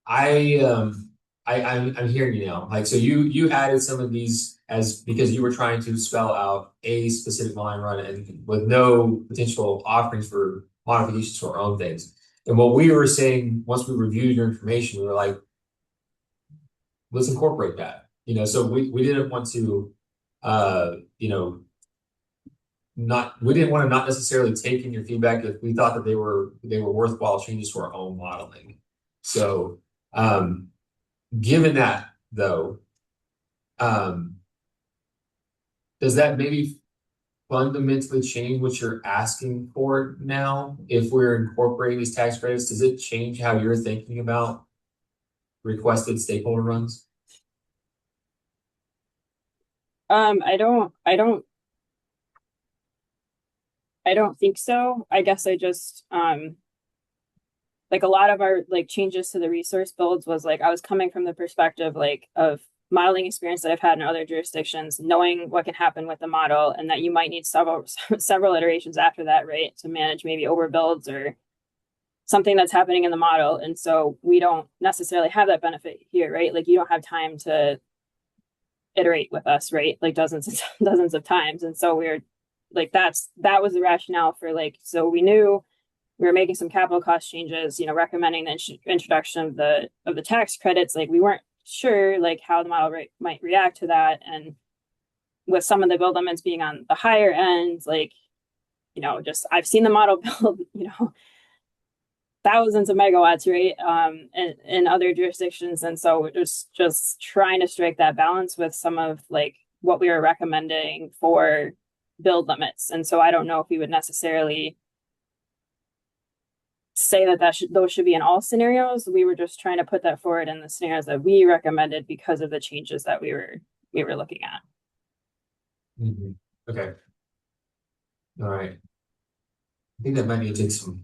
hearing you now. Like, so you added some of these as because you were trying to spell out a specific line run and with no potential offerings for modifications to our own things. And what we were saying once we reviewed your information, we were like, let's incorporate that. So we didn't want to we didn't want to not necessarily take in your feedback if we thought that they were worthwhile changes to our own modeling. So given that though, does that maybe fundamentally change what you're asking for now? If we're incorporating these tax credits, does it change how you're thinking about requested stakeholder runs? I don't think so. I guess I just like a lot of our like changes to the resource builds was like I was coming from the perspective like of modeling experience that I've had in other jurisdictions, knowing what can happen with the model and that you might need several iterations after that, right, to manage maybe overbuilds or something that's happening in the model. And so we don't necessarily have that benefit here, right? Like you don't have time to iterate with us, right? Like dozens of times. And so we're like that was the rationale for like, so we knew we were making some capital cost changes, recommending the introduction of the tax credits. Like we weren't sure like how the model might react to that. And with some of the build limits being on the higher end, like, just I've seen the model build, thousands of megawatts, right? In other jurisdictions. And so we're just trying to strike that balance with some of like what we were recommending for build limits. And so I don't know if we would necessarily say that those should be in all scenarios. We were just trying to put that forward in the scenarios that we recommended because of the changes that we were looking at. Mm-hmm. Okay. All right. I think that might need to take some.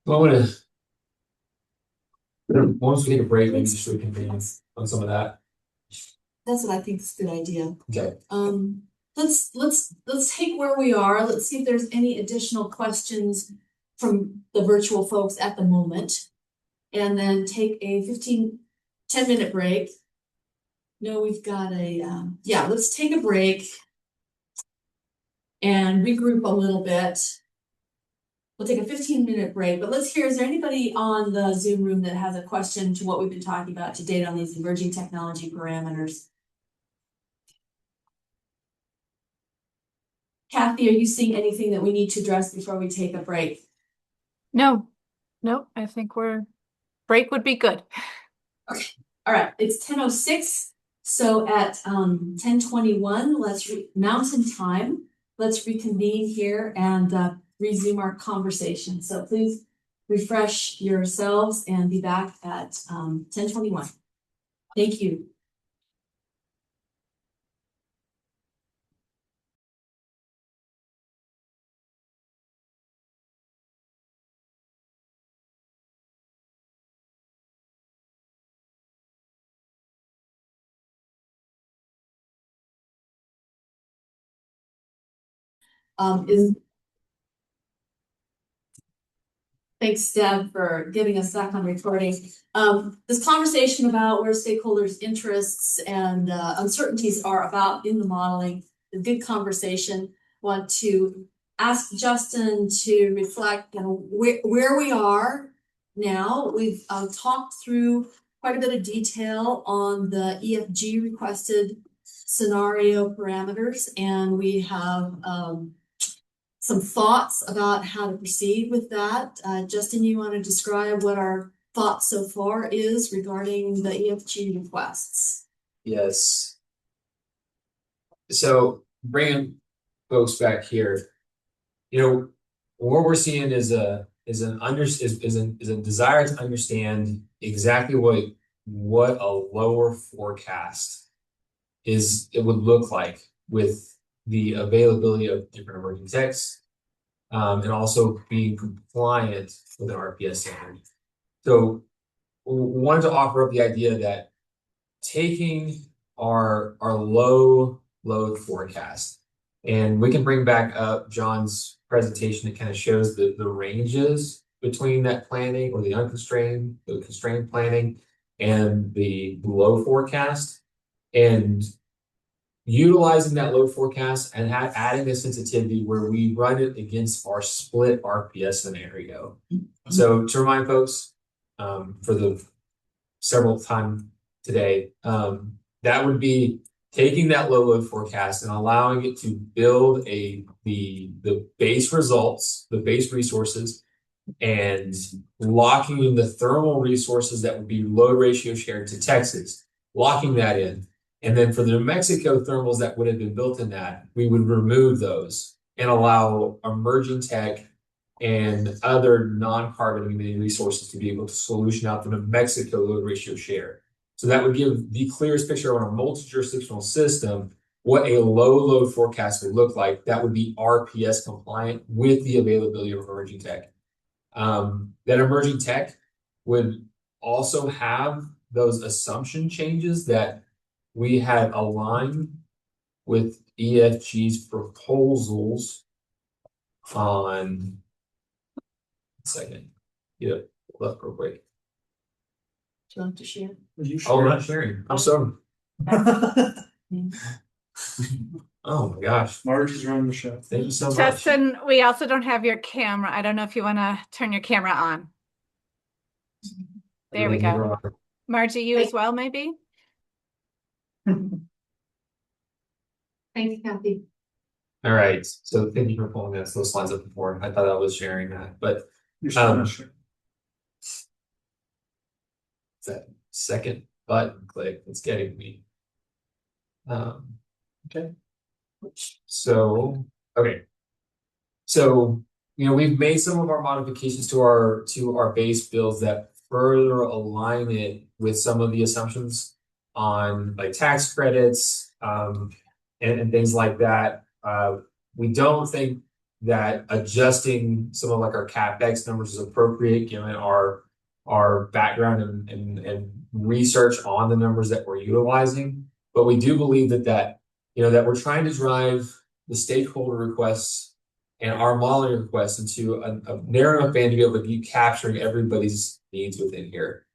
Well, I want to once we take a break, maybe just reconvene on some of that. That's what I think is a good idea. Okay. Let's take where we are. Let's see if there's any additional questions from the virtual folks at the moment. And then take a 10-minute break. No, we've got let's take a break and regroup a little bit. We'll take a 15-minute break, but let's hear, is there anybody on the Zoom room that has a question to what we've been talking about to date on these emerging technology parameters? Kathy, are you seeing anything that we need to address before we take a break? No, I think break would be good. Okay, all right, it's 10:06. So at 10:21, Mountain Time, let's reconvene here and resume our conversation. So please refresh yourselves and be back at 10:21. Thank you. Thanks, Deb, for giving us back on recording. This conversation about where stakeholders' interests and uncertainties are about in the modeling, a good conversation. Want to ask Justin to reflect, where we are now. We've talked through quite a bit of detail on the EFG requested scenario parameters, and we have some thoughts about how to proceed with that. Justin, you want to describe what our thought so far is regarding the EFG requests? Yes. So bringing folks back here, what we're seeing is a desire to understand exactly what a lower forecast it would look like with the availability of different emerging texts, and also being compliant with an RPS standard. So we wanted to offer up the idea that taking our low load forecast And we can bring back up John's presentation that kind of shows the ranges between that planning or the unconstrained, the constrained planning and the low forecast. And utilizing that load forecast and adding a sensitivity where we run it against our split RPS scenario. So to remind folks, for the several time today, that would be taking that low load forecast and allowing it to build the base results, the base resources, and locking in the thermal resources that would be load ratio shared to Texas, locking that in. And then for the New Mexico thermals that would have been built in that, we would remove those and allow emerging tech and other non-carbon emitting resources to be able to solution out the New Mexico load ratio share. So that would give the clearest picture on a multi-jurisdictional system what a low load forecast would look like. That would be RPS compliant with the availability of emerging tech. That emerging tech would also have those assumption changes that we had aligned with EFG's proposals on second. Yeah, left real quick. Do you want to share? Oh, we're not sharing. I'm sorry. Oh my gosh. Marge is running the show. Thank you so much. Justin, we also don't have your camera. I don't know if you want to turn your camera on. There we go. Margie, you as well, maybe? Thanks, Kathy. All right. So thank you for pulling those slides up before. I thought I was sharing that, but You're still not sure. that second button click, it's getting me. Okay. So, okay. So, we've made some of our modifications to our base builds that further align it with some of the assumptions on like tax credits, and things like that. We don't think that adjusting some of like our CapEx numbers is appropriate given our background and research on the numbers that we're utilizing. But we do believe that we're trying to drive the stakeholder requests and our modeling requests into a narrow enough band to be able to be capturing everybody's needs within here.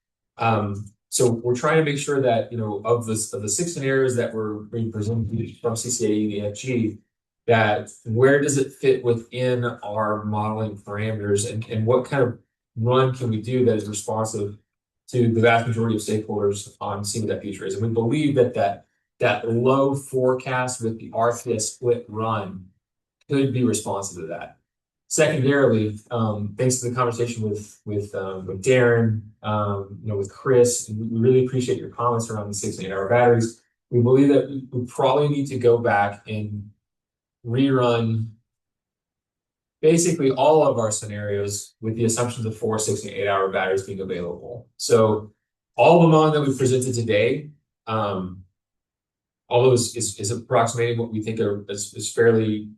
So we're trying to make sure that, of the 6 scenarios that were being presented from CCAE and EFG, that where does it fit within our modeling parameters and what kind of run can we do that is responsive to the vast majority of stakeholders on seeing what that future is. And we believe that low forecast with the RPS split run could be responsive to that. Secondarily, thanks to the conversation with Darren, with Chris, and we really appreciate your comments around the 6 and 8 hour batteries. We believe that we probably need to go back and rerun basically all of our scenarios with the assumptions of 4, 6, and 8 hour batteries being available. So all the modeling that we presented today, although is approximating what we think is fairly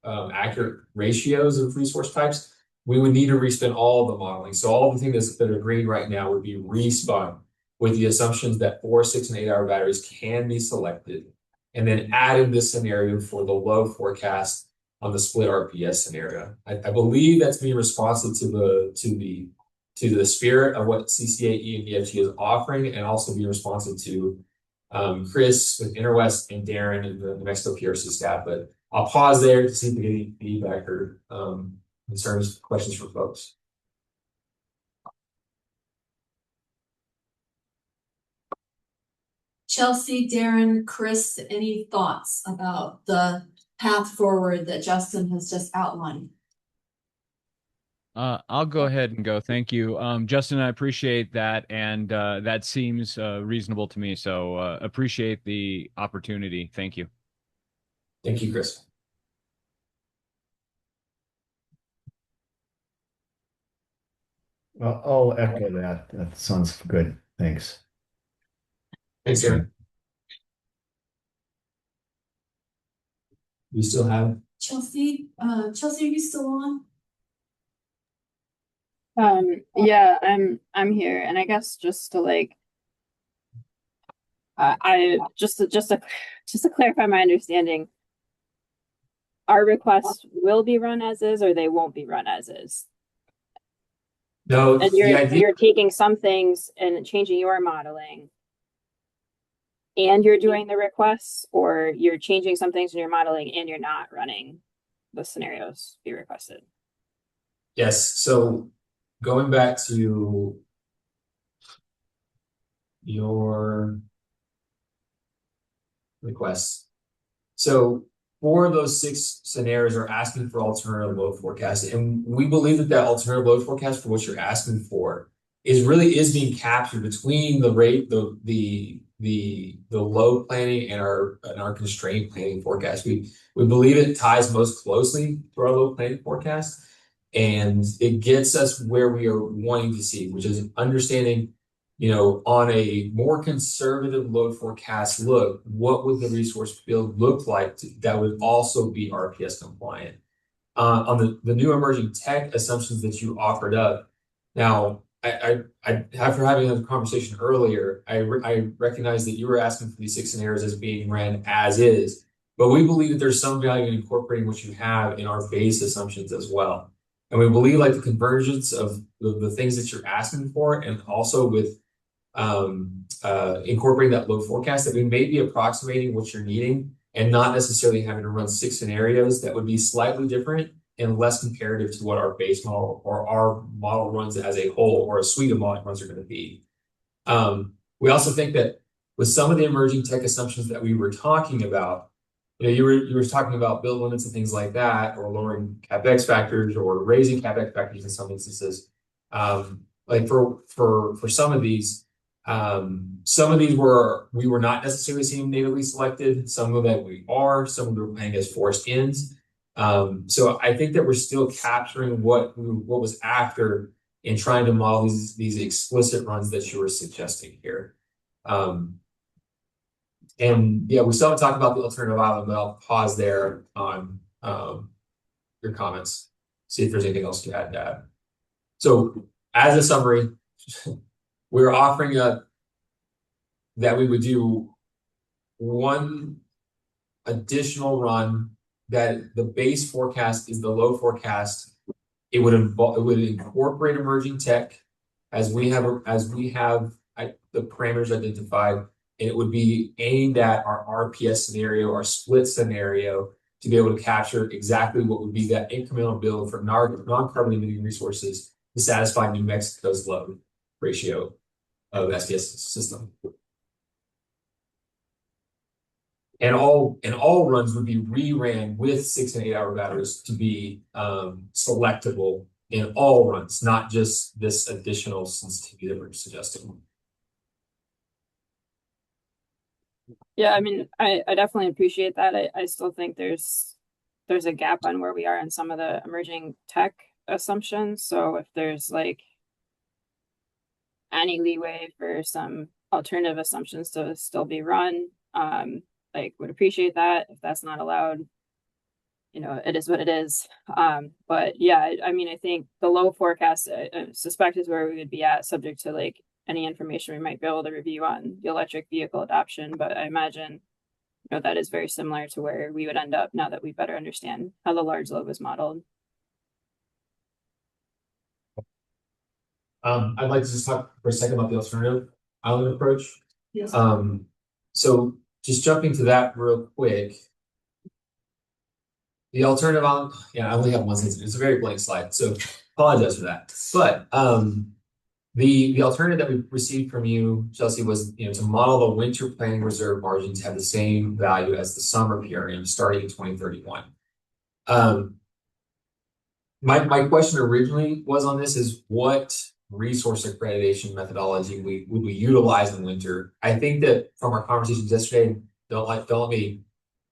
accurate ratios of resource types, we would need to respin all the modeling. So all the things that are green right now would be respun with the assumptions that 4, 6, and 8 hour batteries can be selected, and then adding this scenario for the low forecast on the split RPS scenario. I believe that's being responsive to the spirit of what CCAE and EFG is offering, and also be responsive to Chris with Interwest and Darren and the New Mexico PRC staff. But I'll pause there to see if we get any feedback or concerns, questions from folks. Chelsea, Darren, Chris, any thoughts about the path forward that Justin has just outlined? I'll go ahead and go. Thank you. Justin, I appreciate that. And that seems reasonable to me. So appreciate the opportunity. Thank you. Thank you, Chris. I'll echo that. That sounds good. Thanks. Thanks, Darren. We still have Chelsea, are you still on? Yeah, I'm here, and I guess just to like, I just to clarify my understanding. our requests will be run as is, or they won't be run as is. No, And the idea. you're taking some things and changing your modeling, and you're doing the requests, or you're changing some things in your modeling and you're not running the scenarios you requested. Yes. So going back to your requests. So for those 6 scenarios are asking for alternative load forecast. And we believe that alternative load forecast for what you're asking for is being captured between the rate, the load planning and our constraint planning forecast. We believe it ties most closely to our load planning forecast, and it gets us where we are wanting to see, which is understanding, on a more conservative load forecast look, what would the resource build look like that would also be RPS compliant? On the new emerging tech assumptions that you offered up. Now, I after having a conversation earlier, I recognize that you were asking for these 6 scenarios as being ran as is, but we believe that there's some value in incorporating what you have in our base assumptions as well. And we believe like the convergence of the things that you're asking for, and also with incorporating that load forecast, that we may be approximating what you're needing and not necessarily having to run 6 scenarios that would be slightly different and less comparative to what our base model or our model runs as a whole, or a suite of model runs are going to be. We also think that with some of the emerging tech assumptions that we were talking about, you were talking about build limits and things like that, or lowering CapEx factors or raising CapEx factors in some instances. Like for some of these we were not necessarily seeing natively selected. Some of that we are. Some of them we're playing as forced ins. So I think that we're still capturing what was after in trying to model these explicit runs that you were suggesting here. And yeah, we still haven't talked about the alternative island, but I'll pause there on your comments, see if there's anything else to add to that. So as a summary, we're offering that we would do one additional run, that the base forecast is the low forecast. It would incorporate emerging tech as we have the parameters identified, and it would be aimed at our RPS scenario, our split scenario, to be able to capture exactly what would be that incremental build for non-carbon emitting resources to satisfy New Mexico's load ratio of SPS system. And all runs would be reran with 6 and 8 hour batteries to be selectable in all runs, not just this additional sensitivity that we're suggesting. Yeah, I mean, I definitely appreciate that. I still think there's a gap on where we are in some of the emerging tech assumptions. So if there's like any leeway for some alternative assumptions to still be run, like would appreciate that. If that's not allowed, it is what it is. But yeah, I mean, I think the low forecast, I suspect, is where we would be at, subject to like any information we might be able to review on the electric vehicle adoption. But I imagine, that is very similar to where we would end up now that we better understand how the large load was modeled. I'd like to just talk for a second about the alternative island approach. Yes. So just jumping to that real quick. The alternative island, I only have one sentence. It's a very blank slide, so apologize for that. But the alternative that we received from you, Chelsea, was to model the winter planning reserve margin to have the same value as the summer PRM starting in 2031. My question originally was on this is what resource accreditation methodology would we utilize in winter. I think that from our conversations yesterday, don't let me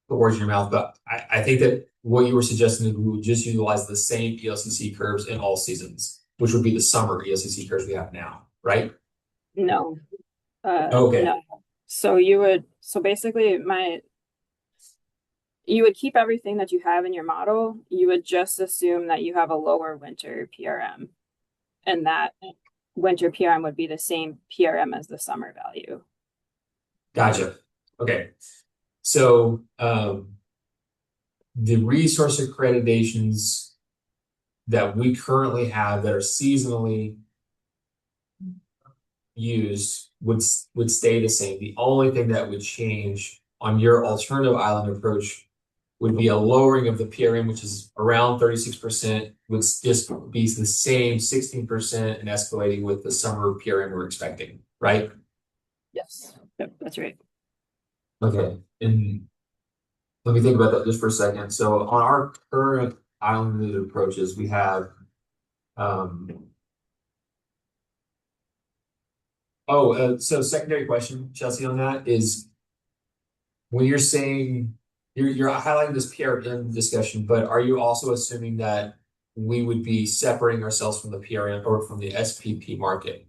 put words in your mouth, but I think that what you were suggesting is we would just utilize the same ELCC curves in all seasons, which would be the summer ELCC curves we have now, right? No. Okay. No. So basically you would keep everything that you have in your model. You would just assume that you have a lower winter PRM, and that winter PRM would be the same PRM as the summer value. Gotcha. Okay. So the resource accreditations that we currently have that are seasonally used would stay the same. The only thing that would change on your alternative island approach would be a lowering of the PRM, which is around 36%, would just be the same 16% and escalating with the summer PRM we're expecting, right? Yes. Yep, that's right. Okay, and let me think about that just for a second. So on our current island approaches, we have so secondary question, Chelsea, on that is when you're saying you're highlighting this PRM discussion, but are you also assuming that we would be separating ourselves from the PRM or from the SPP market?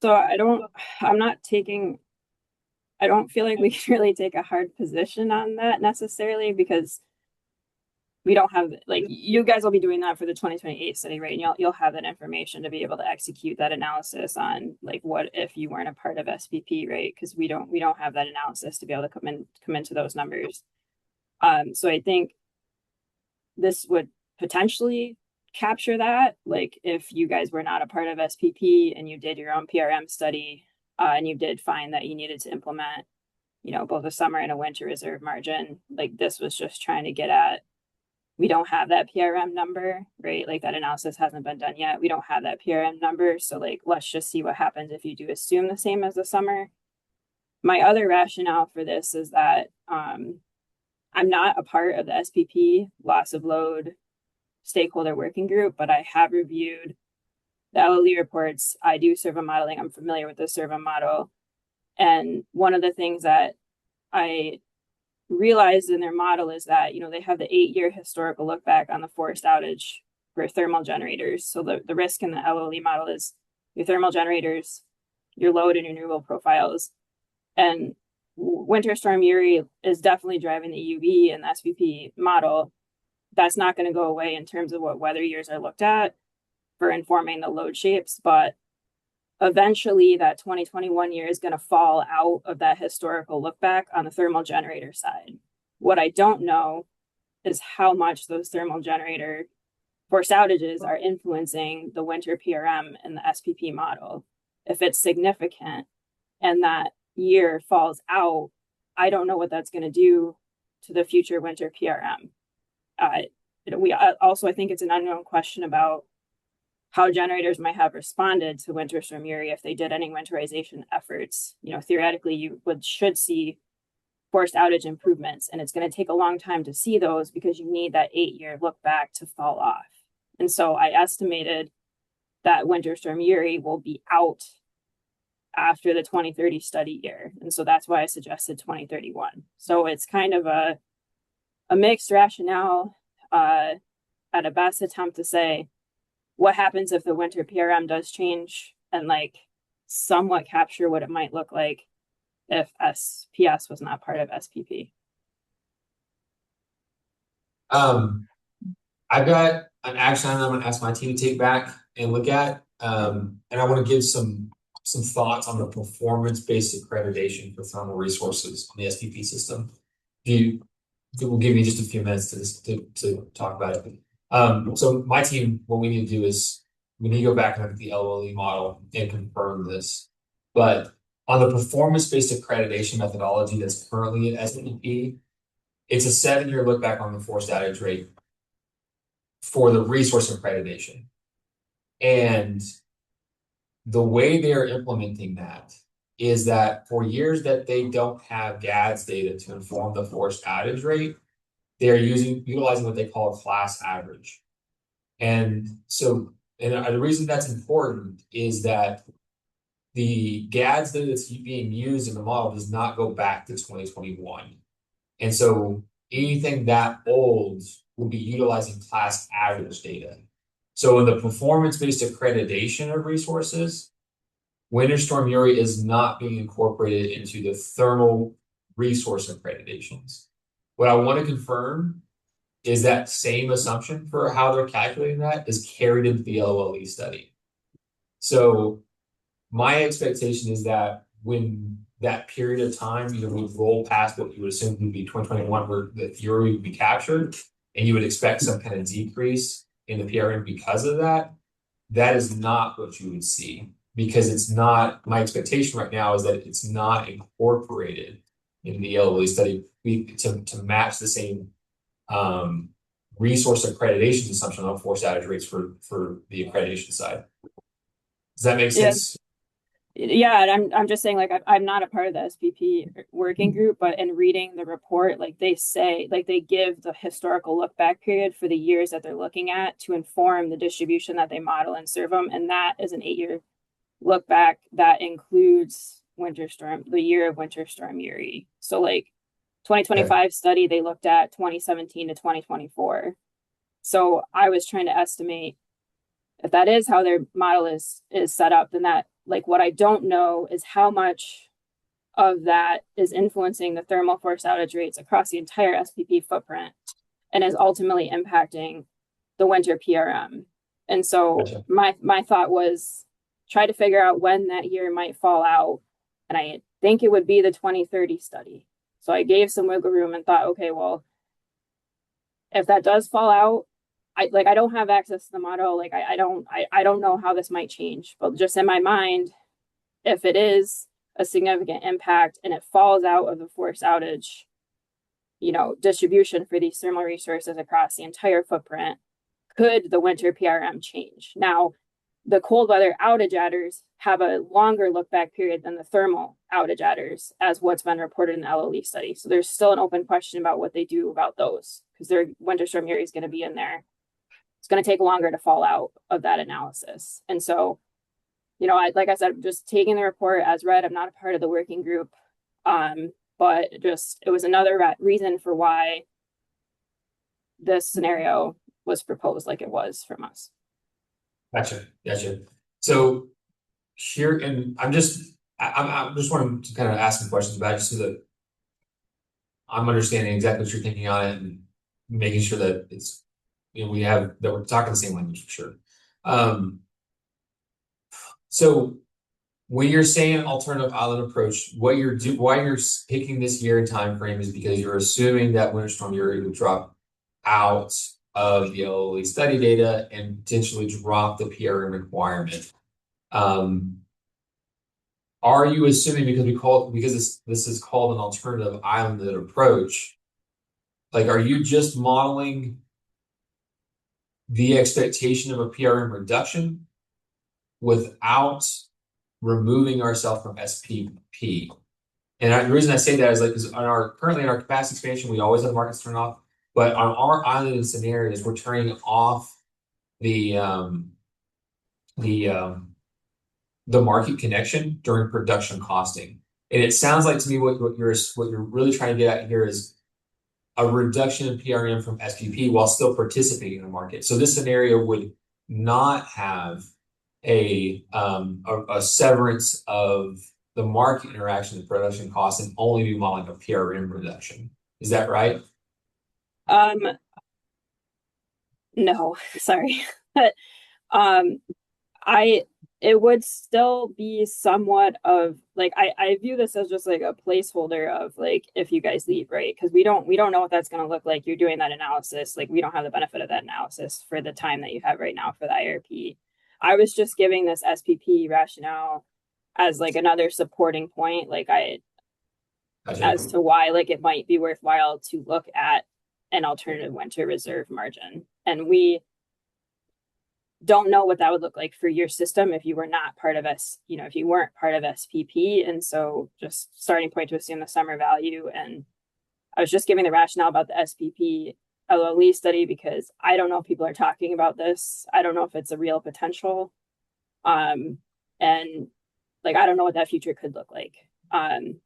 So I don't feel like we can really take a hard position on that necessarily, because we don't have, like, you guys will be doing that for the 2028 study, right? And you'll have that information to be able to execute that analysis on, like, what if you weren't a part of SPP, right? Because we don't have that analysis to be able to come into those numbers. So I think this would potentially capture that, like, if you guys were not a part of SPP and you did your own PRM study, and you did find that you needed to implement, both a summer and a winter reserve margin, like, this was just trying to get at, we don't have that PRM number, right? Like, that analysis hasn't been done yet. We don't have that PRM number. So, like, let's just see what happens if you do assume the same as the summer. My other rationale for this is that I'm not a part of the SPP loss of load stakeholder working group, but I have reviewed the LLE reports. I do servo modeling. I'm familiar with the servo model. And one of the things that I realized in their model is that, they have the 8-year historical look back on the forced outage for thermal generators. So the risk in the LLE model is your thermal generators, your load and your renewable profiles. And Winter Storm Uri is definitely driving the UV and the SPP model. That's not going to go away in terms of what weather years are looked at for informing the load shapes, but eventually that 2021 year is going to fall out of that historical look back on the thermal generator side. What I don't know is how much those thermal generator forced outages are influencing the winter PRM and the SPP model. If it's significant and that year falls out, I don't know what that's going to do to the future winter PRM. I think it's an unknown question about how generators might have responded to Winter Storm Uri if they did any winterization efforts. Theoretically, you should see forced outage improvements, and it's going to take a long time to see those because you need that 8-year look back to fall off. And so I estimated that Winter Storm Uri will be out after the 2030 study year. And so that's why I suggested 2031. So it's kind of a mixed rationale, at a best attempt to say, what happens if the winter PRM does change, and, like, somewhat capture what it might look like if SPS was not part of SPP. I've got an action item I'm going to ask my team to take back and look at, and I want to give some thoughts on the performance-based accreditation for thermal resources on the SPP system. It will give me just a few minutes to talk about it. So my team, what we need to do is we need to go back and look at the LLE model and confirm this. But on the performance-based accreditation methodology that's currently at SPP, it's a 7-year look back on the forced outage rate for the resource accreditation. And the way they're implementing that is that for years that they don't have GADS data to inform the forced outage rate, they're utilizing what they call a class average. And so, the reason that's important is that the GADS data that's being used in the model does not go back to 2021. And so anything that old will be utilizing class average data. So in the performance-based accreditation of resources, Winter Storm Uri is not being incorporated into the thermal resource accreditations. What I want to confirm is that same assumption for how they're calculating that is carried into the LLE study. So my expectation is that when that period of time, you know, would roll past what you would assume would be 2021, where the theory would be captured, and you would expect some kind of decrease in the PRM because of that. That is not what you would see, because it's not, my expectation right now is that it's not incorporated in the LOE study to match the same resource accreditation assumption on forced outage rates for the accreditation side. Does that make sense? Yeah, and I'm just saying, like, I'm not a part of the SPP working group, but in reading the report, like they say, like they give the historical look back period for the years that they're looking at to inform the distribution that they model and serve them, and that is an 8-year look back that includes the year of Winter Storm Uri. So like 2025 study, they looked at 2017 to 2024. So I was trying to estimate if that is how their model is set up, then that, like, what I don't know is how much of that is influencing the thermal force outage rates across the entire SPP footprint and is ultimately impacting the winter PRM. And so my thought was try to figure out when that year might fall out. And I think it would be the 2030 study. So I gave some wiggle room and thought, okay, well, if that does fall out, I don't have access to the model. Like I don't know how this might change, but just in my mind, if it is a significant impact and it falls out of the force outage, you know, distribution for these thermal resources across the entire footprint, could the winter PRM change? Now, the cold weather outage adders have a longer look back period than the thermal outage adders, as what's been reported in the LOE study. So there's still an open question about what they do about those, because their winter storm Uri is going to be in there. It's going to take longer to fall out of that analysis. And so, you know, like I said, just taking the report as read. I'm not a part of the working group, but it was another reason for why this scenario was proposed like it was from us. Gotcha. So here, and I'm just wanting to kind of ask some questions about it just so that I'm understanding exactly what you're thinking on it and making sure that it's, you know, that we're talking the same language for sure. So when you're saying alternative island approach, why you're picking this year and time frame is because you're assuming that Winter Storm Uri would drop out of the LOE study data and potentially drop the PRM requirement. Are you assuming, because this is called an alternative islanded approach, like, are you just modeling the expectation of a PRM reduction without removing ourselves from SPP? And the reason I say that is, like, because currently in our capacity expansion, we always have markets turned off, but on our islanded scenarios, we're turning off the market connection during production costing. And it sounds like to me what you're really trying to get at here is a reduction in PRM from SPP while still participating in the market. So this scenario would not have a severance of the market interaction and production costs and only be modeling a PRM reduction. Is that right? No, sorry. It would still be somewhat of, like, I view this as just like a placeholder of, like, if you guys leave, right? Because we don't know what that's going to look like. You're doing that analysis. Like, we don't have the benefit of that analysis for the time that you have right now for the IRP. I was just giving this SPP rationale as, like, another supporting point, like, as to why, like, it might be worthwhile to look at an alternative winter reserve margin. And we don't know what that would look like for your system if you were not part of if you weren't part of SPP. And so just starting point to assume the summer value. And I was just giving the rationale about the SPP LOE study because I don't know if people are talking about this. I don't know if it's a real potential. And, like, I don't know what that future could look like.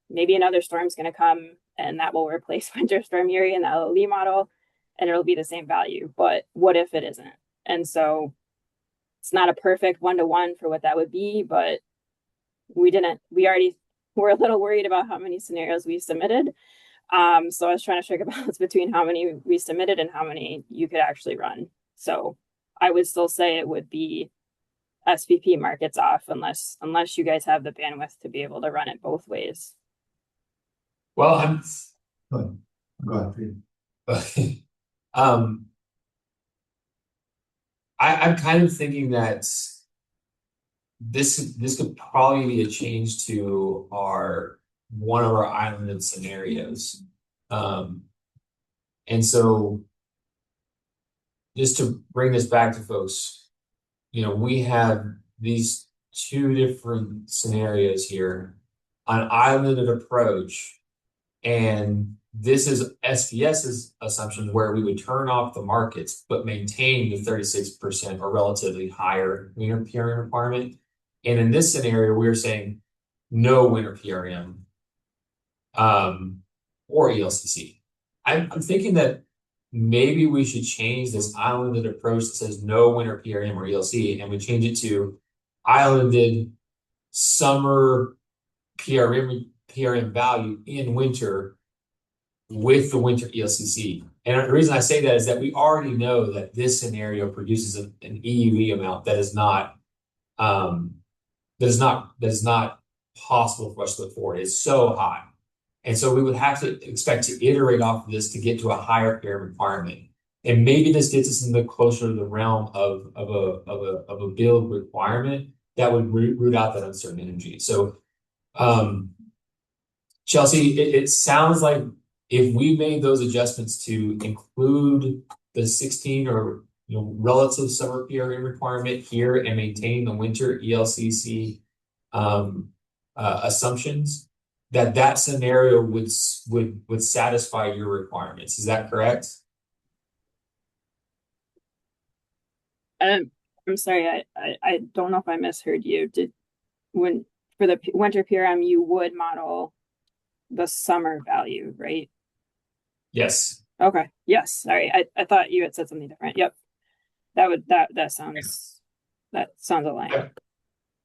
Maybe another storm's going to come and that will replace Winter Storm Uri in the LOE model and it'll be the same value. But what if it isn't? And so it's not a perfect one-to-one for what that would be, but we're a little worried about how many scenarios we submitted. So I was trying to strike a balance between how many we submitted and how many you could actually run. So I would still say it would be SPP markets off unless you guys have the bandwidth to be able to run it both ways. Well, I'm Go ahead, Peter. I'm kind of thinking that this could probably be a change to one of our islanded scenarios. And so just to bring this back to folks, we have these two different scenarios here, an islanded approach, and this is SPS's assumption where we would turn off the markets but maintain the 36% or relatively higher winter PRM requirement. And in this scenario, we're saying no winter PRM or ELCC. I'm thinking that maybe we should change this islanded approach that says no winter PRM or ELC, and we change it to islanded summer PRM value in winter with the winter ELCC. And the reason I say that is that we already know that this scenario produces an EUV amount that is not possible for us to afford. It's so high. And so we would have to expect to iterate off of this to get to a higher PRM requirement. And maybe this gets us in the closer to the realm of a build requirement that would root out that uncertain energy. So Chelsea, it sounds like if we made those adjustments to include the 16 or relative summer PRM requirement here and maintain the winter ELCC assumptions, that scenario would satisfy your requirements. Is that correct? I'm sorry, I don't know if I misheard you. For the winter PRM, you would model the summer value, right? Yes. Okay. Yes. Sorry. I thought you had said something different. Yep. That sounds aligned.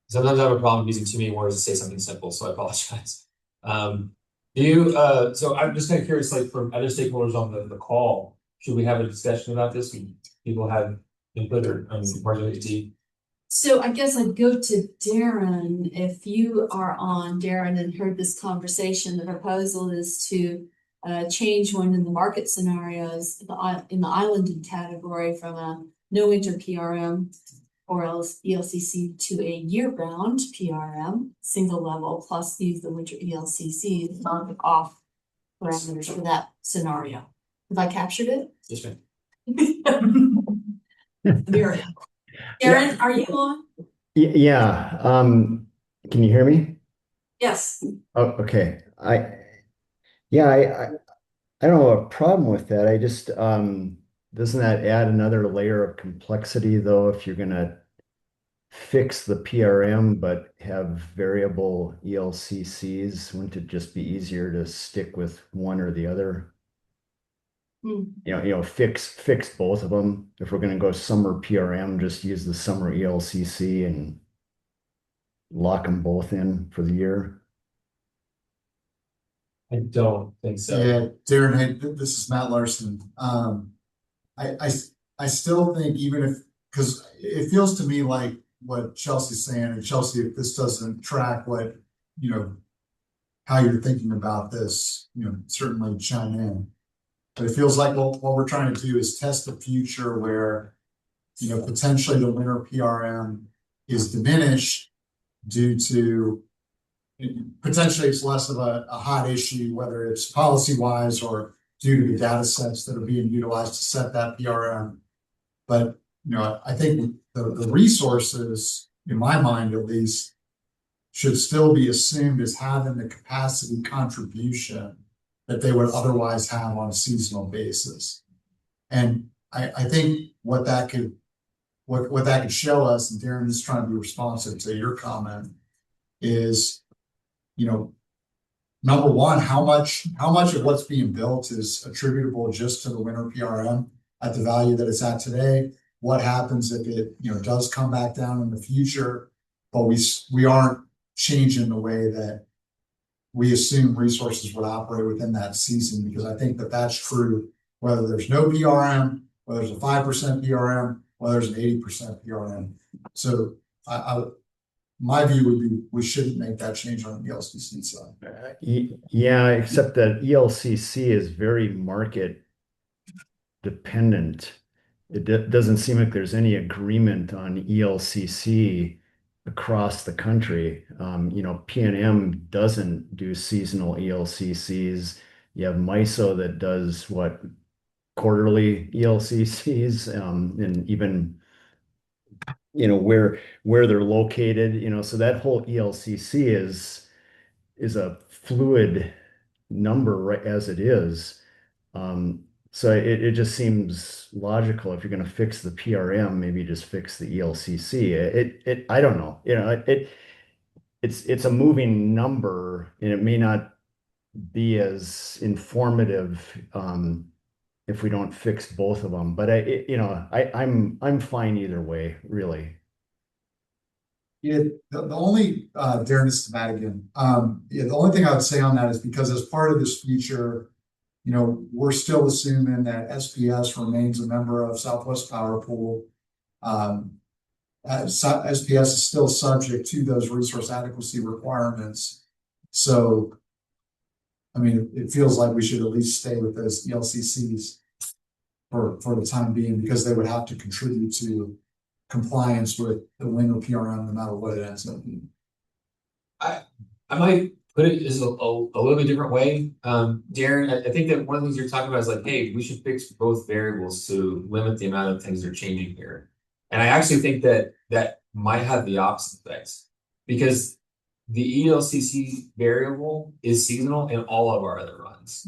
Sometimes I have a problem using too many words to say something simple, so I apologize. So I'm just kind of curious, like from other stakeholders on the call, should we have a discussion about this? People have input or marginality? So I guess I'd go to Darren. If you are on, Darren, and heard this conversation, the proposal is to change one in the market scenarios in the islanded category from a no winter PRM or else ELCC to a year-round PRM, single level, plus use the winter ELCC as off parameters for that scenario. Have I captured it? Yes, ma'am. Darren, are you on? Yeah. Can you hear me? Yes. Oh, okay. I don't have a problem with that. I just doesn't that add another layer of complexity though if you're gonna fix the PRM but have variable ELCCs? Wouldn't it just be easier to stick with one or the other? Fix both of them. If we're gonna go summer PRM, just use the summer ELCC and lock them both in for the year. I don't think so. Yeah, Darren, hey, this is Matt Larson. I still think because it feels to me like what Chelsea's saying, and Chelsea, if this doesn't track what, how you're thinking about this, certainly chime in. But it feels like what we're trying to do is test the future where, potentially the winter PRM is diminished due to potentially it's less of a hot issue, whether it's policy wise or due to the data sets that are being utilized to set that PRM. But, I think the resources, in my mind at least, should still be assumed as having the capacity contribution that they would otherwise have on a seasonal basis. And I think what that could show us, and Darren is trying to be responsive to your comment, is, number one, how much of what's being built is attributable just to the winter PRM at the value that it's at today? What happens if it does come back down in the future, but we aren't changing the way that we assume resources would operate within that season? Because I think that that's true whether there's no PRM, whether there's a 5% PRM, whether there's an 80% PRM. So my view would be, we shouldn't make that change on the LCC side. Yeah, except that ELCC is very market dependent. It doesn't seem like there's any agreement on ELCC across the country. P&M doesn't do seasonal ELCCs. You have MISO that does what, quarterly ELCCs, and even where they're located. So that whole ELCC is a fluid number right as it is. So it just seems logical if you're going to fix the PRM, maybe just fix the ELCC. I don't know. It's a moving number, and it may not be as informative if we don't fix both of them. But I'm fine either way, really. Yeah, the only Darren, this is Matt again. The only thing I would say on that is because as part of this feature, we're still assuming that SPS remains a member of Southwest Power Pool. SPS is still subject to those resource adequacy requirements. So, I mean, it feels like we should at least stay with those LCCs for the time being, because they would have to contribute to compliance with the window PRM no matter what it ends up being. I might put it as a little bit different way. Darren, I think that one of the things you're talking about is like, hey, we should fix both variables to limit the amount of things that are changing here. And I actually think that might have the opposite effects, because the ELCC variable is seasonal in all of our other runs.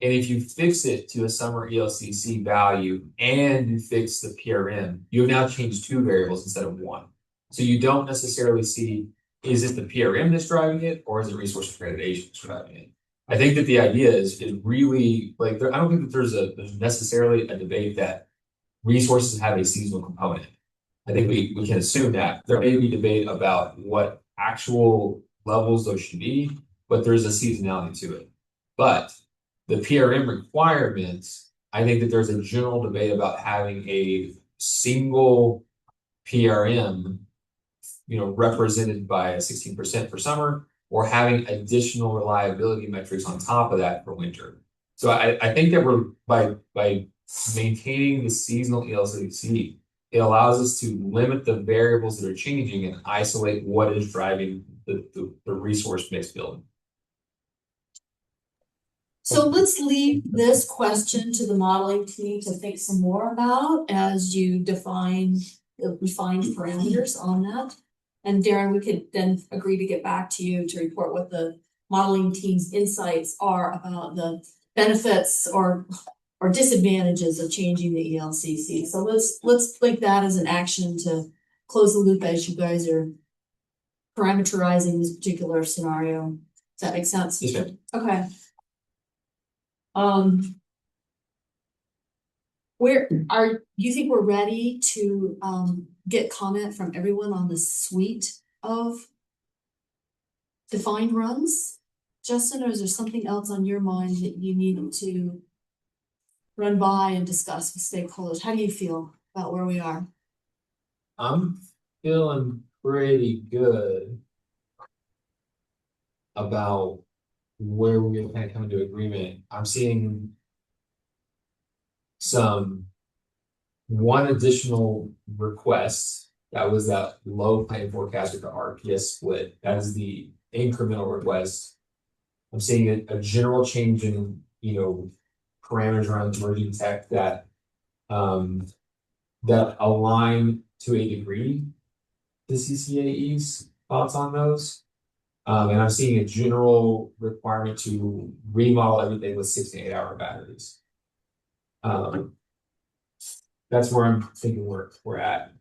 And if you fix it to a summer ELCC value and you fix the PRM, you have now changed two variables instead of one. So you don't necessarily see, is it the PRM that's driving it, or is it resource accreditation that's driving it? I think that the idea is really like, I don't think that there's necessarily a debate that resources have a seasonal component. I think we can assume that there may be debate about what actual levels those should be, but there's a seasonality to it. But the PRM requirements, I think that there's a general debate about having a single PRM, represented by 16% for summer, or having additional reliability metrics on top of that for winter. So I think that we're by maintaining the seasonal ELCC, it allows us to limit the variables that are changing and isolate what is driving the resource mix build. So let's leave this question to the modeling team to think some more about as you define the refined parameters on that. And Darren, we could then agree to get back to you to report what the modeling team's insights are about the benefits or disadvantages of changing the ELCC. So let's link that as an action to close the loop as you guys are parameterizing this particular scenario. Does that make sense? Yes, ma'am. Okay. You think we're ready to get comment from everyone on the suite of defined runs? Justin, or is there something else on your mind that you need to run by and discuss with stakeholders? How do you feel about where we are? I'm feeling pretty good about where we're going to kind of come into agreement. I'm seeing one additional request. That was that low plan forecast with the RPS split. That is the incremental request. I'm seeing a general change in, parameters around emerging tech that align to a degree the CCAE's thoughts on those. And I'm seeing a general requirement to remodel everything with 6 to 8 hour batteries. That's where I'm thinking we're at.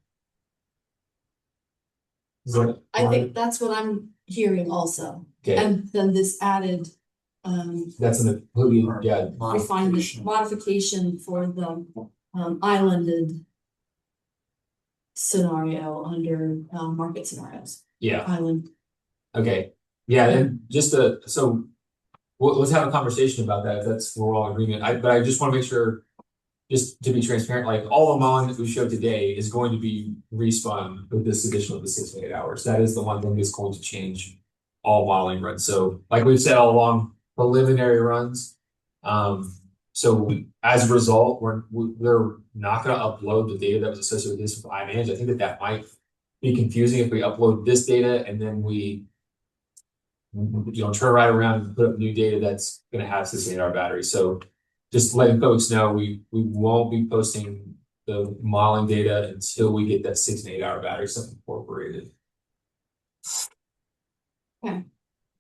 I think that's what I'm hearing also. Okay. And then this added that's an completely refinement modification for the islanded scenario under market scenarios. Yeah. Island. Okay. Yeah, and just so let's have a conversation about that if that's we're all in agreement. But I just want to make sure just to be transparent, like all the modeling that we showed today is going to be respun with this addition of the 6 to 8 hours. That is the one thing that's going to change all modeling runs. So like we've said all along, preliminary runs. So as a result, we're not going to upload the data that was associated with this with iManage. I think that might be confusing if we upload this data and then we turn right around and put up new data that's going to have 6 to 8 hour batteries. So just letting folks know we won't be posting the modeling data until we get that 6 and 8 hour battery stuff incorporated. Okay.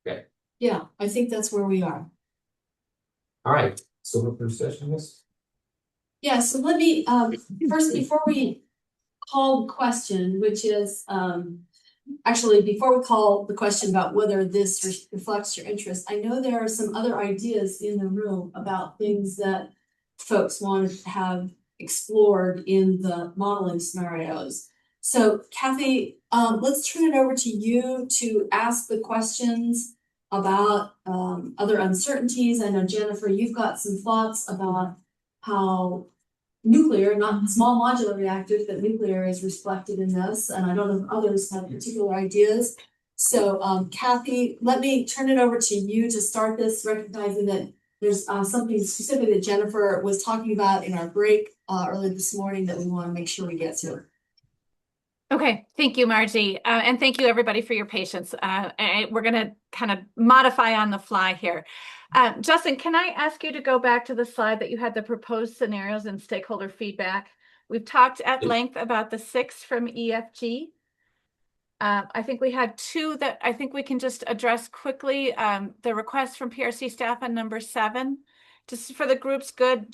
Okay. Yeah, I think that's where we are. All right. So we're for session this. Yeah, so let me first, before we call the question, which is actually before we call the question about whether this reflects your interest, I know there are some other ideas in the room about things that folks want to have explored in the modeling scenarios. So Kathy, let's turn it over to you to ask the questions about other uncertainties. I know Jennifer, you've got some thoughts about how nuclear, not small modular reactors, but nuclear is reflected in this. And I don't know if others have particular ideas. So Kathy, let me turn it over to you to start this, recognizing that there's something specific that Jennifer was talking about in our break earlier this morning that we want to make sure we get to. Okay, thank you, Margie. And thank you everybody for your patience. We're gonna kind of modify on the fly here. Justin, can I ask you to go back to the slide that you had the proposed scenarios and stakeholder feedback? We've talked at length about the 6 from EFG. I think we had 2 that I think we can just address quickly. The request from PRC staff on number 7. Just for the group's good,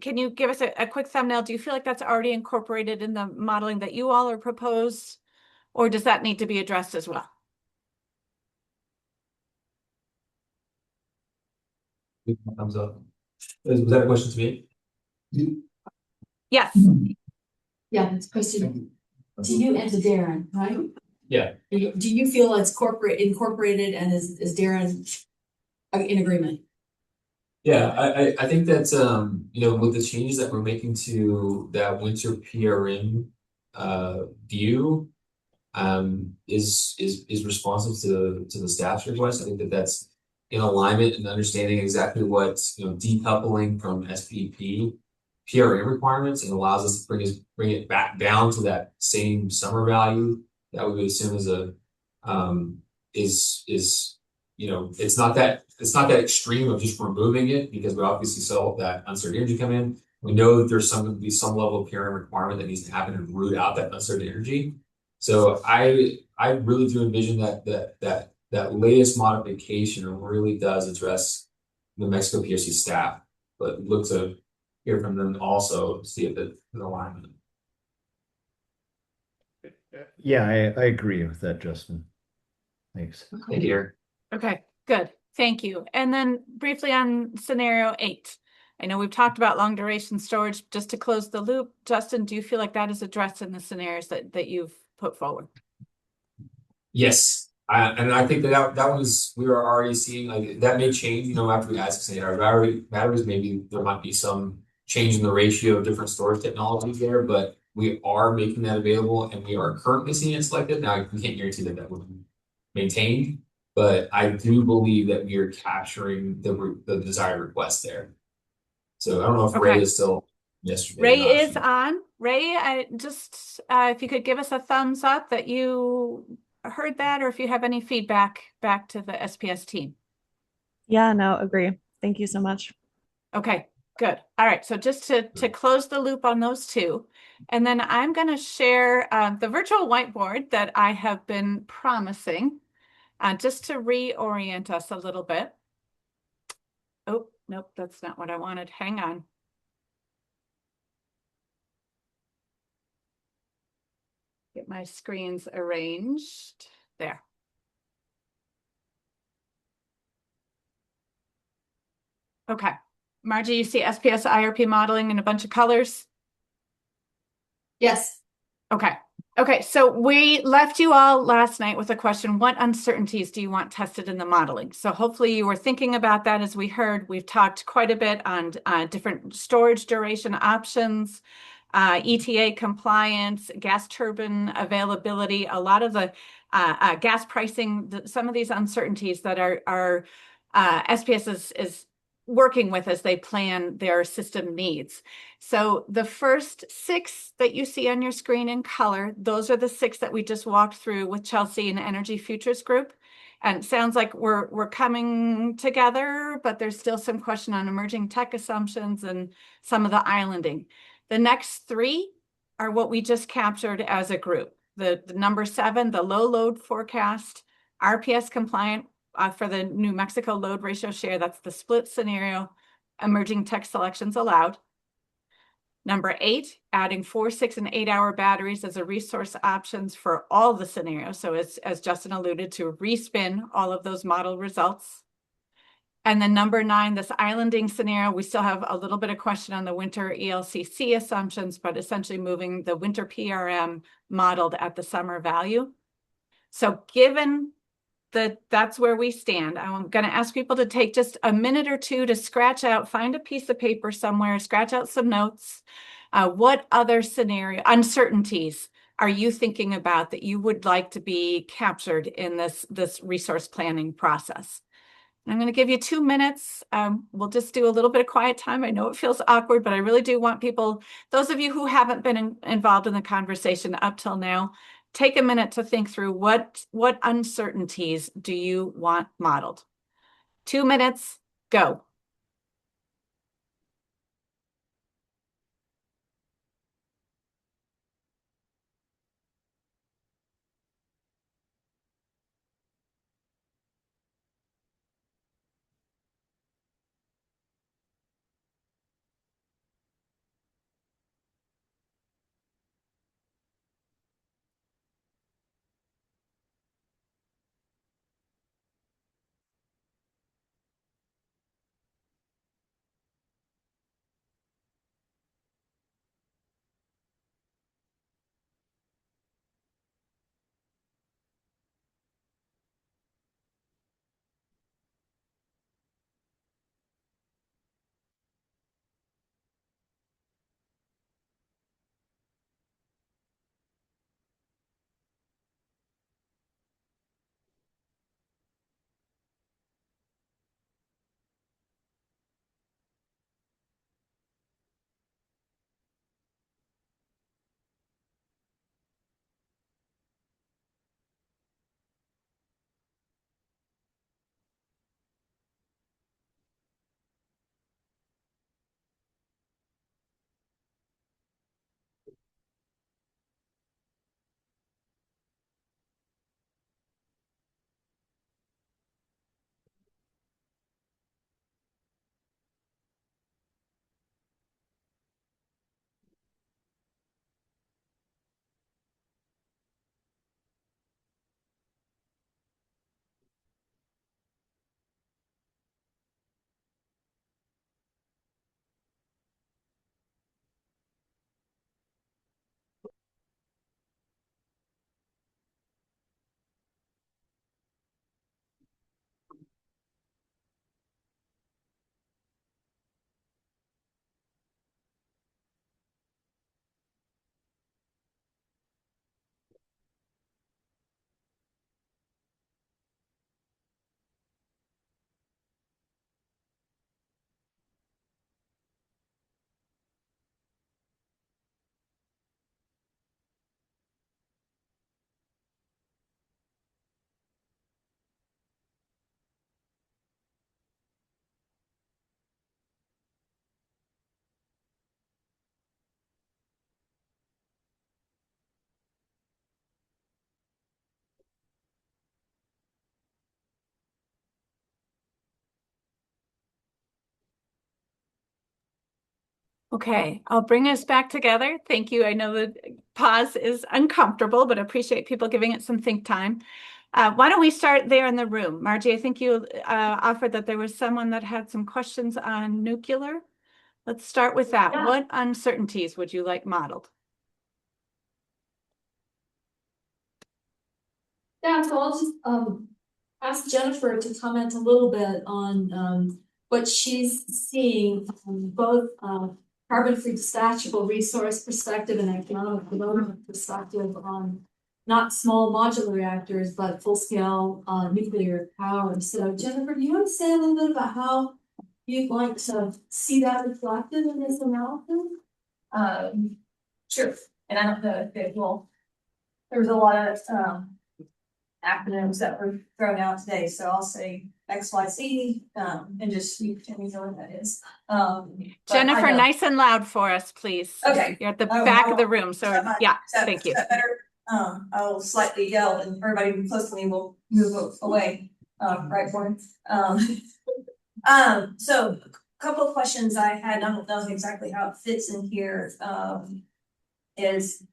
can you give us a quick thumbnail? Do you feel like that's already incorporated in the modeling that you all are proposed, or does that need to be addressed as well? Thumbs up. Was that a question to me? Yes. Yeah, that's a question to you and to Darren, right? Yeah. Do you feel it's incorporated and is Darren in agreement? Yeah, I think that's with the changes that we're making to that winter PRM view is responsive to the staff's request. I think that's in alignment and understanding exactly what decoupling from SPP PRM requirements and allows us to bring it back down to that same summer value that we would assume is it's not that extreme of just removing it, because we obviously saw that uncertain energy come in. We know that there's going to be some level of PRM requirement that needs to happen and root out that uncertain energy. So I really do envision that latest modification really does address New Mexico PRC staff, but look to hear from them also to see if there's alignment. Yeah, I agree with that, Justin. Thanks. Thank you, Eric. Okay, good. Thank you. And then briefly on scenario 8. I know we've talked about long duration storage. Just to close the loop, Justin, do you feel like that is addressed in the scenarios that you've put forward? Yes. And I think that was, we were already seeing, like, that may change, after we add 6 and 8 hour batteries, maybe there might be some change in the ratio of different storage technologies there, but we are making that available and we are currently seeing it selected. Now, we can't guarantee that will be maintained, but I do believe that we are capturing the desired request there. So I don't know if Ray is still yesterday. Ray is on. Ray, I just if you could give us a thumbs up that you heard that, or if you have any feedback back to the SPS team. Yeah, no, agree. Thank you so much. Okay, good. All right, so just to close the loop on those 2, and then I'm going to share the virtual whiteboard that I have been promising, just to reorient us a little bit. Oh, nope, that's not what I wanted. Hang on. Get my screens arranged. There. Okay. Margie, you see SPS IRP modeling in a bunch of colors? Yes. Okay. Okay, so we left you all last night with a question: what uncertainties do you want tested in the modeling? So hopefully you were thinking about that. As we heard, we've talked quite a bit on different storage duration options, ETA compliance, gas turbine availability, a lot of the gas pricing, some of these uncertainties that are SPS is working with as they plan their system needs. So the first 6 that you see on your screen in color, those are the 6 that we just walked through with Chelsea and Energy Futures Group. And it sounds like we're coming together, but there's still some question on emerging tech assumptions and some of the islanding. The next 3 are what we just captured as a group. The number 7, the low load forecast, RPS compliant for the New Mexico load ratio share, that's the split scenario, emerging tech selections allowed. Number 8, adding 4, 6, and 8-hour batteries as a resource options for all the scenarios. So as Justin alluded to, respin all of those model results. And then number 9, this islanding scenario, we still have a little bit of question on the winter ELCC assumptions, but essentially moving the winter PRM modeled at the summer value. So given that's where we stand, I'm going to ask people to take just a minute or 2 to scratch out, find a piece of paper somewhere, scratch out some notes. What other scenario uncertainties are you thinking about that you would like to be captured in this resource planning process? And I'm going to give you 2 minutes. We'll just do a little bit of quiet time. I know it feels awkward, but I really do want people, those of you who haven't been involved in the conversation up till now, take a minute to think through what uncertainties do you want modeled. 2 minutes, go. Okay, I'll bring us back together. Thank you. I know the pause is uncomfortable, but I appreciate people giving it some think time. Why don't we start there in the room? Margie, I think you offered that there was someone that had some questions on nuclear. Let's start with that. What uncertainties would you like modeled? Yeah, so I'll just ask Jennifer to comment a little bit on what she's seeing from both carbon-free dispatchable resource perspective and economic development perspective on not small modular reactors, but full-scale nuclear power. So Jennifer, do you want to say a little bit about how you'd like to see that reflected in this analysis? Sure. And I don't know if it will, there was a lot of acronyms that were thrown out today, so I'll say XYZ, and just you tell me what that is. Jennifer, nice and loud for us, please. Okay. You're at the back of the room, so yeah, thank you. Is that better? I'll slightly yell and everybody close to me will move away, right for me. So a couple of questions I had, I don't know exactly how it fits in here, is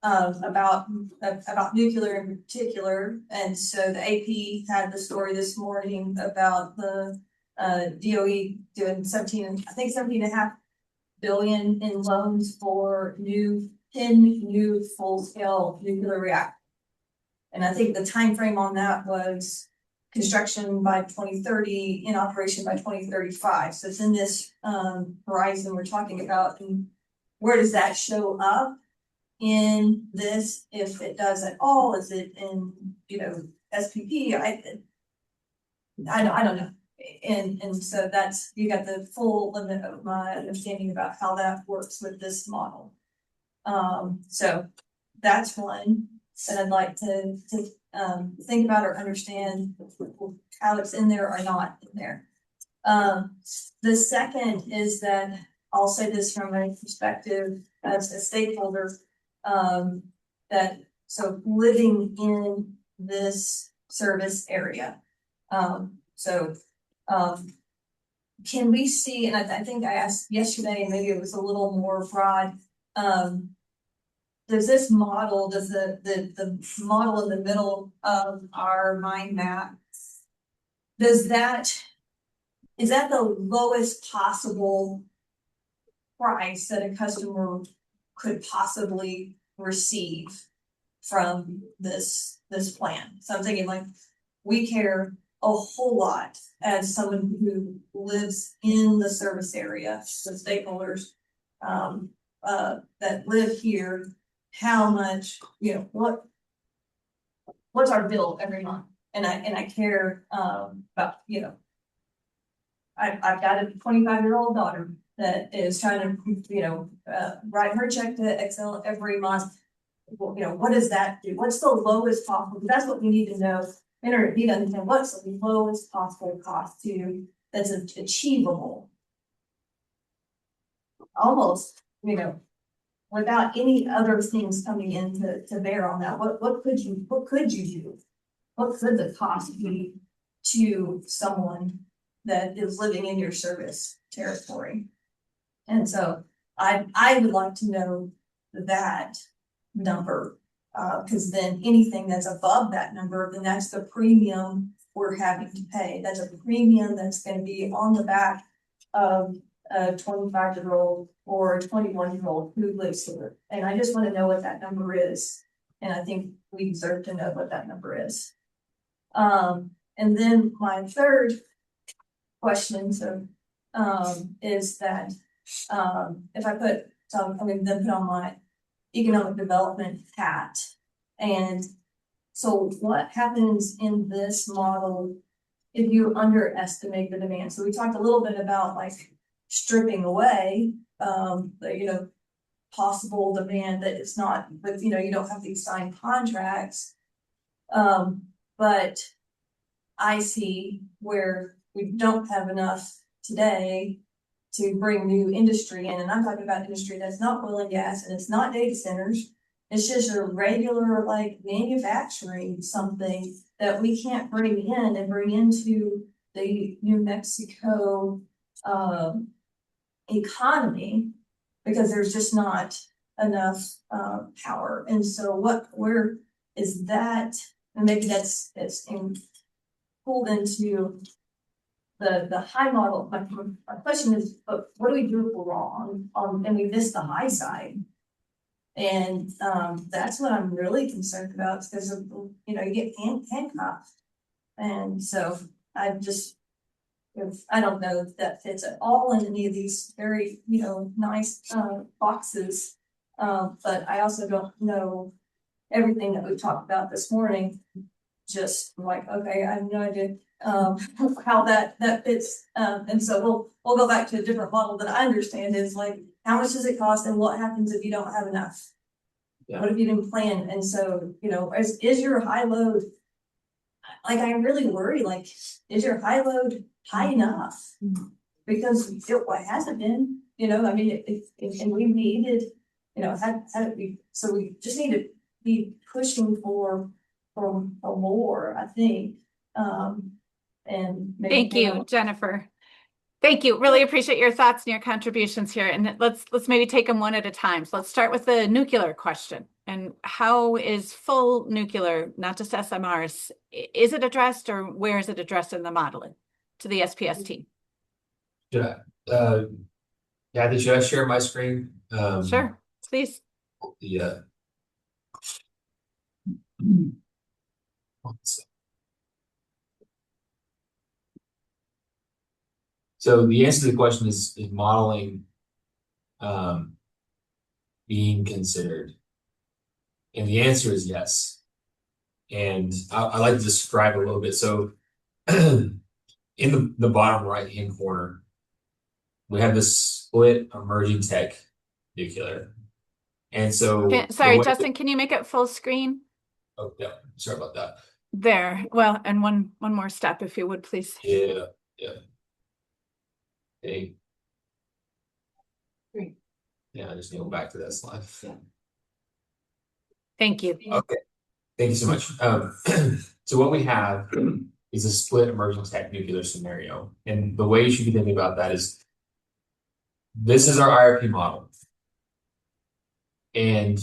about nuclear in particular. And so the AP had the story this morning about the DOE doing 17.5 billion in loans for 10 new full-scale nuclear reactors. And I think the time frame on that was construction by 2030, in operation by 2035. So it's in this horizon we're talking about. And where does that show up in this, if it does at all? Is it in, SPP? I don't know. And so that's, you got the full limit of my understanding about how that works with this model. So that's one that I'd like to think about or understand how it's in there or not in there. The second is that I'll say this from a perspective as a stakeholder, that so living in this service area. Can we see, and I think I asked yesterday, and maybe it was a little more broad, does this model, does the model in the middle of our mind map, is that the lowest possible price that a customer could possibly receive from this plan? So I'm thinking, like, we care a whole lot as someone who lives in the service area, the stakeholders that live here, how much, what's our bill every month? And I care about, I've got a 25-year-old daughter that is trying to, write her check to Excel every month. What does that do? What's the lowest possible? That's what we need to know. In order to understand what's the lowest possible cost that's achievable. Almost, without any other things coming in to bear on that. What could you do? What could the cost be to someone that is living in your service territory? And so I would like to know that number, because then anything that's above that number, then that's the premium we're having to pay. That's a premium that's going to be on the back of a 25-year-old or a 21-year-old who lives here. And I just want to know what that number is. And I think we deserve to know what that number is. And then my third question is that if I put, I'm going to then put on my economic development hat. And so what happens in this model if you underestimate the demand? So we talked a little bit about like stripping away the possible demand that it's not, but you don't have these signed contracts. But I see where we don't have enough today to bring new industry in. And I'm talking about industry that's not oil and gas, and it's not data centers. It's just a regular like manufacturing something that we can't bring in and bring into the New Mexico economy because there's just not enough power. And so where is that? And maybe that's pulled into the high model. My question is, but what do we do if we're wrong and we miss the high side? And that's what I'm really concerned about, because of, you know, you get handcuffed. And so I just, I don't know if that fits at all in any of these very, you know, nice boxes. But I also don't know everything that we've talked about this morning. Just like, okay, I have no idea how that fits. And so we'll go back to a different model that I understand is like, how much does it cost and what happens if you don't have enough? Yeah. What if you didn't plan? And so, you know, is your high load, like, I really worry, like, is your high load high enough? Because it hasn't been, you know, I mean, and we needed, you know, had it be, so we just need to be pushing for more, I think. And maybe. Thank you, Jennifer. Thank you. Really appreciate your thoughts and your contributions here. And let's maybe take them one at a time. So let's start with the nuclear question. And how is full nuclear, not just SMRs, is it addressed, or where is it addressed in the modeling to the SPS team? Should I share my screen? Sure, please. Yeah. So the answer to the question is modeling being considered? And the answer is yes. And I like to describe a little bit. So in the bottom right hand corner, we have this split emerging tech nuclear. And so sorry, Justin, can you make it full screen? Oh yeah, sorry about that. There. Well, and one more step, if you would, please. Yeah. Okay. Yeah, I just need to go back to that slide. Thank you. Okay. Thank you so much. So what we have is a split emerging tech nuclear scenario. And the way you should be thinking about that is this is our IRP model. And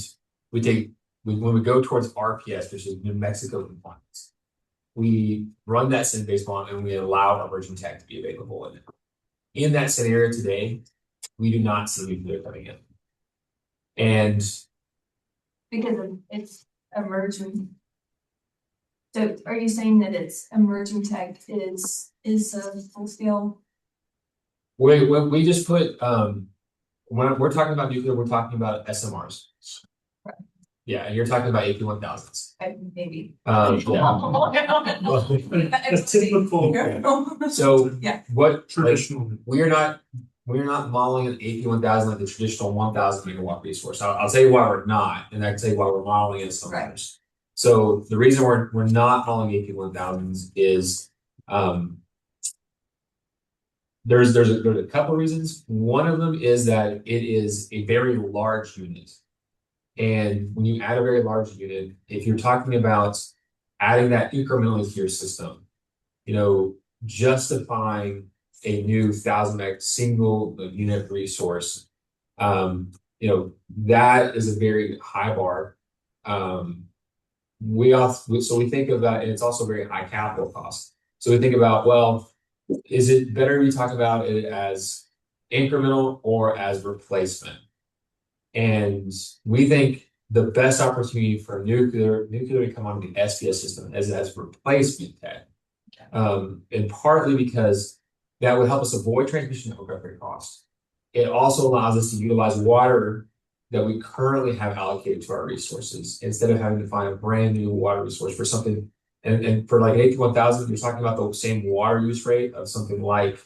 when we go towards RPS, which is New Mexico compliance, we run that sin-based model and we allow emerging tech to be available in it. In that scenario today, we do not see nuclear coming in. And because it's emerging. So are you saying that it's emerging tech is a full scale? we just put when we're talking about nuclear, we're talking about SMRs. Right. Yeah, and you're talking about AP1000s. Maybe. It's typical. So yeah, what traditional? We're not modeling an AP1000 like the traditional 1,000 megawatt resource. I'll tell you why we're not, and I'll tell you why we're modeling it some others. So the reason we're not modeling AP1000s is there's a couple of reasons. One of them is that it is a very large unit. And when you add a very large unit, if you're talking about adding that incrementally to your system, you know, justifying a new 1,000 meg single unit resource, you know, that is a very high bar. We think of that, and it's also very high capital cost. So we think about, well, is it better we talk about it as incremental or as replacement? And we think the best opportunity for nuclear to come onto the SPS system is as replacement tech. And partly because that would help us avoid transmission and hookup costs. It also allows us to utilize water that we currently have allocated to our resources instead of having to find a brand new water resource for something. And for like AP1000, you're talking about the same water use rate of something like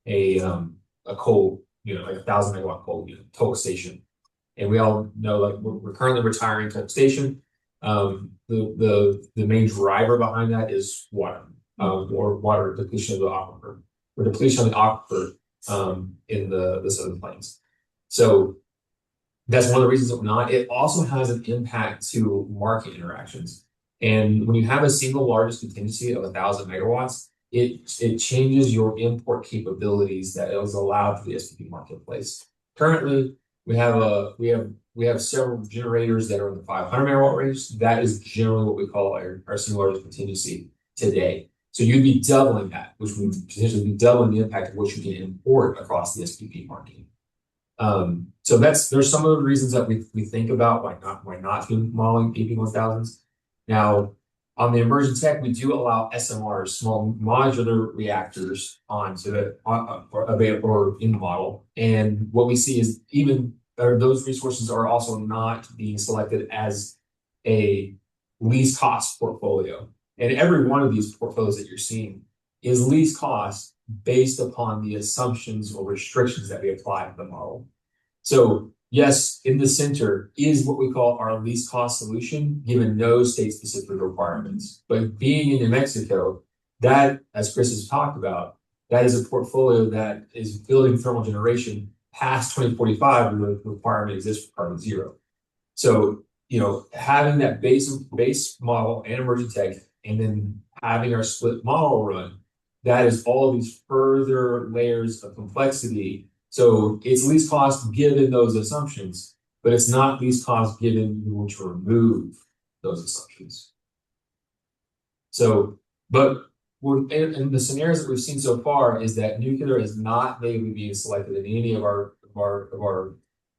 a coal, you know, like 1,000 megawatt coal unit, total station. And we all know, like, we're currently retiring total station. The main driver behind that is water, or water depletion of the aquifer, or depletion of the aquifer in the Southern Plains. So that's one of the reasons that we're not. It also has an impact to market interactions. And when you have a single largest contingency of 1,000 megawatts, it changes your import capabilities that is allowed for the SPP marketplace. Currently, we have several generators that are in the 500 megawatt range. That is generally what we call our single largest contingency today. So you'd be doubling that, which would potentially be doubling the impact of what you can import across the SPP market. So there's some of the reasons that we think about why not do modeling AP1000s. Now, on the emerging tech, we do allow SMRs, small modular reactors, onto it or in the model. And what we see is those resources are also not being selected as a least cost portfolio. And every one of these portfolios that you're seeing is least cost based upon the assumptions or restrictions that we apply to the model. So yes, in the center is what we call our least cost solution, given no state-specific requirements. But being in New Mexico, that, as Chris has talked about, that is a portfolio that is building thermal generation past 2045, where the requirement exists for carbon zero. So, having that base model and emerging tech, and then having our split model run, that is all of these further layers of complexity. So it's least cost given those assumptions, but it's not least cost given you want to remove those assumptions. So, but in the scenarios that we've seen so far is that nuclear is not maybe being selected in any of our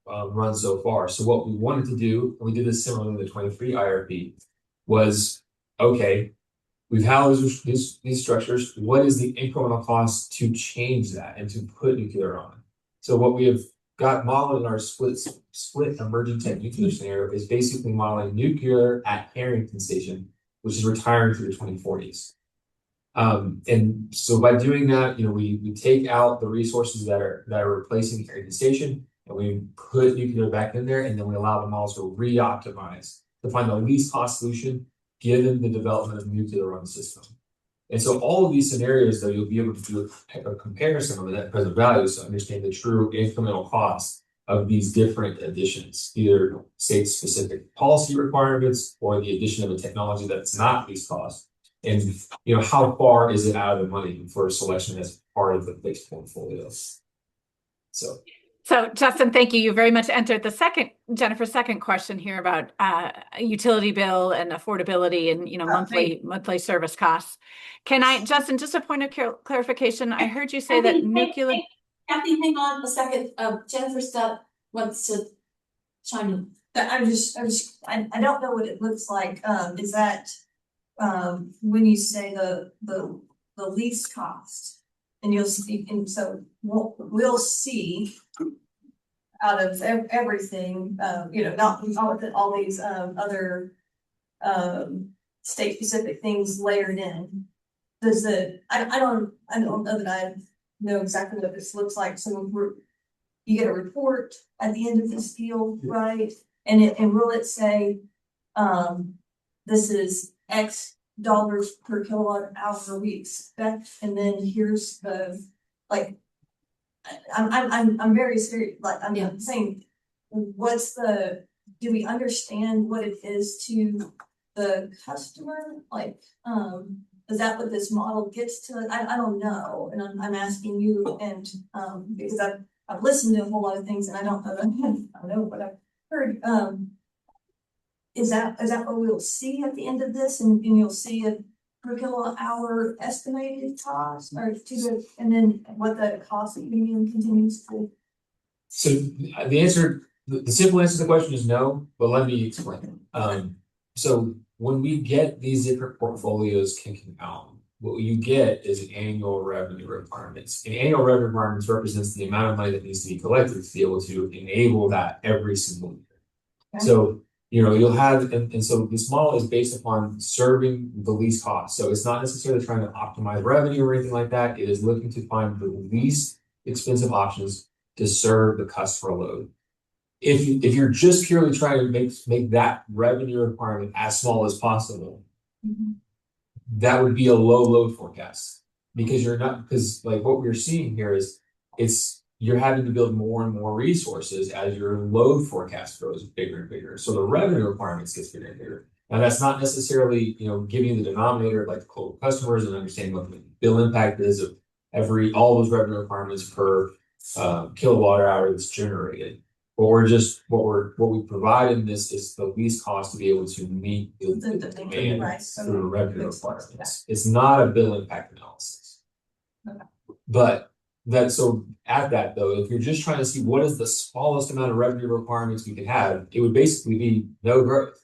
runs so far. So what we wanted to do, and we did this similarly in the 23 IRP, was okay, we've housed these structures. What is the incremental cost to change that and to put nuclear on? So what we have got modeled in our split emerging tech nuclear scenario is basically modeling nuclear at Harrington Station, which is retiring through the 2040s. And so by doing that, we take out the resources that are replacing Harrington Station, and we put nuclear back in there, and then we allow the models to re-optimize to find the least cost solution given the development of nuclear on the system. And so all of these scenarios, though, you'll be able to do a comparison of the net present values to understand the true incremental cost of these different additions, either state-specific policy requirements or the addition of a technology that's not least cost. And how far is it out of the money for a selection as part of the base portfolio? So Justin, thank you. You very much entered Jennifer's second question here about utility bill and affordability and monthly service costs. Justin, just a point of clarification. I heard you say that nuclear. Kathy, hang on a second. Jennifer wants to chime in. I don't know what it looks like. Is that when you say the least cost? And you'll see, and so we'll see out of everything, not all these other state-specific things layered in. I don't know that I know exactly what this looks like. So you get a report at the end of this deal, right? And will it say this is X dollars per kilowatt hour we expect, and then here's the I'm very serious. I'm saying, do we understand what it is to the customer? Is that what this model gets to? I don't know, and I'm asking you, and because I've listened to a whole lot of things, and I don't know what I've heard. Is that what we'll see at the end of this, and you'll see a per kilowatt hour estimated cost, and then what the cost of medium continues to? So the simple answer to the question is no, but let me explain. So when we get these different portfolios kicking out, what you get is annual revenue requirements. And annual revenue requirements represents the amount of money that needs to be collected to be able to enable that every single year. Okay. So you'll have, and so this model is based upon serving the least cost. So it's not necessarily trying to optimize revenue or anything like that. It is looking to find the least expensive options to serve the customer load. If you're just purely trying to make that revenue requirement as small as possible, that would be a low load forecast, because what we're seeing here is you're having to build more and more resources as your load forecast grows bigger and bigger. So the revenue requirements gets bigger and bigger. Now that's not necessarily, giving you the denominator like the total customers and understanding what the bill impact is of all those revenue requirements per kilowatt hour that's generated. But what we provide in this is the least cost to be able to meet the demand through revenue requirements. It's not a bill impact analysis. Okay. But So at that though, if you're just trying to see what is the smallest amount of revenue requirements we could have, it would basically be no growth.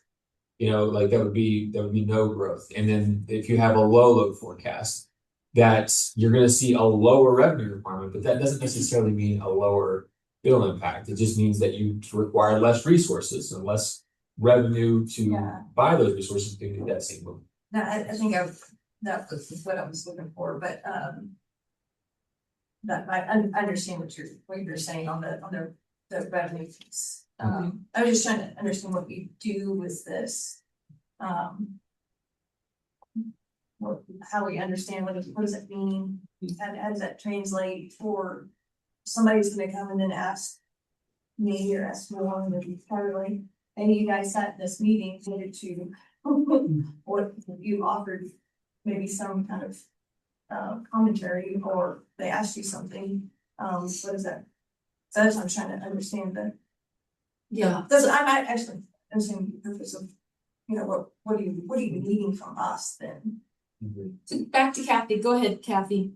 Like that would be no growth. And then if you have a low load forecast, that you're going to see a lower revenue requirement, but that doesn't necessarily mean a lower bill impact. It just means that you require less resources and less revenue to buy those resources to do that same move. No, I think that was what I was looking for, but that I understand what you're saying on the revenue piece. I was just trying to understand what we do with this. How we understand what does it mean, and how does that translate for somebody's gonna come and then ask me or ask more than Charlie, and you guys sat in this meeting needed to or you offered maybe some kind of commentary, or they asked you something. What is that? So that's what I'm trying to understand that. Yeah. I'm actually understanding the purpose of, what are you needing from us then? So back to Kathy. Go ahead, Kathy.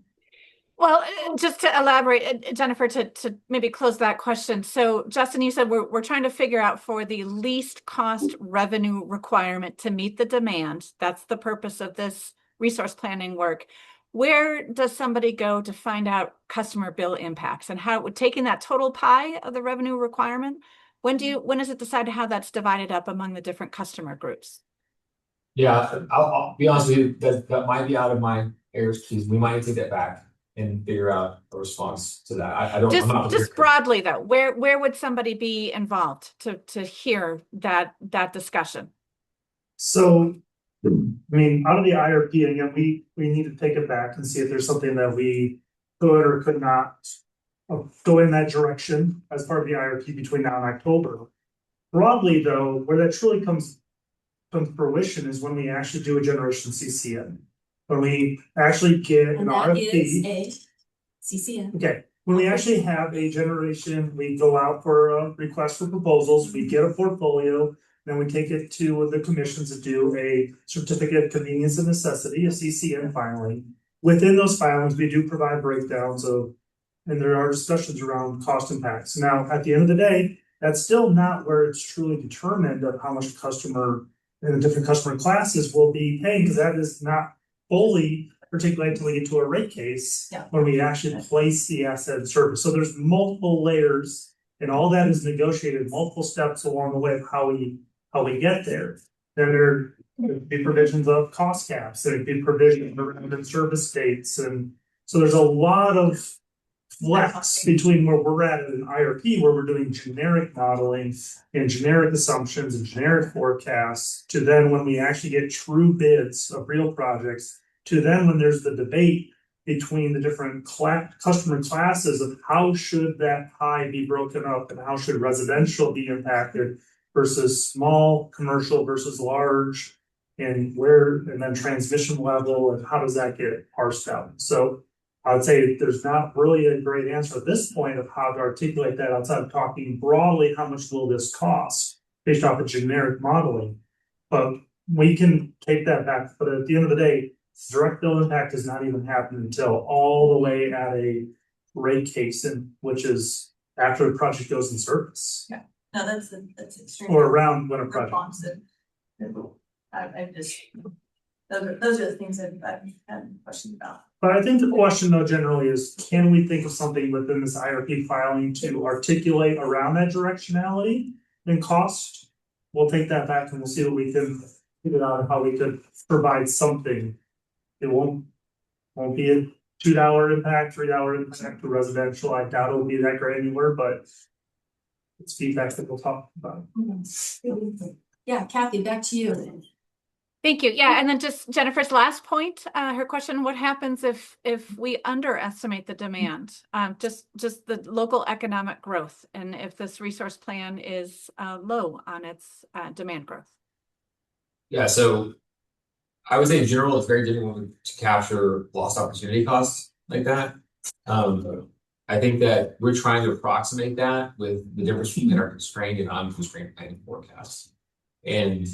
Well, just to elaborate, Jennifer, to maybe close that question. So Justin, you said we're trying to figure out for the least cost revenue requirement to meet the demand. That's the purpose of this resource planning work. Where does somebody go to find out customer bill impacts, and how taking that total pie of the revenue requirement? When is it decided how that's divided up among the different customer groups? Yeah, I'll be honest with you, that might be out of my expertise. We might take that back and figure out a response to that. I don't. Just broadly though, where would somebody be involved to hear that discussion? So, I mean, out of the IRP, again, we need to take it back and see if there's something that we could or could not go in that direction as part of the IRP between now and October. Broadly though, where that truly comes to fruition is when we actually do a generation CCN. When we actually get an RFP. A CCN. Okay, when we actually have a generation, we go out for a request for proposals, we get a portfolio, then we take it to the commissions to do a certificate of convenience and necessity, a CCN filing. Within those filings, we do provide breakdowns of, and there are discussions around cost impacts. Now, at the end of the day, that's still not where it's truly determined of how much customer and the different customer classes will be paying, because that is not fully articulated until we get to a rate case when we actually place the asset in service. So there's multiple layers, and all that is negotiated, multiple steps along the way of how we get there. Then there'd be provisions of cost caps, there'd be provisions around in-service dates, and so there's a lot of flex between where we're at in an IRP, where we're doing generic modeling and generic assumptions and generic forecasts, to then when we actually get true bids of real projects, to then when there's the debate between the different customer classes of how should that pie be broken up and how should residential be impacted versus small commercial versus large, and then transmission level, and how does that get parsed out. So I would say there's not really a great answer at this point of how to articulate that outside of talking broadly, how much will this cost based off of generic modeling. But we can take that back. But at the end of the day, direct bill impact does not even happen until all the way at a rate case, which is after the project goes in service. Yeah, no, that's extremely. Or around when a project. Responsive. I just, those are the things that I've had questions about. But I think the question though generally is, can we think of something within this IRP filing to articulate around that directionality and cost? We'll take that back and we'll see what we can figure out how we could provide something. It won't be a $2 impact, $3 impact to residential. I doubt it'll be that granular, but it's feedback that we'll talk about. Yeah, Kathy, back to you. Thank you. Yeah, and then just Jennifer's last point, her question: what happens if we underestimate the demand, just the local economic growth, and if this resource plan is low on its demand growth? Yeah, so I would say in general, it's very difficult to capture lost opportunity costs like that. I think that we're trying to approximate that with the difference between our constrained and unconstrained planning forecasts. And,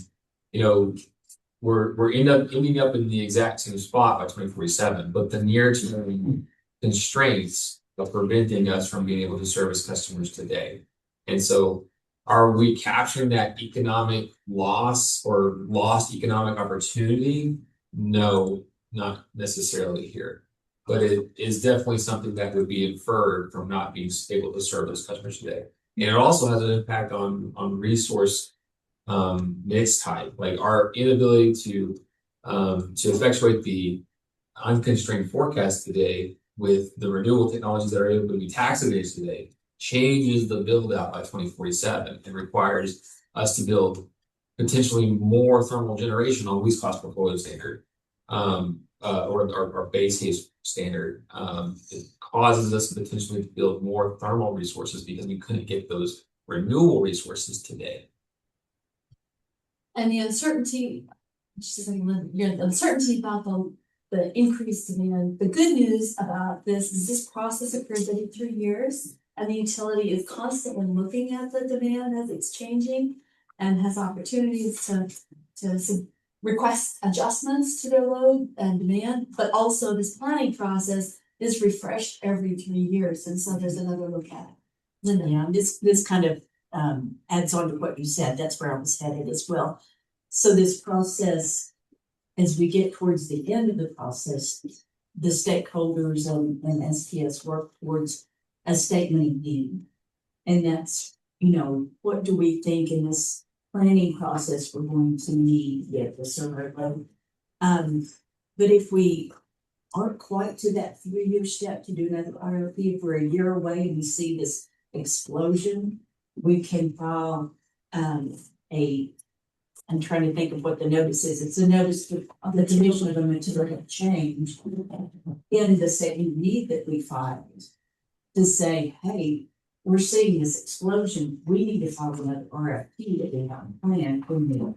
we're ending up in the exact same spot by 2047, but the near term constraints preventing us from being able to service customers today. And so are we capturing that economic loss or lost economic opportunity? No, not necessarily here. But it is definitely something that would be inferred from not being able to serve those customers today. And it also has an impact on resource mix type, like our inability to effectuate the unconstrained forecast today with the renewable technologies that are able to be tax advantaged today changes the build out by 2047 and requires us to build potentially more thermal generation on least cost portfolio standard, or our base case standard. It causes us to potentially build more thermal resources because we couldn't get those renewable resources today. And the uncertainty, the uncertainty about the increased demand. The good news about this is this process occurs every 3 years, and the utility is constantly looking at the demand as it's changing and has opportunities to request adjustments to their load and demand. But also this planning process is refreshed every 3 years, and so there's another look at it. Linda. Yeah, this kind of adds on to what you said. That's where I was headed as well. So this process, as we get towards the end of the process, the stakeholders and SPS work towards a statement of need. And that's, what do we think in this planning process we're going to need to get the server load? But if we aren't quite to that 3-year step to do another IRP, if we're a year away and we see this explosion, we can file I'm trying to think of what the notice is. It's a notice of the Commission of Material Change in the statement need that we filed to say, hey, we're seeing this explosion. We need to file another RFP that we have planned when we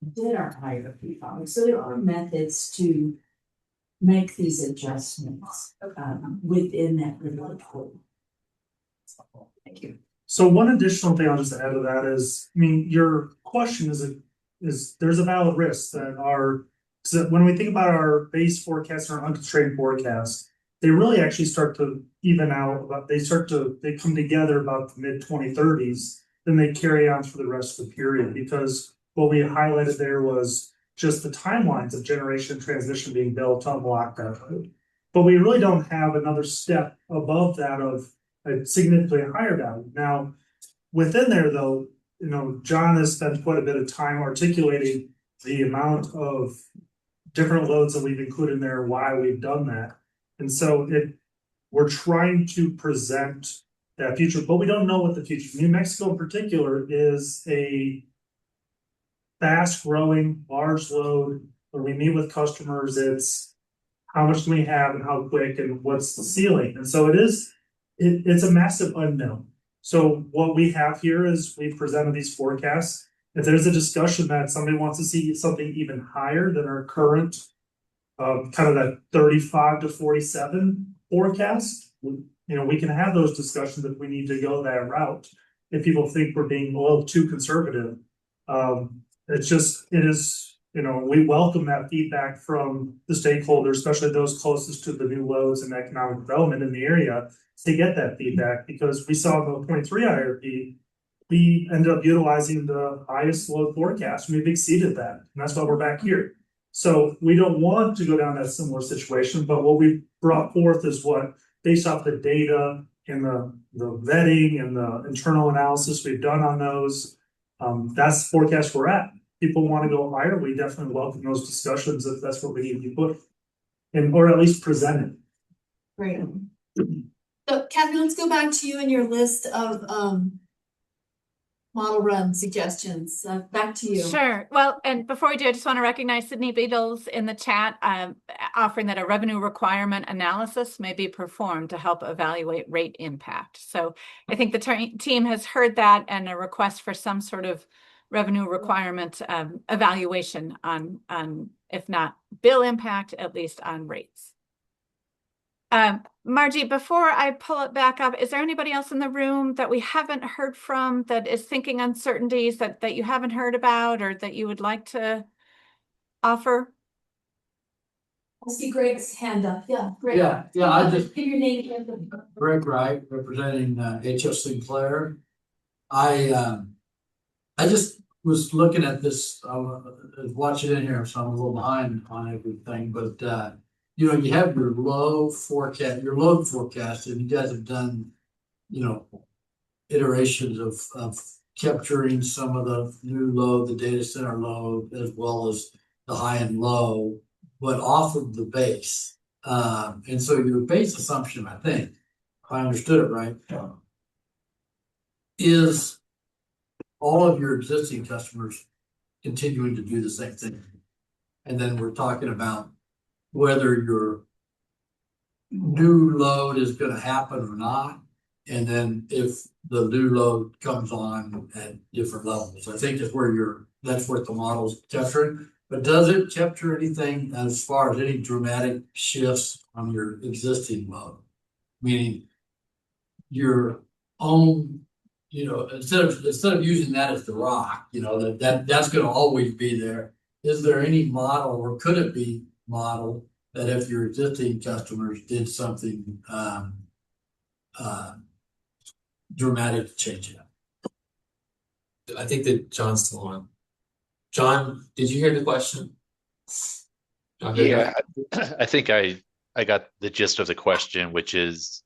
did our IRP filing. So there are methods to make these adjustments within that report. Thank you. So one additional thing I'll just add to that is, your question is there's a valid risk that when we think about our base forecast and our unconstrained forecast, they really actually start to even out, they come together about the mid-2030s, then they carry on for the rest of the period, because what we highlighted there was just the timelines of generation transition being built to unlock that load. But we really don't have another step above that of a significantly higher value. Now, within there though, John has spent quite a bit of time articulating the amount of different loads that we've included in there, why we've done that. And so we're trying to present that future, but we don't know what the future. New Mexico in particular is a fast growing, large load. When we meet with customers, it's how much do we have and how quick and what's the ceiling. And so it's a massive unknown. So what we have here is we've presented these forecasts. If there's a discussion that somebody wants to see something even higher than our current kind of that 35 to 47 forecast, we can have those discussions if we need to go that route. If people think we're being a little too conservative, we welcome that feedback from the stakeholders, especially those closest to the new loads and economic development in the area, to get that feedback, because we saw in the 23 IRP, we ended up utilizing the highest load forecast. We've exceeded that, and that's why we're back here. So we don't want to go down that similar situation, but what we brought forth is what, based off the data and the vetting and the internal analysis we've done on those, that's the forecast we're at. People want to go higher, we definitely welcome those discussions if that's what we need to put in, or at least present it. Great. So Kathy, let's go back to you and your list of model run suggestions. Back to you. Sure. Well, and before we do, I just want to recognize Sydney Beatles in the chat, offering that a revenue requirement analysis may be performed to help evaluate rate impact. So I think the team has heard that, and a request for some sort of revenue requirement evaluation on, if not bill impact, at least on rates. Margie, before I pull it back up, is there anybody else in the room that we haven't heard from that is thinking uncertainties that you haven't heard about or that you would like to offer? I see Greg's hand up. Yeah, Greg. Yeah, I just, Give your name and the. Greg Wright, representing H.F. Sinclair. I just was looking at this, I was watching it in here, so I'm a little behind on everything, but you know, you have your load forecast, and you guys have done, you know, iterations of capturing some of the new load, the data center load, as well as the high and low, but off of the base. And so your base assumption, I think, if I understood it right, is all of your existing customers continuing to do the same thing. And then we're talking about whether your new load is going to happen or not. And then if the new load comes on at different levels, I think that's what the model's capturing. But does it capture anything as far as any dramatic shifts on your existing load? Meaning your own, you know, instead of using that as the rock, you know, that's going to always be there. Is there any model, or could it be modeled, that if your existing customers did something dramatic to change it? I think that John's still on. John, did you hear the question? Yeah, I think I got the gist of the question, which is,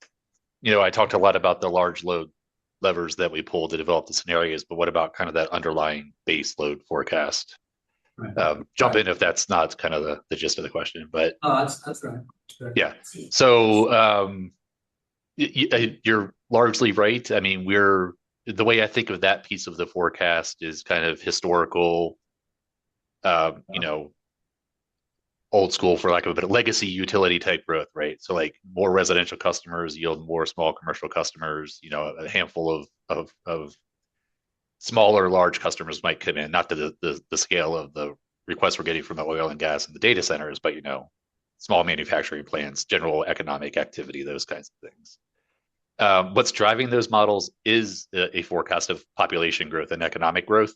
you know, I talked a lot about the large load levers that we pull to develop the scenarios, but what about kind of that underlying base load forecast? Right. Jump in if that's not kind of the gist of the question, but that's right. Yeah. So you're largely right. I mean, the way I think of that piece of the forecast is kind of historical, you know, old school, for lack of a better, legacy utility type growth, right? So like more residential customers yield more small commercial customers, you know, a handful of smaller, large customers might come in, not to the scale of the requests we're getting from the oil and gas and the data centers, but, you know, small manufacturing plants, general economic activity, those kinds of things. What's driving those models is a forecast of population growth and economic growth.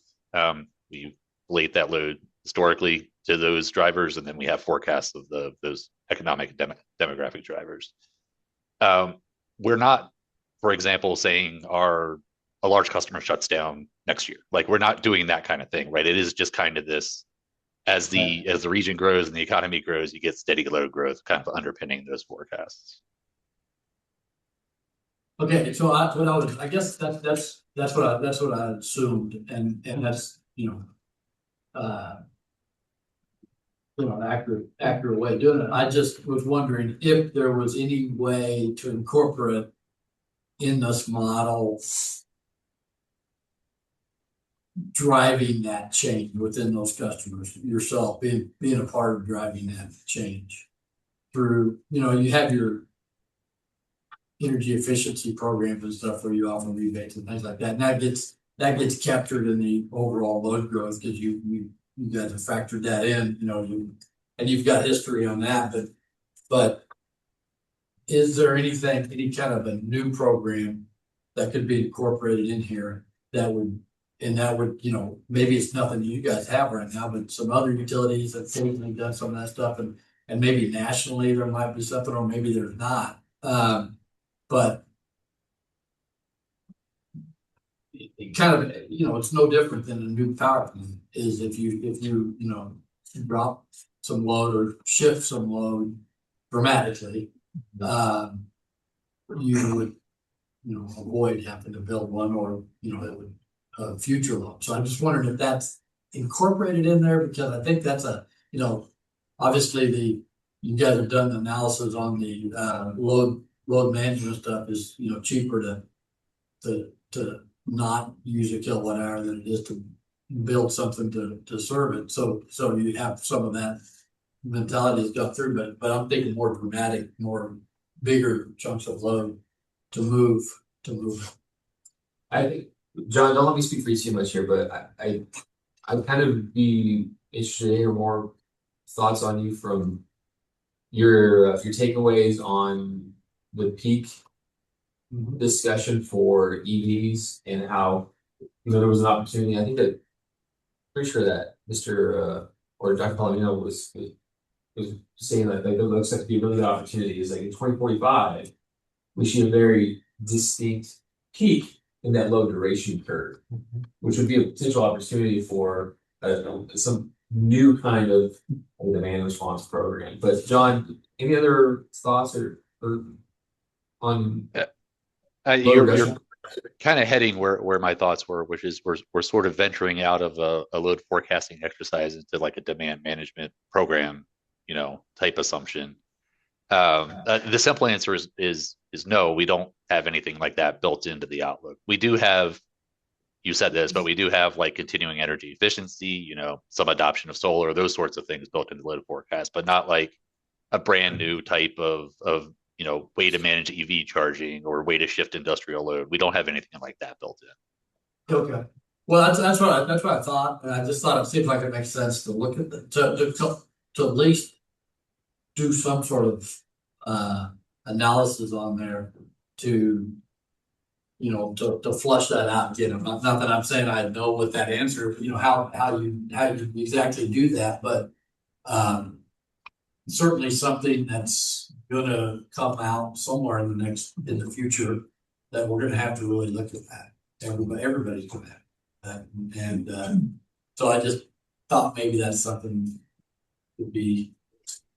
We relate that load historically to those drivers, and then we have forecasts of those economic demographic drivers. We're not, for example, saying a large customer shuts down next year. Like, we're not doing that kind of thing, right? It is just kind of this, as the region grows and the economy grows, you get steady load growth kind of underpinning those forecasts. Okay, so I guess that's what I assumed, and that's, you know, an accurate way of doing it. I just was wondering if there was any way to incorporate in this model driving that change within those customers, yourself being a part of driving that change through, you know, you have your energy efficiency programs and stuff where you offer rebates and things like that. And that gets captured in the overall load growth, because you guys have factored that in, you know, and you've got history on that. But is there any kind of a new program that could be incorporated in here that would, you know, maybe it's nothing you guys have right now, but some other utilities have seemingly done some of that stuff, and maybe nationally there might be something, or maybe there's not. But it kind of, you know, it's no different than a new power plant is if you know, drop some load or shift some load dramatically, you would, you know, avoid having to build one, or, you know, it would future load. So I'm just wondering if that's incorporated in there, because I think that's you know, obviously you guys have done the analysis on the load management stuff is, you know, cheaper to not use a kilowatt hour than it is to build something to serve it. So you have some of that mentality that's got through, but I'm thinking more dramatic, more bigger chunks of load to move. I think, John, don't let me speak for you too much here, but I'd kind of be interested to hear more thoughts on you from your takeaways on the peak discussion for EVs, and how, you know, there was an opportunity. I think that, pretty sure that Mr. or Dr. Palomino was was saying that like, it looks like to be a really good opportunity is like in 2045, we see a very distinct peak in that low duration curve, which would be a potential opportunity for some new kind of demand response program. But John, any other thoughts or on low You're duration? kind of heading where my thoughts were, which is we're sort of venturing out of a load forecasting exercise into like a demand management program, type assumption. The simple answer is no, we don't have anything like that built into the outlook. We do have, you said this, but we do have like continuing energy efficiency, some adoption of solar, those sorts of things built into the load forecast, but not like a brand new type of way to manage EV charging or way to shift industrial load. We don't have anything like that built in. Okay. Well, that's what I thought, and I just thought it seemed like it makes sense to look at to at least do some sort of analysis on there to to flush that out. Not that I'm saying I know what that answer, how you exactly do that, but certainly something that's gonna come out somewhere in the future that we're gonna have to really look at that. Everybody's gonna have that. And so I just thought maybe that's something could be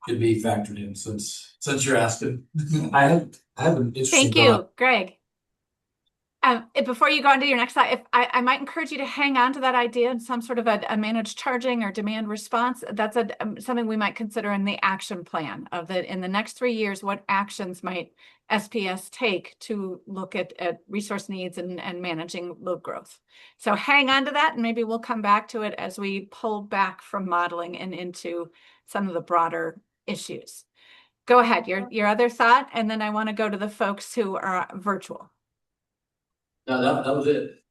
factored in since you're asking. I have an interesting Thank you, thought. Greg. Before you go on to your next slide, if I might encourage you to hang on to that idea in some sort of a managed charging or demand response. That's something we might consider in the action plan of in the next 3 years, what actions might SPS take to look at resource needs and managing load growth. So hang on to that, and maybe we'll come back to it as we pull back from modeling and into some of the broader issues. Go ahead, your other thought, and then I want to go to the folks who are virtual. No, that was it.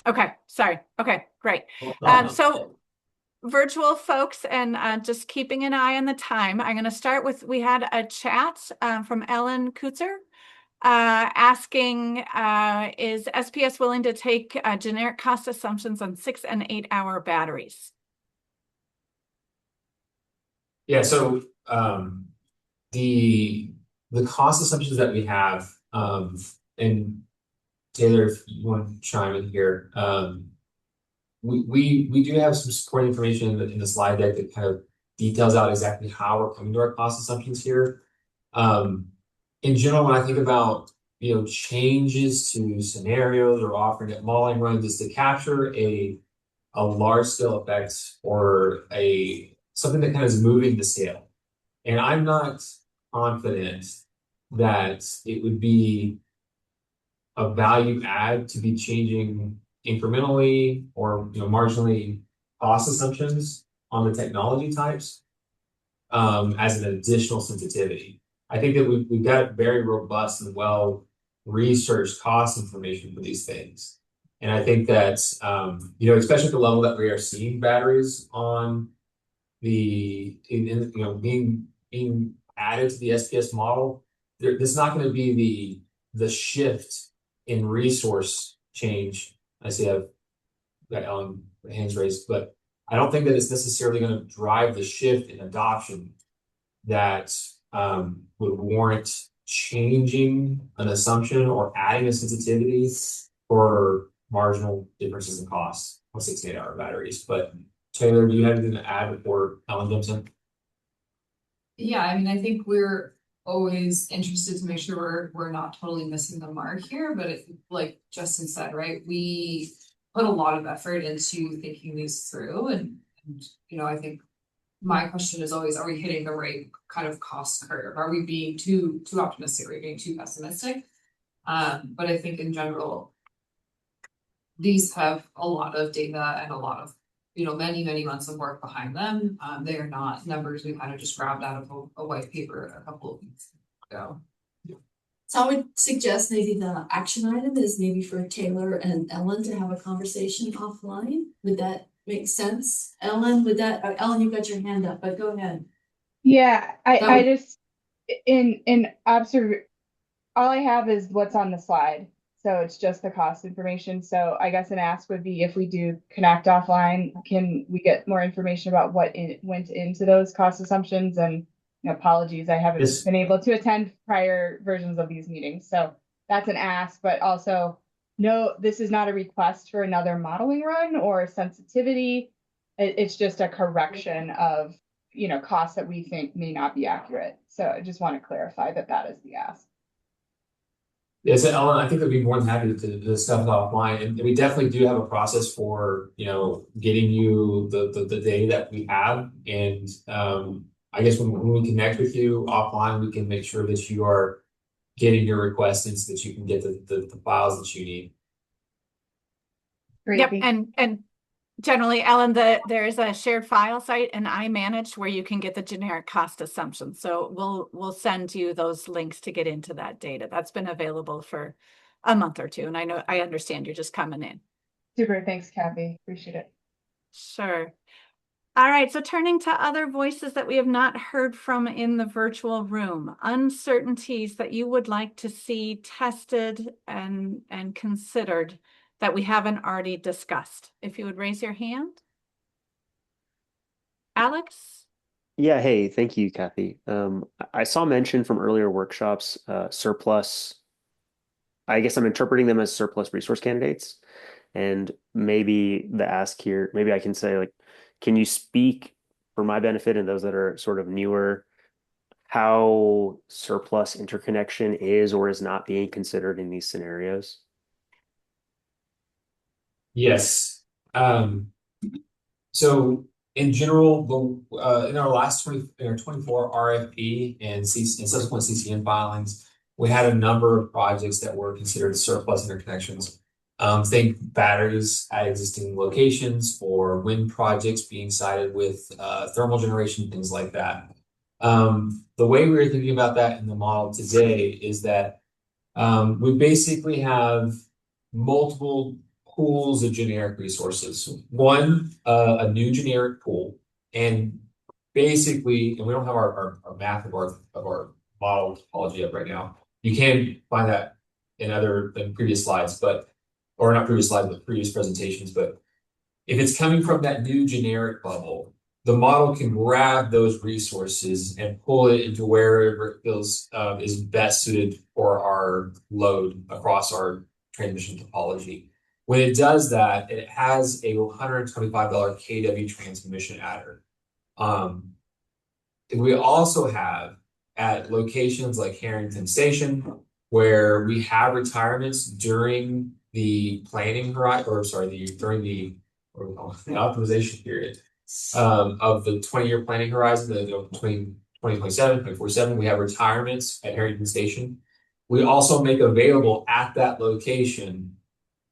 Okay, sorry. Okay, great. So virtual folks, and just keeping an eye on the time, I'm going to start with, we had a chat from Ellen Kutzer asking, is SPS willing to take generic cost assumptions on 6 and 8 hour batteries? Yeah, so the cost assumptions that we have, and Taylor, if you want to chime in here, we do have some supporting information in the slide deck that kind of details out exactly how we're coming to our cost assumptions here. In general, when I think about changes to scenarios or offering at modeling runs, is to capture a large scale effect or something that kind of is moving the scale. And I'm not confident that it would be a value add to be changing incrementally or marginally cost assumptions on the technology types as an additional sensitivity. I think that we've got very robust and well researched cost information for these things. And I think that especially at the level that we are seeing batteries on being added to the SPS model, there's not going to be the shift in resource change. I see I've got Ellen hands raised, but I don't think that it's necessarily going to drive the shift in adoption that would warrant changing an assumption or adding a sensitivity for marginal differences in costs on 6 to 8 hour batteries. But Taylor, do you have anything to add before Ellen jumps in? Yeah, I mean, I think we're always interested to make sure we're not totally missing the mark here, but like Justin said, right, we put a lot of effort into thinking these through, and I think my question is always, are we hitting the right kind of cost curve? Are we being too optimistic? Are we being too pessimistic? But I think in general, these have a lot of data and a lot of many months of work behind them. They are not numbers we kind of just grabbed out of a white paper a couple of weeks ago. So I would suggest maybe the action item is maybe for Taylor and Ellen to have a conversation offline. Would that make sense? Ellen, Ellen, you've got your hand up, but go ahead. Yeah, I just in observe, all I have is what's on the slide. So it's just the cost information. So I guess an ask would be if we do connect offline, can we get more information about what went into those cost assumptions? And apologies, I haven't Yes. been able to attend prior versions of these meetings. So that's an ask, but also no, this is not a request for another modeling run or sensitivity. It's just a correction of, costs that we think may not be accurate. So I just want to clarify that that is the ask. Yeah, so Ellen, I think I'd be more than happy to discuss it offline, and we definitely do have a process for, getting you the data that we have, and I guess when we connect with you offline, we can make sure that you are getting your requests in so that you can get the files that you need. Great. Yep, and generally, Ellen, there is a shared file site and iManage where you can get the generic cost assumptions. So we'll send you those links to get into that data. That's been available for a month or two, and I understand you're just coming in. Super, thanks, Kathy. Appreciate it. Sure. All right, so turning to other voices that we have not heard from in the virtual room, uncertainties that you would like to see tested and considered that we haven't already discussed. If you would raise your hand. Alex? Yeah, hey, thank you, Kathy. I saw mention from earlier workshops, surplus. I guess I'm interpreting them as surplus resource candidates. And maybe the ask here, maybe I can say, like, can you speak for my benefit and those that are sort of newer, how surplus interconnection is or is not being considered in these scenarios? Yes. So in general, in our last in our 24 RFP and subsequent CCN filings, we had a number of projects that were considered surplus interconnections. Think batteries at existing locations or wind projects being sited with thermal generation, things like that. The way we were thinking about that in the model today is that we basically have multiple pools of generic resources. One, a new generic pool, and basically, and we don't have our math of our model topology up right now. You can find that in previous slides, or not previous slides, but previous presentations. But if it's coming from that new generic bubble, the model can grab those resources and pull it into wherever it feels is best suited for our load across our transmission topology. When it does that, it has a $125 kW transmission adder. We also have at locations like Harrington Station, where we have retirements during the planning horizon, or sorry, during the optimization period of the 20-year planning horizon, between 2027, 2047, we have retirements at Harrington Station. We also make available at that location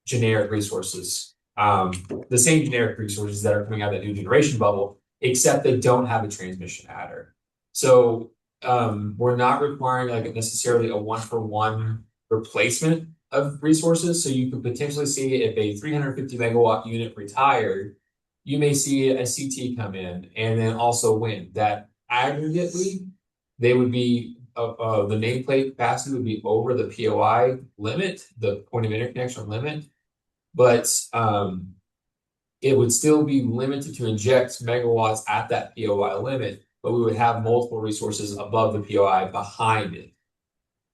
generic resources, the same generic resources that are coming out of that new generation bubble, except they don't have a transmission adder. So we're not requiring like necessarily a one-for-one replacement of resources. So you could potentially see if a 350 megawatt unit retired, you may see a CT come in and then also wind. That aggregately, they would be the nameplate capacity would be over the POI limit, the point of interconnection limit, but it would still be limited to inject megawatts at that POI limit, but we would have multiple resources above the POI behind it.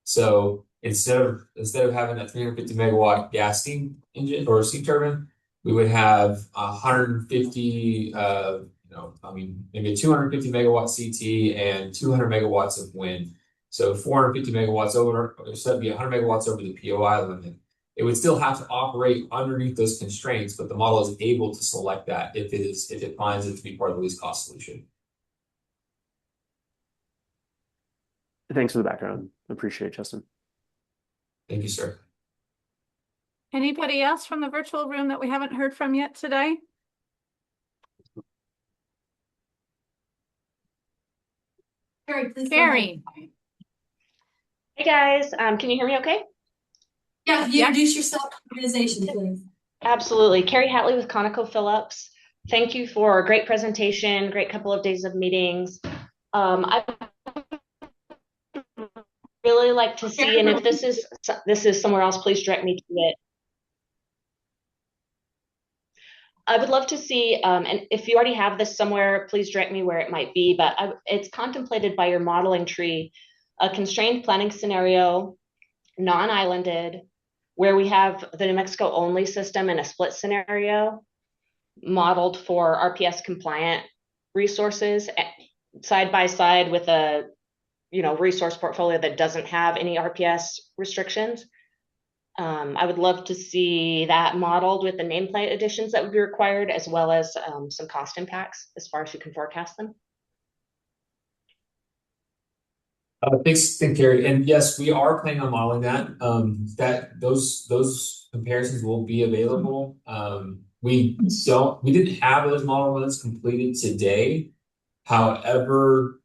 So instead of having a 350 megawatt gas steam engine or steam turbine, we would have 150, maybe a 250 megawatt CT and 200 megawatts of wind. So 450 megawatts over, so that'd be 100 megawatts over the POI limit. It would still have to operate underneath those constraints, but the model is able to select that if it finds it to be part of the least cost solution. Thanks for the background. Appreciate it, Justin. Thank you, sir. Anybody else from the virtual room that we haven't heard from yet today? Carrie, please. Carrie. Hey guys, can you hear me okay? Yeah, you introduce yourself, organization, please. Absolutely. Carrie Hatley with ConocoPhillips. Thank you for a great presentation, great couple of days of meetings. I've really like to see, and if this is somewhere else, please direct me to it. I would love to see, and if you already have this somewhere, please direct me where it might be, but it's contemplated by your modeling tree, a constrained planning scenario, non-islanded, where we have the New Mexico only system in a split scenario, modeled for RPS compliant resources, side by side with a resource portfolio that doesn't have any RPS restrictions. I would love to see that modeled with the nameplate additions that would be required, as well as some cost impacts as far as you can forecast them. Thanks, Carrie. And yes, we are planning on modeling that. Those comparisons will be available. We didn't have those model runs completed today. However,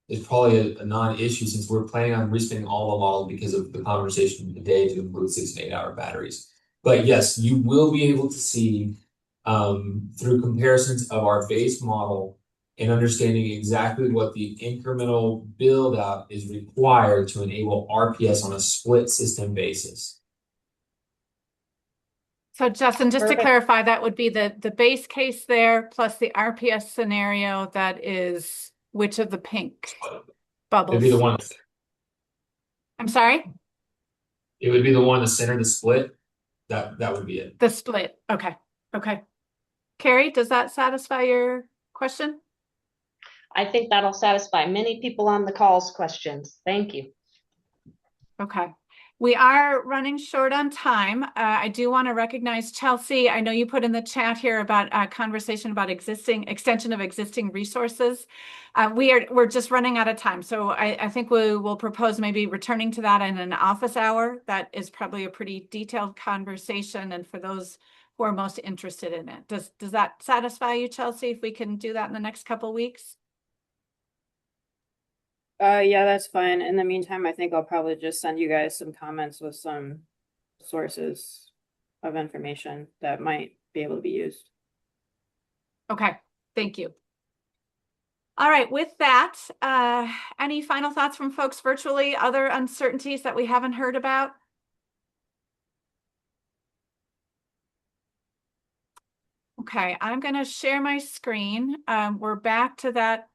it's probably a non-issue since we're planning on respinning all the models because of the conversation today to include 6 and 8 hour batteries. But yes, you will be able to see through comparisons of our base model and understanding exactly what the incremental build out is required to enable RPS on a split system basis. So Justin, just to clarify, that would be the base case there plus the RPS scenario that is which of the pink bubbles? It'd be the one. I'm sorry? It would be the one in the center, the split. That would be it. The split. Okay. Okay. Carrie, does that satisfy your question? I think that'll satisfy many people on the call's questions. Thank you. Okay. We are running short on time. I do want to recognize Chelsea. I know you put in the chat here about a conversation about extension of existing resources. We're just running out of time. So I think we will propose maybe returning to that in an office hour. That is probably a pretty detailed conversation. And for those who are most interested in it, does that satisfy you, Chelsea, if we can do that in the next couple of weeks? Yeah, that's fine. In the meantime, I think I'll probably just send you guys some comments with some sources of information that might be able to be used. Okay, thank you. All right, with that, any final thoughts from folks virtually? Other uncertainties that we haven't heard about? Okay, I'm going to share my screen. We're back to that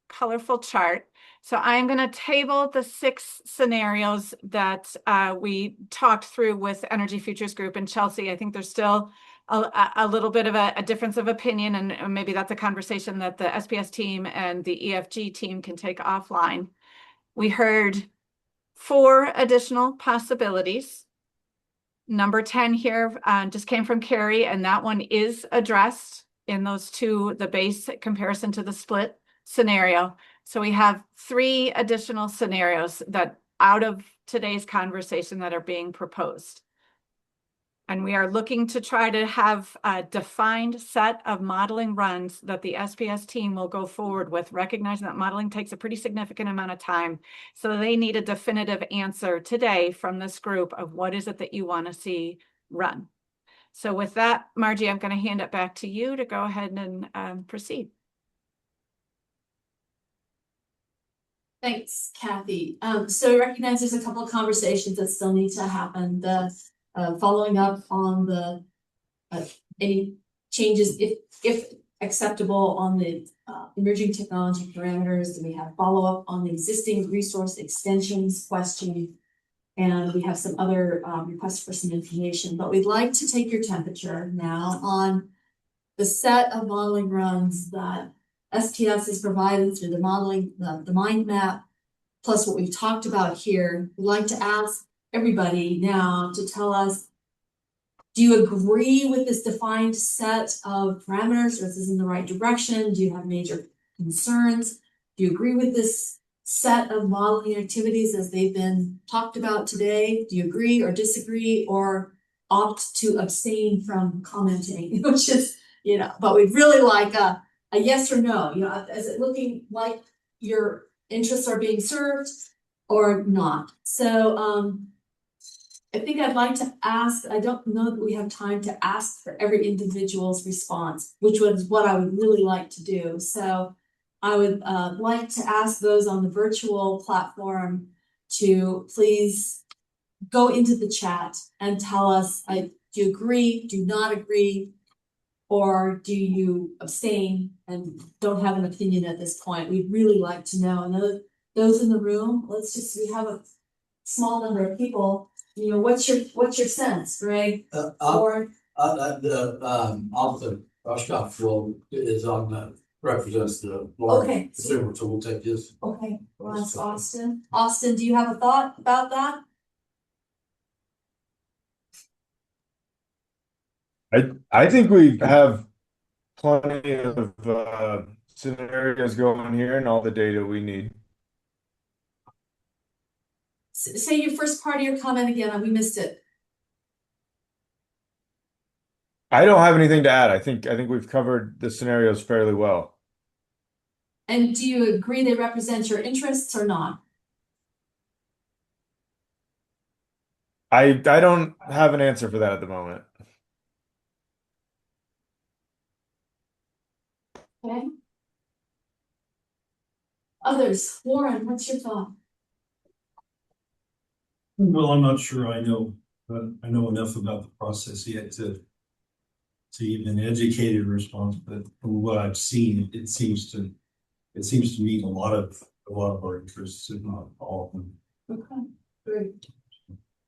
colorful chart. So I'm going to table the 6 scenarios that we talked through with Energy Futures Group and Chelsea. I think there's still a little bit of a difference of opinion, and maybe that's a conversation that the SPS team and the EFG team can take offline. We heard 4 additional possibilities. Number 10 here just came from Carrie, and that one is addressed in those 2, the base comparison to the split scenario. So we have 3 additional scenarios that out of today's conversation that are being proposed. And we are looking to try to have a defined set of modeling runs that the SPS team will go forward with, recognizing that modeling takes a pretty significant amount of time. So they need a definitive answer today from this group of what is it that you want to see run. So with that, Margie, I'm going to hand it back to you to go ahead and proceed. Thanks, Kathy. So I recognize there's a couple of conversations that still need to happen. The following up on the any changes, if acceptable, on the emerging technology parameters. Do we have follow up on the existing resource extensions question? And we have some other requests for some information. But we'd like to take your temperature now on the set of modeling runs that SPS is provided through the modeling, the mind map, plus what we've talked about here. We'd like to ask everybody now to tell us, do you agree with this defined set of parameters, or is this in the right direction? Do you have major concerns? Do you agree with this set of modeling activities as they've been talked about today? Do you agree or disagree, or opt to abstain from commenting, which is, but we'd really like a yes or no. Is it looking like your interests are being served or not? So I think I'd like to ask, I don't know that we have time to ask for every individual's response, which was what I would really like to do. So I would like to ask those on the virtual platform to please go into the chat and tell us, do you agree, do not agree, or do you abstain and don't have an opinion at this point? We'd really like to know. And those in the room, we have a small number of people. You know, what's your sense, Greg? Or the Oshkosh will is on the represents the okay. so we'll take this. Okay, well, that's Austin. Austin, do you have a thought about that? I think we have plenty of scenarios going here and all the data we need. Say your first part of your comment again. We missed it. I don't have anything to add. I think we've covered the scenarios fairly well. And do you agree they represent your interests or not? I don't have an answer for that at the moment. Okay. Others, Warren, what's your thought? Well, I'm not sure I know enough about the process yet to even educate a response, but from what I've seen, it seems to meet a lot of our interests, if not all of them. Okay, great.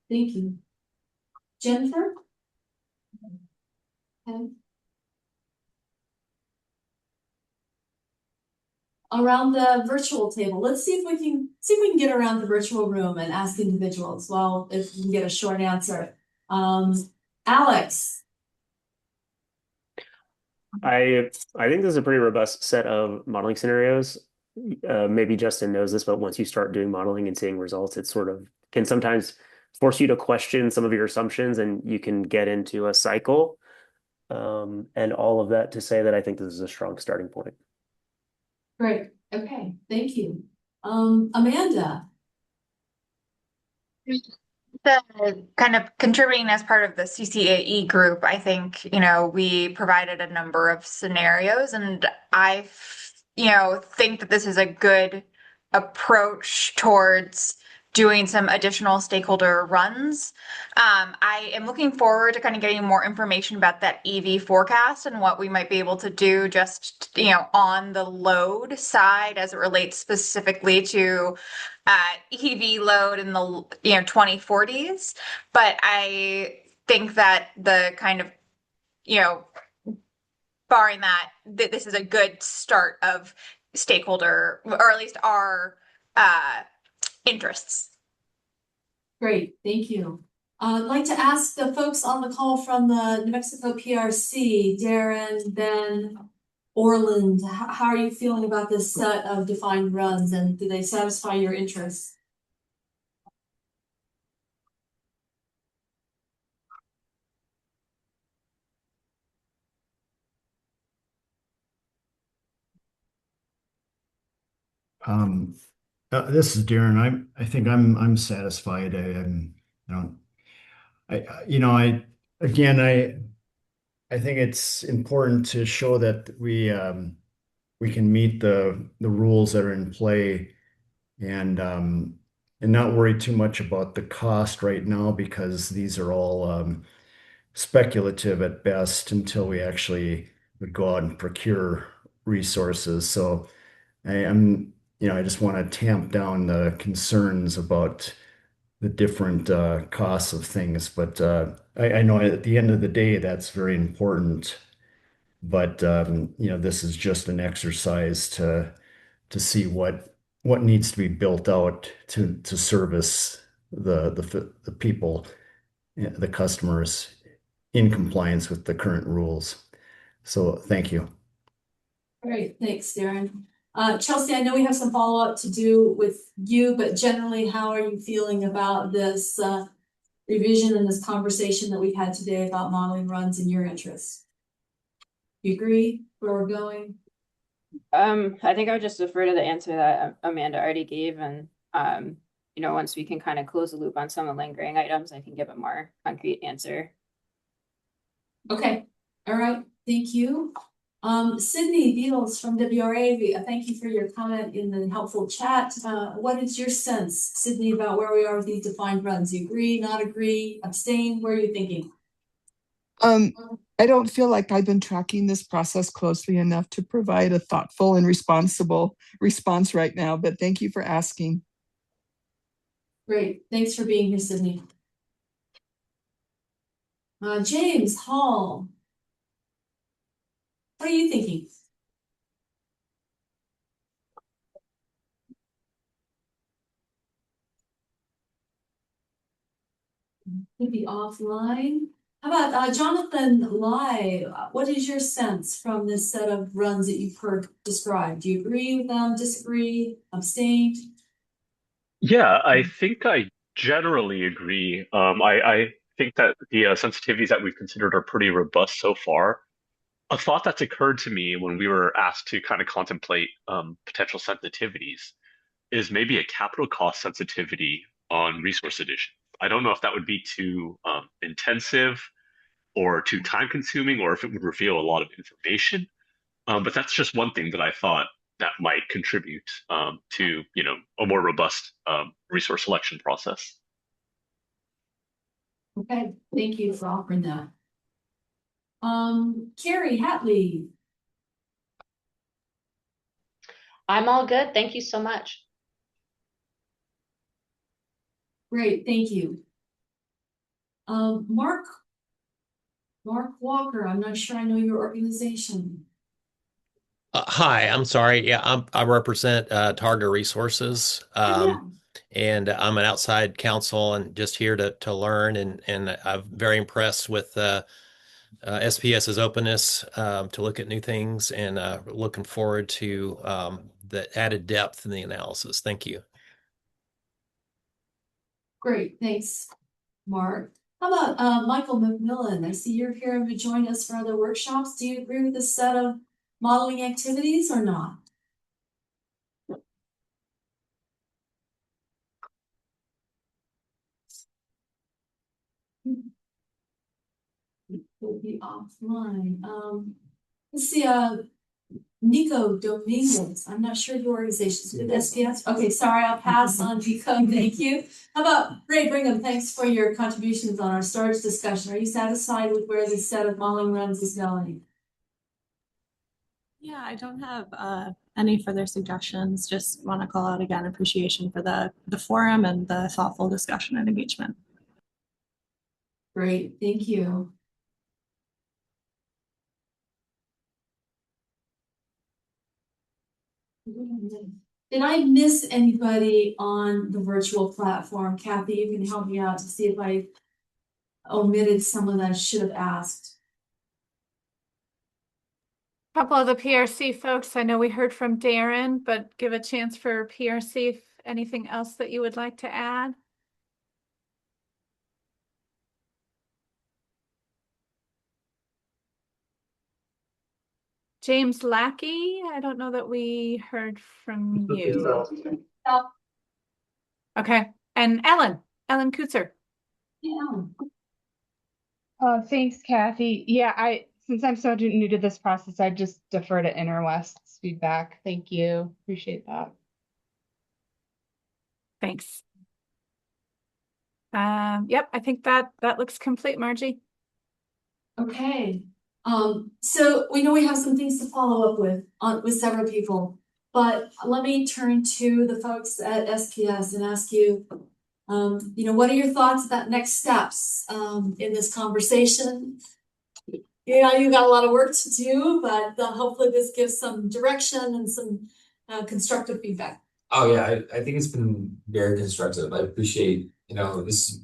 Thank you. Jennifer? Okay. Around the virtual table, let's see if we can get around the virtual room and ask individuals. Well, if we can get a short answer. Alex. I think this is a pretty robust set of modeling scenarios. Maybe Justin knows this, but once you start doing modeling and seeing results, it sort of can sometimes force you to question some of your assumptions, and you can get into a cycle. And all of that to say that I think this is a strong starting point. Great. Okay. Thank you. Amanda. The kind of contributing as part of the CCAE group, I think, we provided a number of scenarios, and I, think that this is a good approach towards doing some additional stakeholder runs. I am looking forward to kind of getting more information about that EV forecast and what we might be able to do just, on the load side as it relates specifically to EV load in the 2040s. But I think that the kind of, barring that this is a good start of stakeholder, or at least our interests. Great, thank you. I'd like to ask the folks on the call from the New Mexico PRC, Darren, Ben, Orland, how are you feeling about this set of defined runs, and do they satisfy your interests? This is Darren. I think I'm satisfied. I think it's important to show that we can meet the rules that are in play, and not worry too much about the cost right now, because these are all speculative at best until we actually would go out and procure resources. So I just want to tamp down the concerns about the different costs of things. But I know at the end of the day, that's very important. But this is just an exercise to see what needs to be built out to service the people, the customers, in compliance with the current rules. So thank you. Great, thanks, Darren. Chelsea, I know we have some follow-up to do with you, but generally, how are you feeling about this revision and this conversation that we've had today about modeling runs in your interests? You agree where we're going? I think I would just defer to the answer that Amanda already gave, and once we can kind of close the loop on some of the lingering items, I can give a more concrete answer. Okay, all right, thank you. Sydney Beals from WRA, thank you for your comment in the helpful chat. What is your sense, Sydney, about where we are with these defined runs? You agree, not agree, abstain? Where are you thinking? I don't feel like I've been tracking this process closely enough to provide a thoughtful and responsible response right now, but thank you for asking. Great, thanks for being here, Sydney. James Hall, what are you thinking? Could be offline. How about Jonathan Lai? What is your sense from this set of runs that you've heard described? Do you agree with them, disagree, abstain? Yeah, I think I generally agree. I think that the sensitivities that we've considered are pretty robust so far. A thought that's occurred to me when we were asked to kind of contemplate potential sensitivities is maybe a capital cost sensitivity on resource addition. I don't know if that would be too intensive or too time consuming, or if it would reveal a lot of information. But that's just one thing that I thought that might contribute to, a more robust resource selection process. Okay, thank you for offering that. Carrie Hatley. I'm all good. Thank you so much. Great, thank you. Mark Walker, I'm not sure I know your organization. Hi, I'm sorry. Yeah, I represent Targa Resources, and I'm an outside counsel and just here to learn. And I'm very impressed with SPS's openness to look at new things, and looking forward to the added depth in the analysis. Thank you. Great, thanks, Mark. How about Michael McMillan? I see you're here to join us for other workshops. Do you agree with this set of modeling activities or not? Will be offline. Let's see, Nico Dominguez. I'm not sure your organization's with SPS. Okay, sorry, I'll pass on Nico. Thank you. How about Ray Brigham? Thanks for your contributions on our storage discussion. Are you satisfied with where this set of modeling runs is going? Yeah, I don't have any further suggestions. Just want to call out again appreciation for the forum and the thoughtful discussion and engagement. Great, thank you. Did I miss anybody on the virtual platform? Kathy, you can help me out to see if I omitted someone that I should have asked. A couple of the PRC folks, I know we heard from Darren, but give a chance for PRC if anything else that you would like to add. James Lackey, I don't know that we heard from you. Okay, and Ellen Kutzer. Yeah. Thanks, Kathy. Yeah, since I'm so new to this process, I just defer to Interwest's feedback. Thank you. Appreciate that. Thanks. Yep, I think that looks complete, Margie. Okay. So we know we have some things to follow up with several people, but let me turn to the folks at SPS and ask you, what are your thoughts about next steps in this conversation? You got a lot of work to do, but hopefully this gives some direction and some constructive feedback. Oh yeah, I think it's been very constructive. I appreciate, this,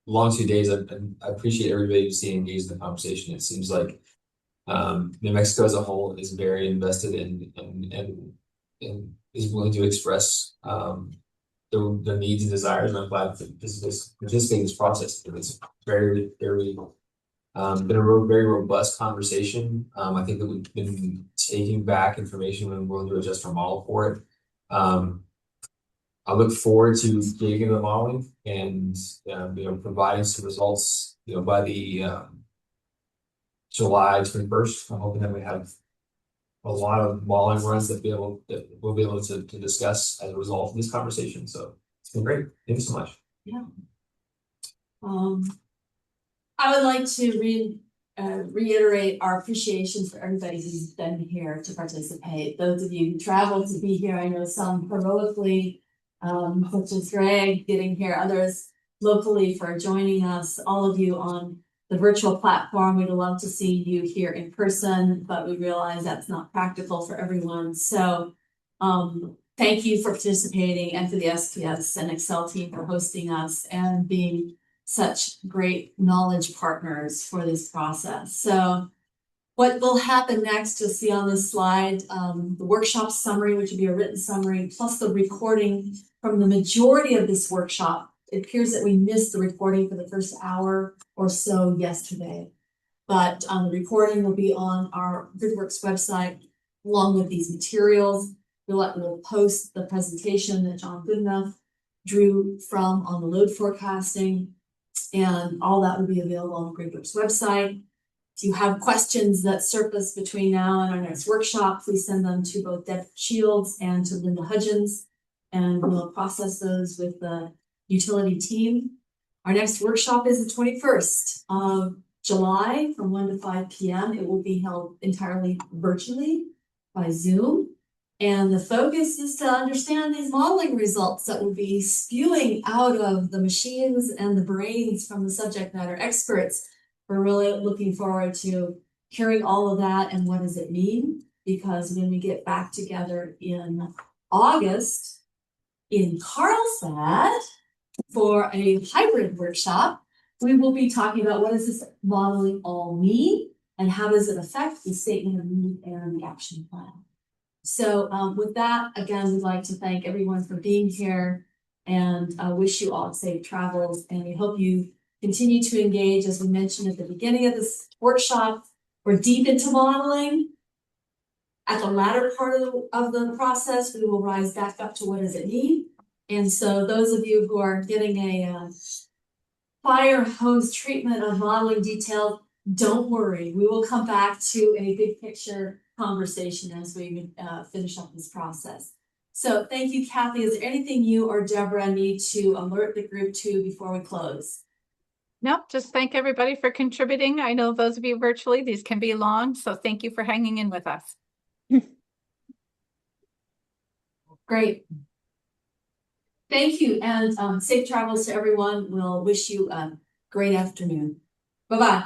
long 2 days. I appreciate everybody who's staying engaged in the conversation. It seems like New Mexico as a whole is very invested and is willing to express their needs and desires. And I'm glad that this is participating in this process. It's very, very been a very robust conversation. I think that we've been taking back information and willing to adjust our model for it. I look forward to digging into the modeling and providing some results by the July 21st. I'm hoping that we have a lot of modeling runs that we'll be able to discuss as a result of this conversation. So it's been great. Thank you so much. Yeah. I would like to reiterate our appreciation for everybody who's been here to participate. Those of you who traveled to be here, I know some heroically, such as Greg getting here, others locally for joining us, all of you on the virtual platform. We'd love to see you here in person, but we realize that's not practical for everyone. So thank you for participating, and for the SPS and Excel team for hosting us and being such great knowledge partners for this process. So what will happen next, you'll see on this slide, the workshop summary, which would be a written summary, plus the recording from the majority of this workshop. It appears that we missed the recording for the first hour or so yesterday, but the recording will be on our GridWorks website along with these materials. We'll post the presentation that John Goodenough drew from on the load forecasting, and all that will be available on the GridWorks website. If you have questions that surface between now and our next workshop, please send them to both Deb Shields and to Linda Hudgens, and we'll process those with the utility team. Our next workshop is the 21st of July from 1 to 5 p.m. It will be held entirely virtually by Zoom. And the focus is to understand these modeling results that will be spewing out of the machines and the brains from the subject matter experts. We're really looking forward to hearing all of that and what does it mean, because when we get back together in August in Carlsbad for a hybrid workshop, we will be talking about what does this modeling all mean and how does it affect the statement of need and the action plan. So with that, again, we'd like to thank everyone for being here and wish you all safe travels. And we hope you continue to engage. As we mentioned at the beginning of this workshop, we're deep into modeling. At the latter part of the process, we will rise back up to what does it mean. And so those of you who are getting a fire hose treatment of modeling detail, don't worry. We will come back to a big picture conversation as we finish up this process. So thank you, Kathy. Is there anything you or Deborah need to alert the group to before we close? Nope, just thank everybody for contributing. I know those of you virtually, these can be long, so thank you for hanging in with us. Great. Thank you, and safe travels to everyone. We'll wish you a great afternoon. Bye-bye.